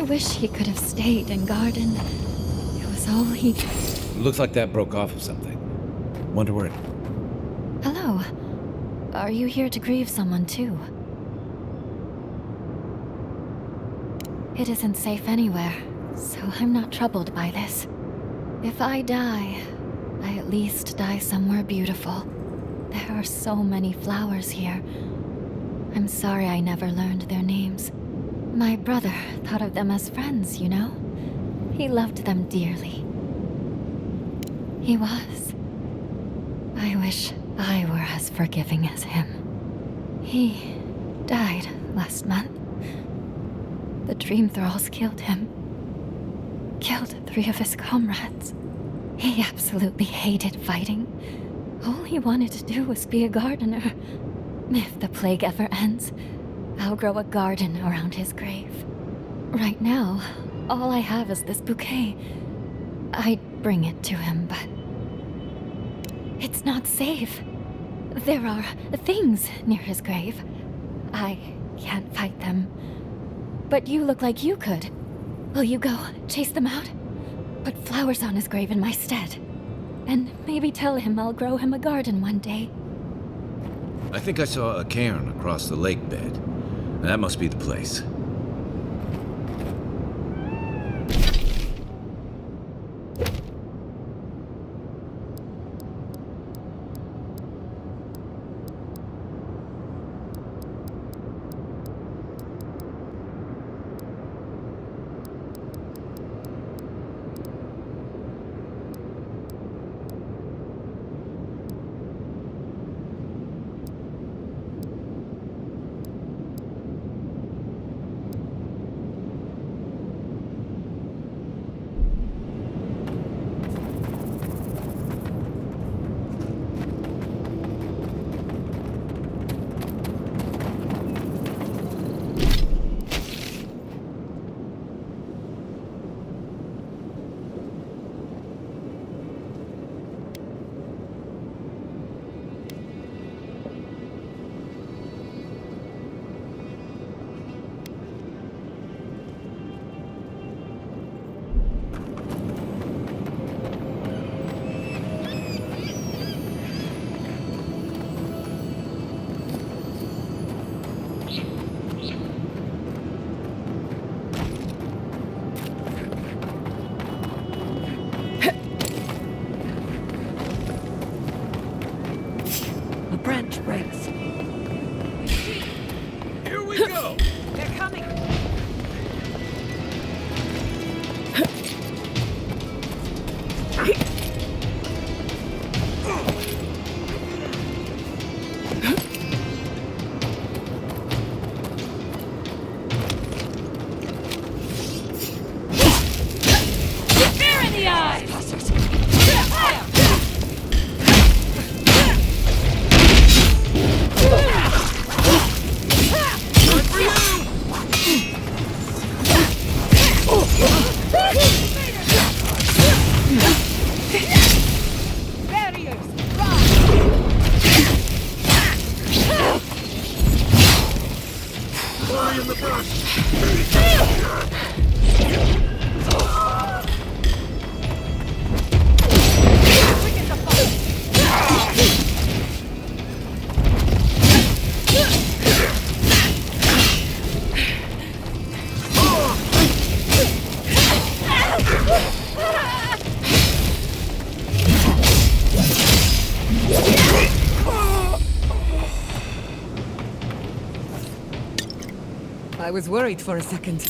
wish he could have stayed and gardened. It was all he... Looks like that broke off of something. Wonder where it... Hello. Are you here to grieve someone too? It isn't safe anywhere, so I'm not troubled by this. If I die, I at least die somewhere beautiful. There are so many flowers here. I'm sorry I never learned their names. My brother thought of them as friends, you know? He loved them dearly. He was. I wish I were as forgiving as him. He died last month. The Dream Thralls killed him. Killed 3 of his comrades. He absolutely hated fighting. All he wanted to do was be a gardener. If the plague ever ends, I'll grow a garden around his grave. Right now, all I have is this bouquet. I'd bring it to him, but... it's not safe. There are things near his grave. I can't fight them. But you look like you could. Will you go chase them out? Put flowers on his grave in my stead. And maybe tell him I'll grow him a garden one day. I think I saw a cairn across the lake bed. That must be the place. Branch breaks. Here we go! They're coming! Fear in the eyes! I was worried for a second.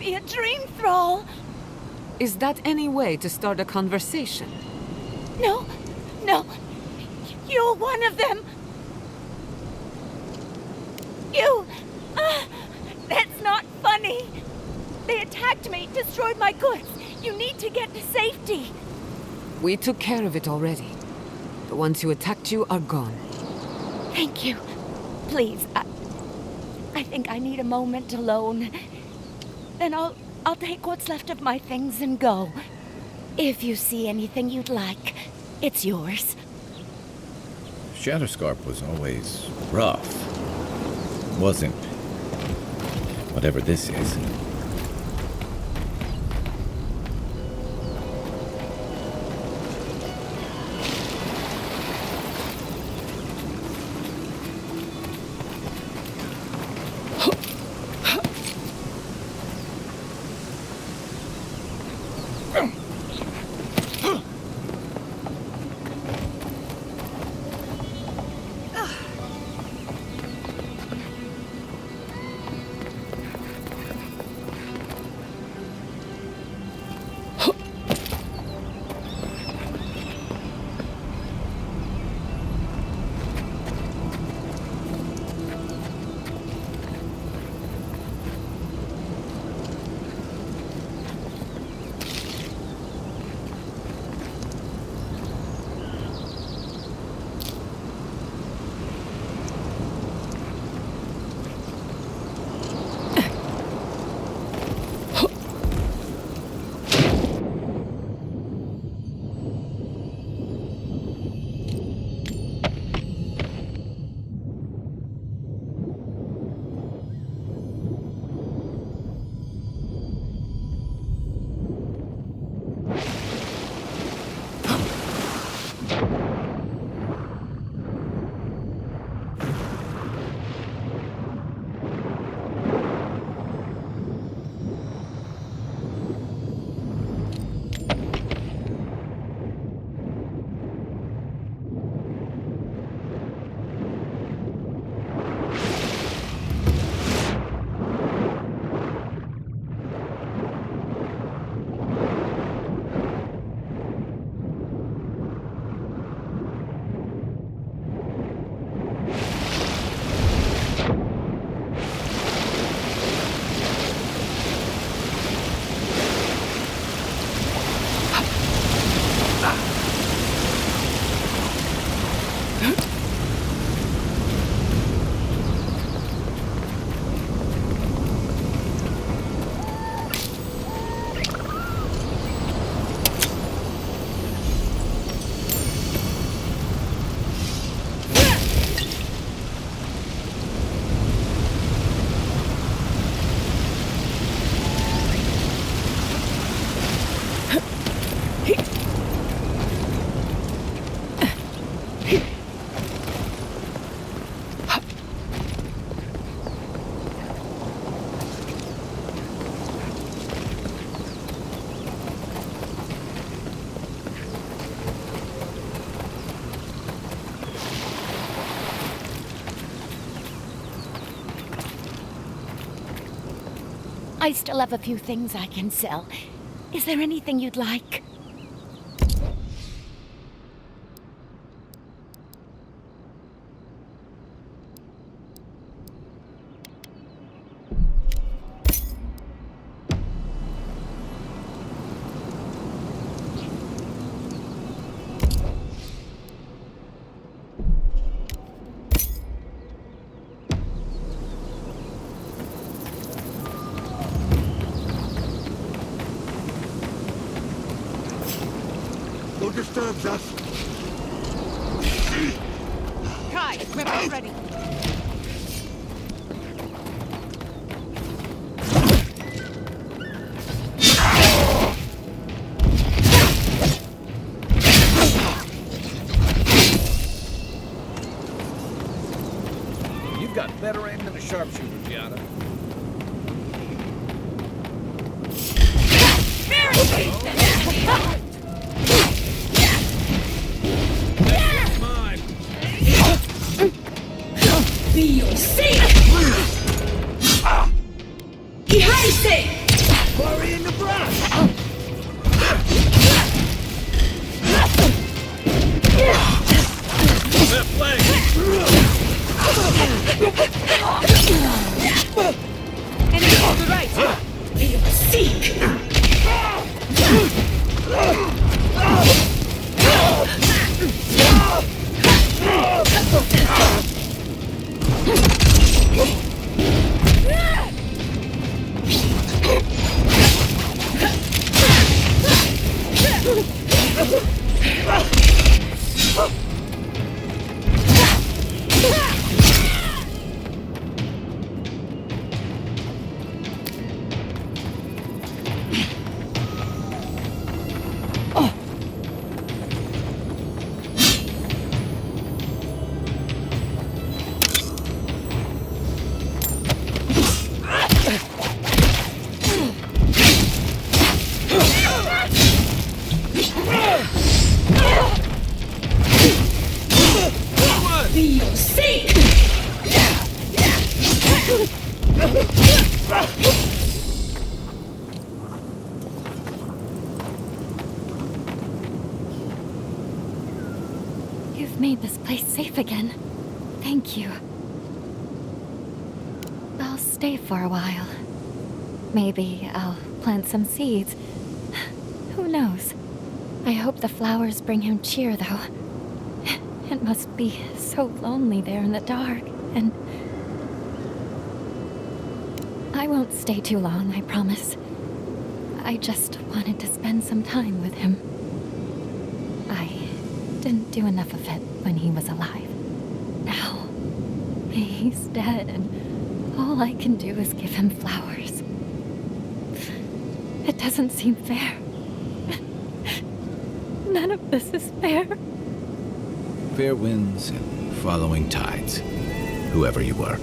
me a dream thrall. Is that any way to start a conversation? No, no. You're one of them. You... that's not funny. They attacked me, destroyed my goods. You need to get to safety. We took care of it already. The ones who attacked you are gone. Thank you. Please, I think I need a moment alone. Then I'll take what's left of my things and go. If you see anything you'd like, it's yours. Shatterscarp was always rough. Wasn't. Whatever this is. I still have a few things I can sell. Is there anything you'd like? Who disturbs us? Kai, weapons ready. You've got better aim than a sharpshooter, Gianna. Be your safe! Behind safe! Thank you. I'll stay for a while. Maybe I'll plant some seeds. Who knows? I hope the flowers bring him cheer, though. It must be so lonely there in the dark, and... I won't stay too long, I promise. I just wanted to spend some time with him. I didn't do enough of it when he was alive. Now, he's dead, and all I can do is give him flowers. It doesn't seem fair. None of this is fair. Fair winds and following tides, whoever you were.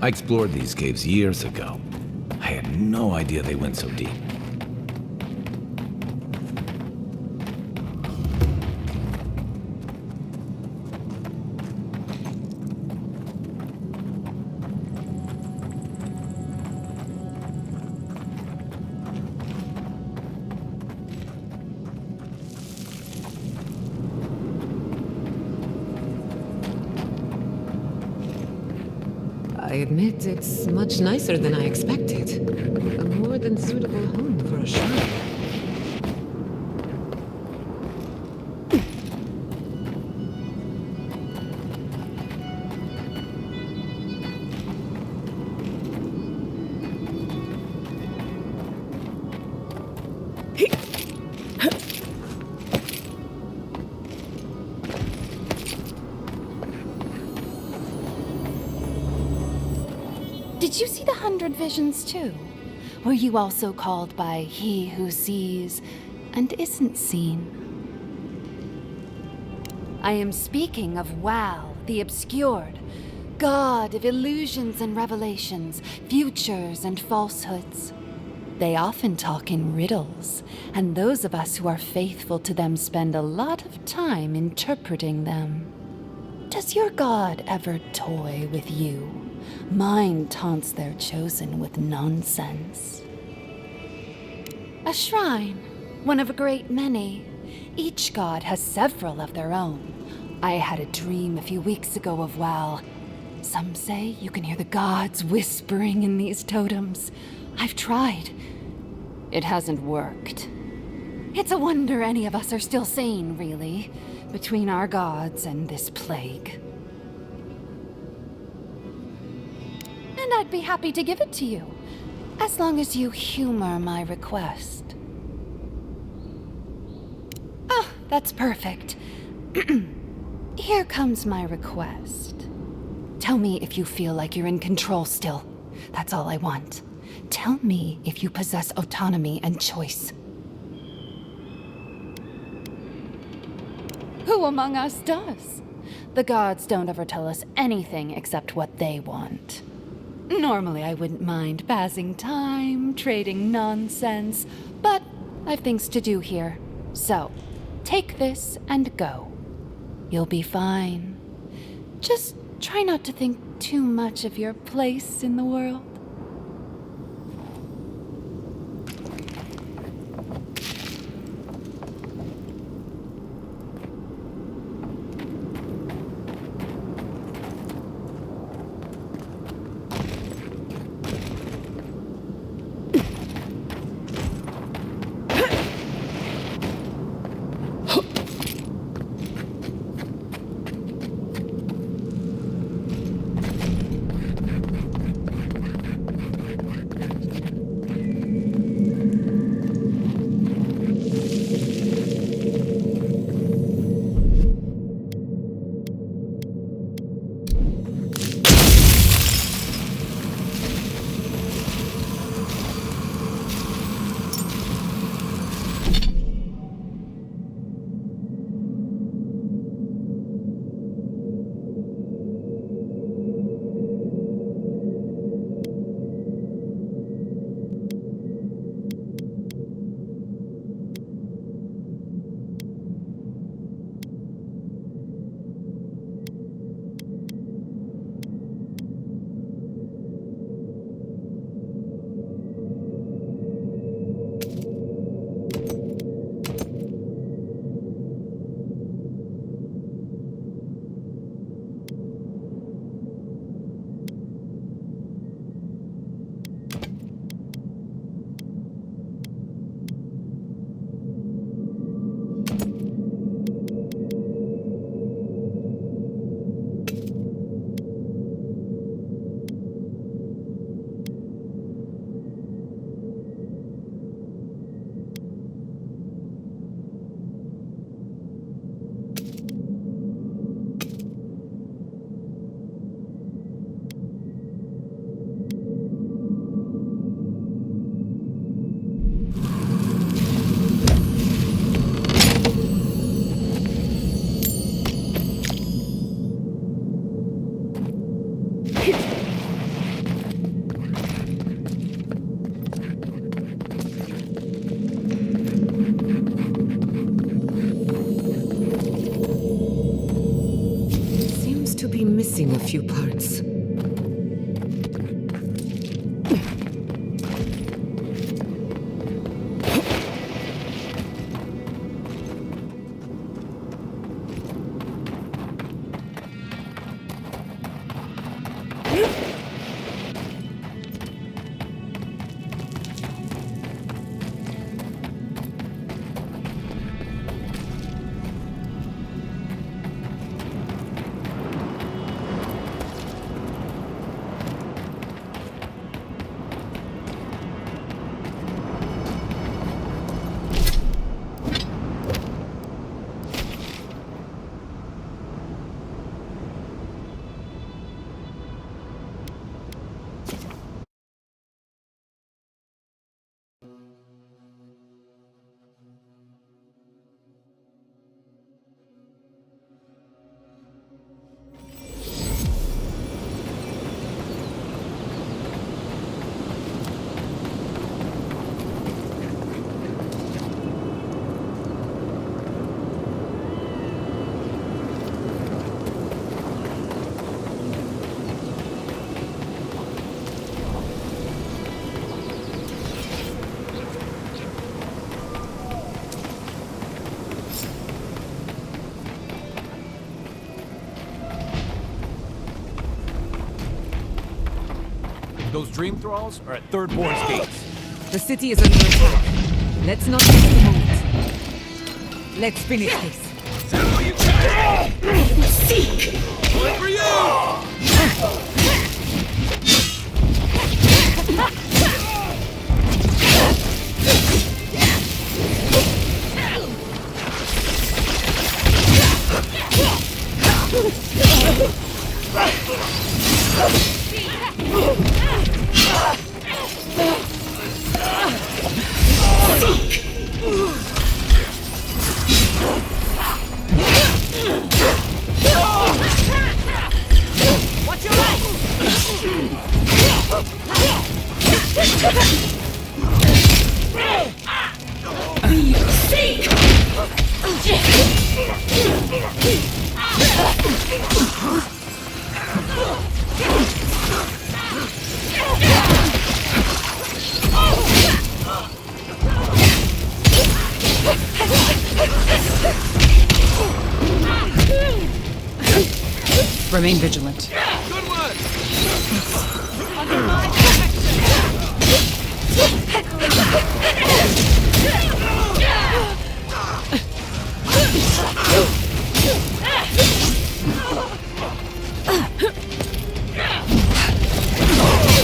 I explored these caves years ago. I had no idea they went so deep. I admit it's much nicer than I expected. A more than suitable home for a shrine. Did you see the 100 visions too? Were you also called by he who sees and isn't seen? I am speaking of Wal, the obscured, god of illusions and revelations, futures and falsehoods. They often talk in riddles, and those of us who are faithful to them spend a lot of time interpreting them. Does your god ever toy with you? Mine taunts their chosen with nonsense. A shrine, one of a great many. Each god has several of their own. I had a dream a few weeks ago of Wal. Some say you can hear the gods whispering in these totems. I've tried. It hasn't worked. It's a wonder any of us are still sane, really, between our gods and this plague. And I'd be happy to give it to you, as long as you humor my request. Ah, that's perfect. Here comes my request. Tell me if you feel like you're in control still. That's all I want. Tell me if you possess autonomy and choice. Who among us does? The gods don't ever tell us anything except what they want. Normally I wouldn't mind passing time, trading nonsense, but I've things to do here. So, take this and go. You'll be fine. Just try not to think too much of your place in the world. Missing a few parts. Those dream thralls are at Third Born's gates. The city is under attack. Let's not miss the moment. Let's finish this. Is that all you got? Seek! One for you! Remain vigilant. Good work! Under my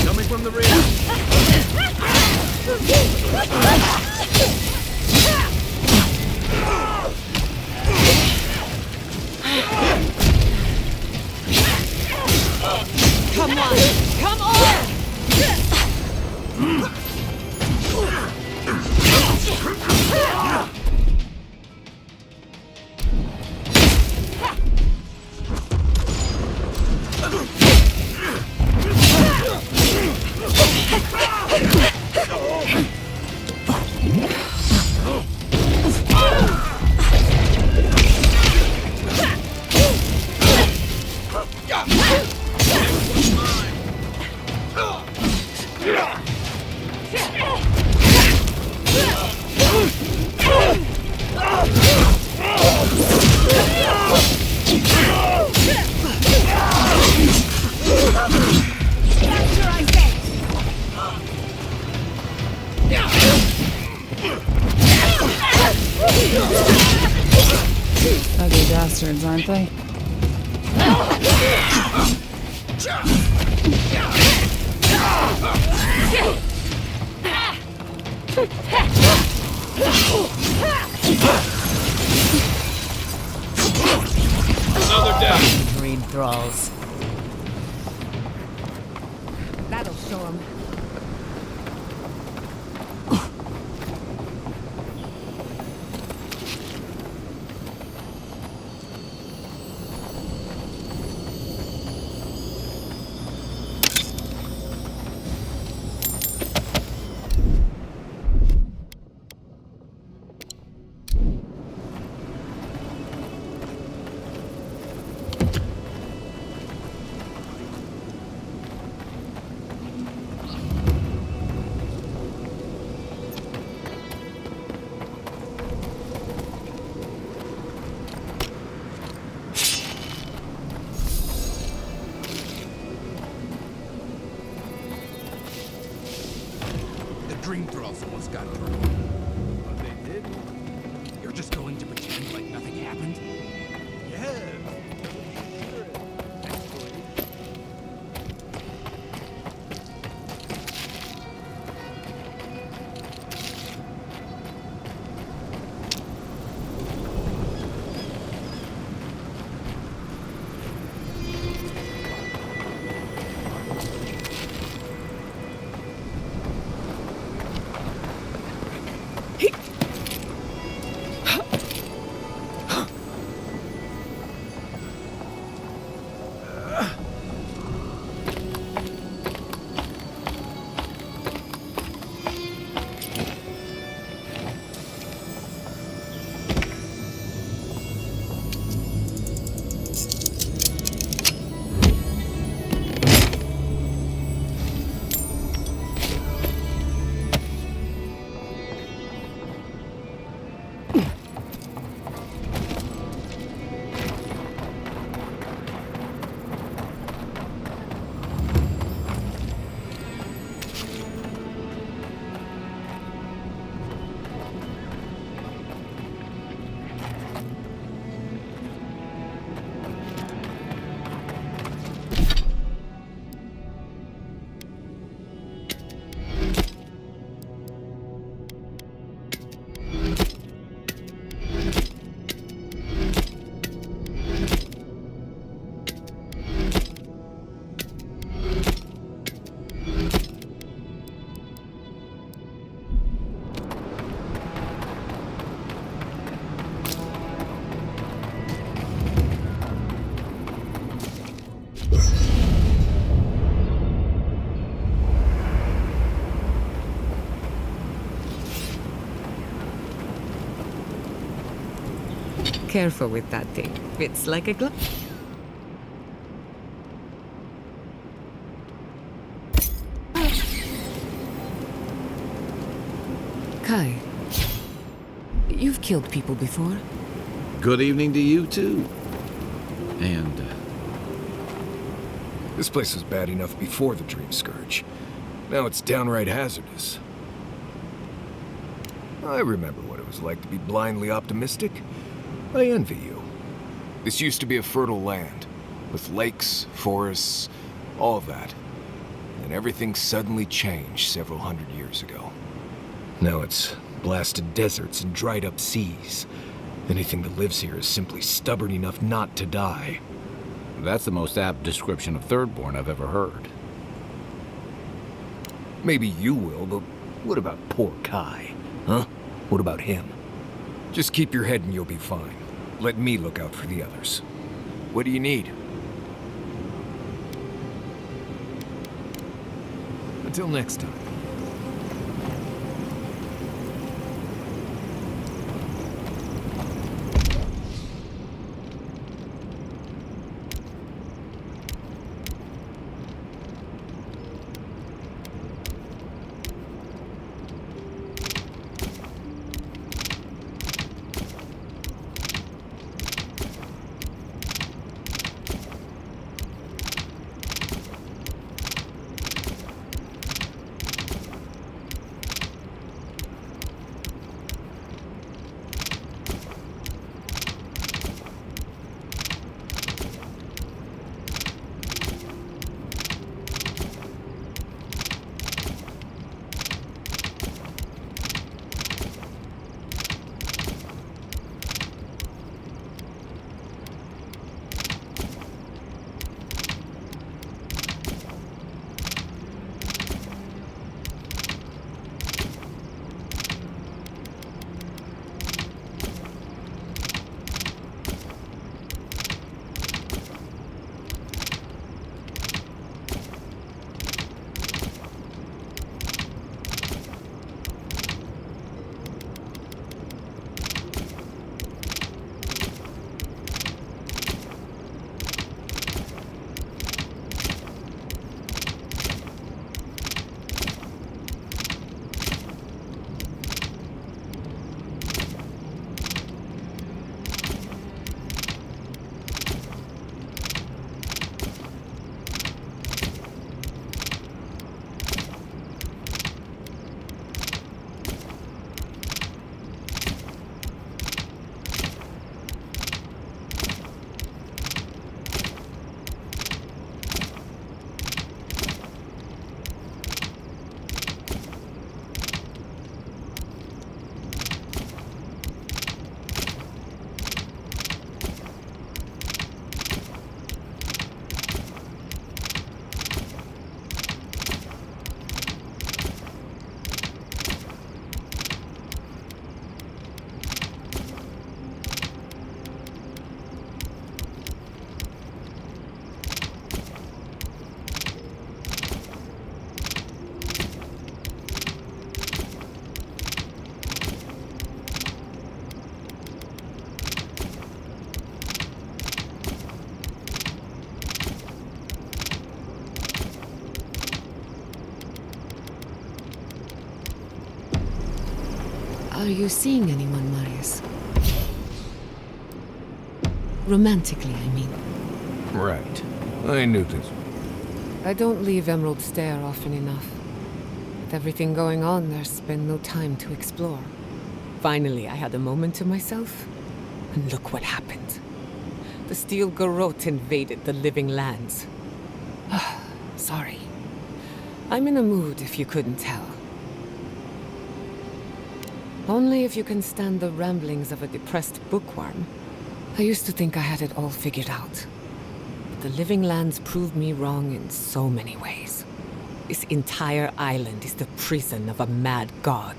Coming from the rear. Come on! Come on! Ugly bastards, aren't they? Another death. Green thralls. That'll show him. Dream thralls almost got through. But they did. You're just going to pretend like nothing happened? Yes. Careful with that thing. It's like a glove. Kai, you've killed people before. Good evening to you, too. And, This place was bad enough before the Dream Scourge. Now it's downright hazardous. I remember what it was like to be blindly optimistic. I envy you. This used to be a fertile land, with lakes, forests, all of that. And everything suddenly changed several hundred years ago. Now it's blasted deserts and dried up seas. Anything that lives here is simply stubborn enough not to die. That's the most apt description of Thirdborn I've ever heard. Maybe you will, but what about poor Kai? Huh? What about him? Just keep your head and you'll be fine. Let me look out for the others. What do you need? Until next time. Are you seeing anyone, Marius? Romantically, I mean. Right. I knew this. I don't leave Emerald Stair often enough. With everything going on, there's been no time to explore. Finally, I had a moment to myself, and look what happened. The Steel Garrote invaded the Living Lands. Sorry. I'm in a mood, if you couldn't tell. Only if you can stand the ramblings of a depressed bookworm. I used to think I had it all figured out. But the Living Lands proved me wrong in so many ways. This entire island is the prison of a mad god.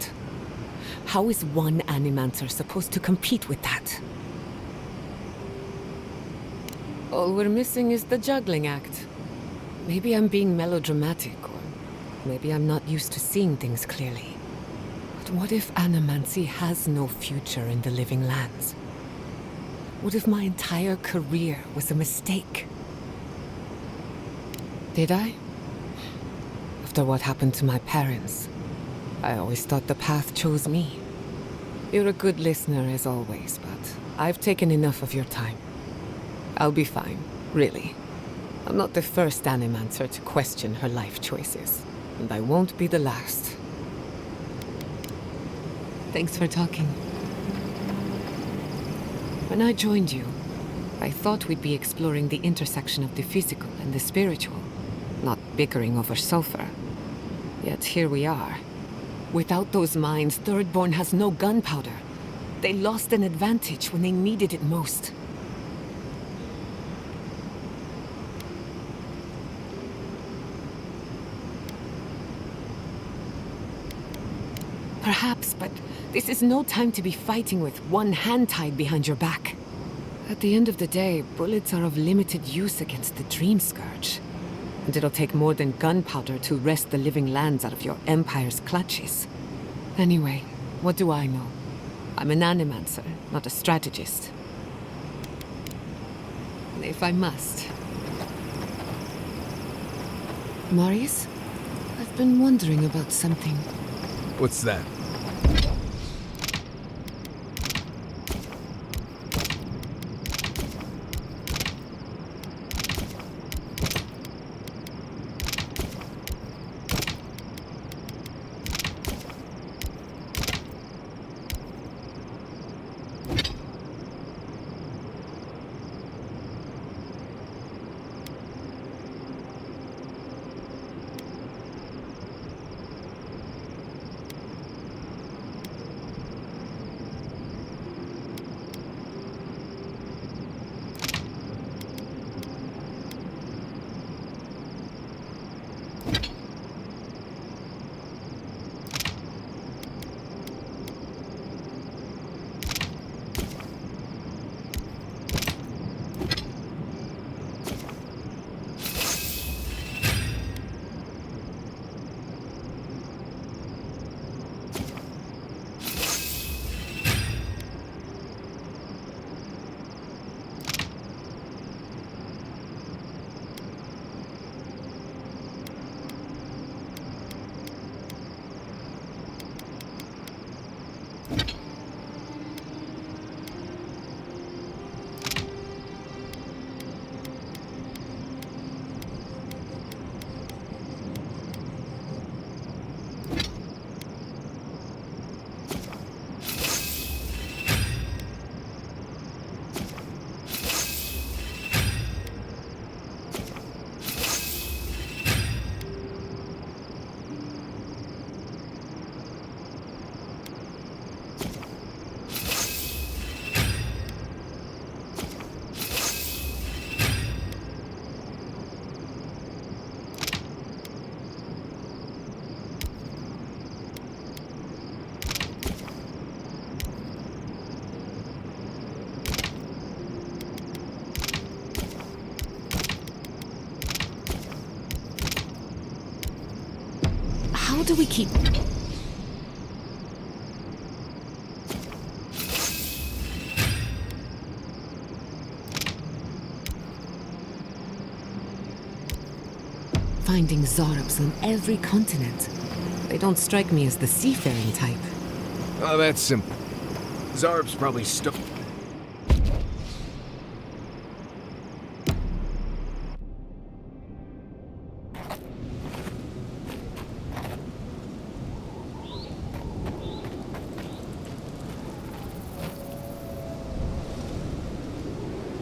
How is one Animancer supposed to compete with that? All we're missing is the juggling act. Maybe I'm being melodramatic, or maybe I'm not used to seeing things clearly. But what if Animancy has no future in the Living Lands? What if my entire career was a mistake? Did I? After what happened to my parents, I always thought the path chose me. You're a good listener as always, but I've taken enough of your time. I'll be fine, really. I'm not the first Animancer to question her life choices, and I won't be the last. Thanks for talking. When I joined you, I thought we'd be exploring the intersection of the physical and the spiritual, not bickering over sulfur. Yet here we are. Without those mines, Thirdborn has no gunpowder. They lost an advantage when they needed it most. Perhaps, but this is no time to be fighting with one hand tied behind your back. At the end of the day, bullets are of limited use against the Dream Scourge. And it'll take more than gunpowder to wrest the living lands out of your Empire's clutches. Anyway, what do I know? I'm an Animancer, not a strategist. If I must. Marius? I've been wondering about something. What's that? How do we keep... Finding Zarbs on every continent. They don't strike me as the seafaring type. Oh, that's simple. Zarb's probably stuck.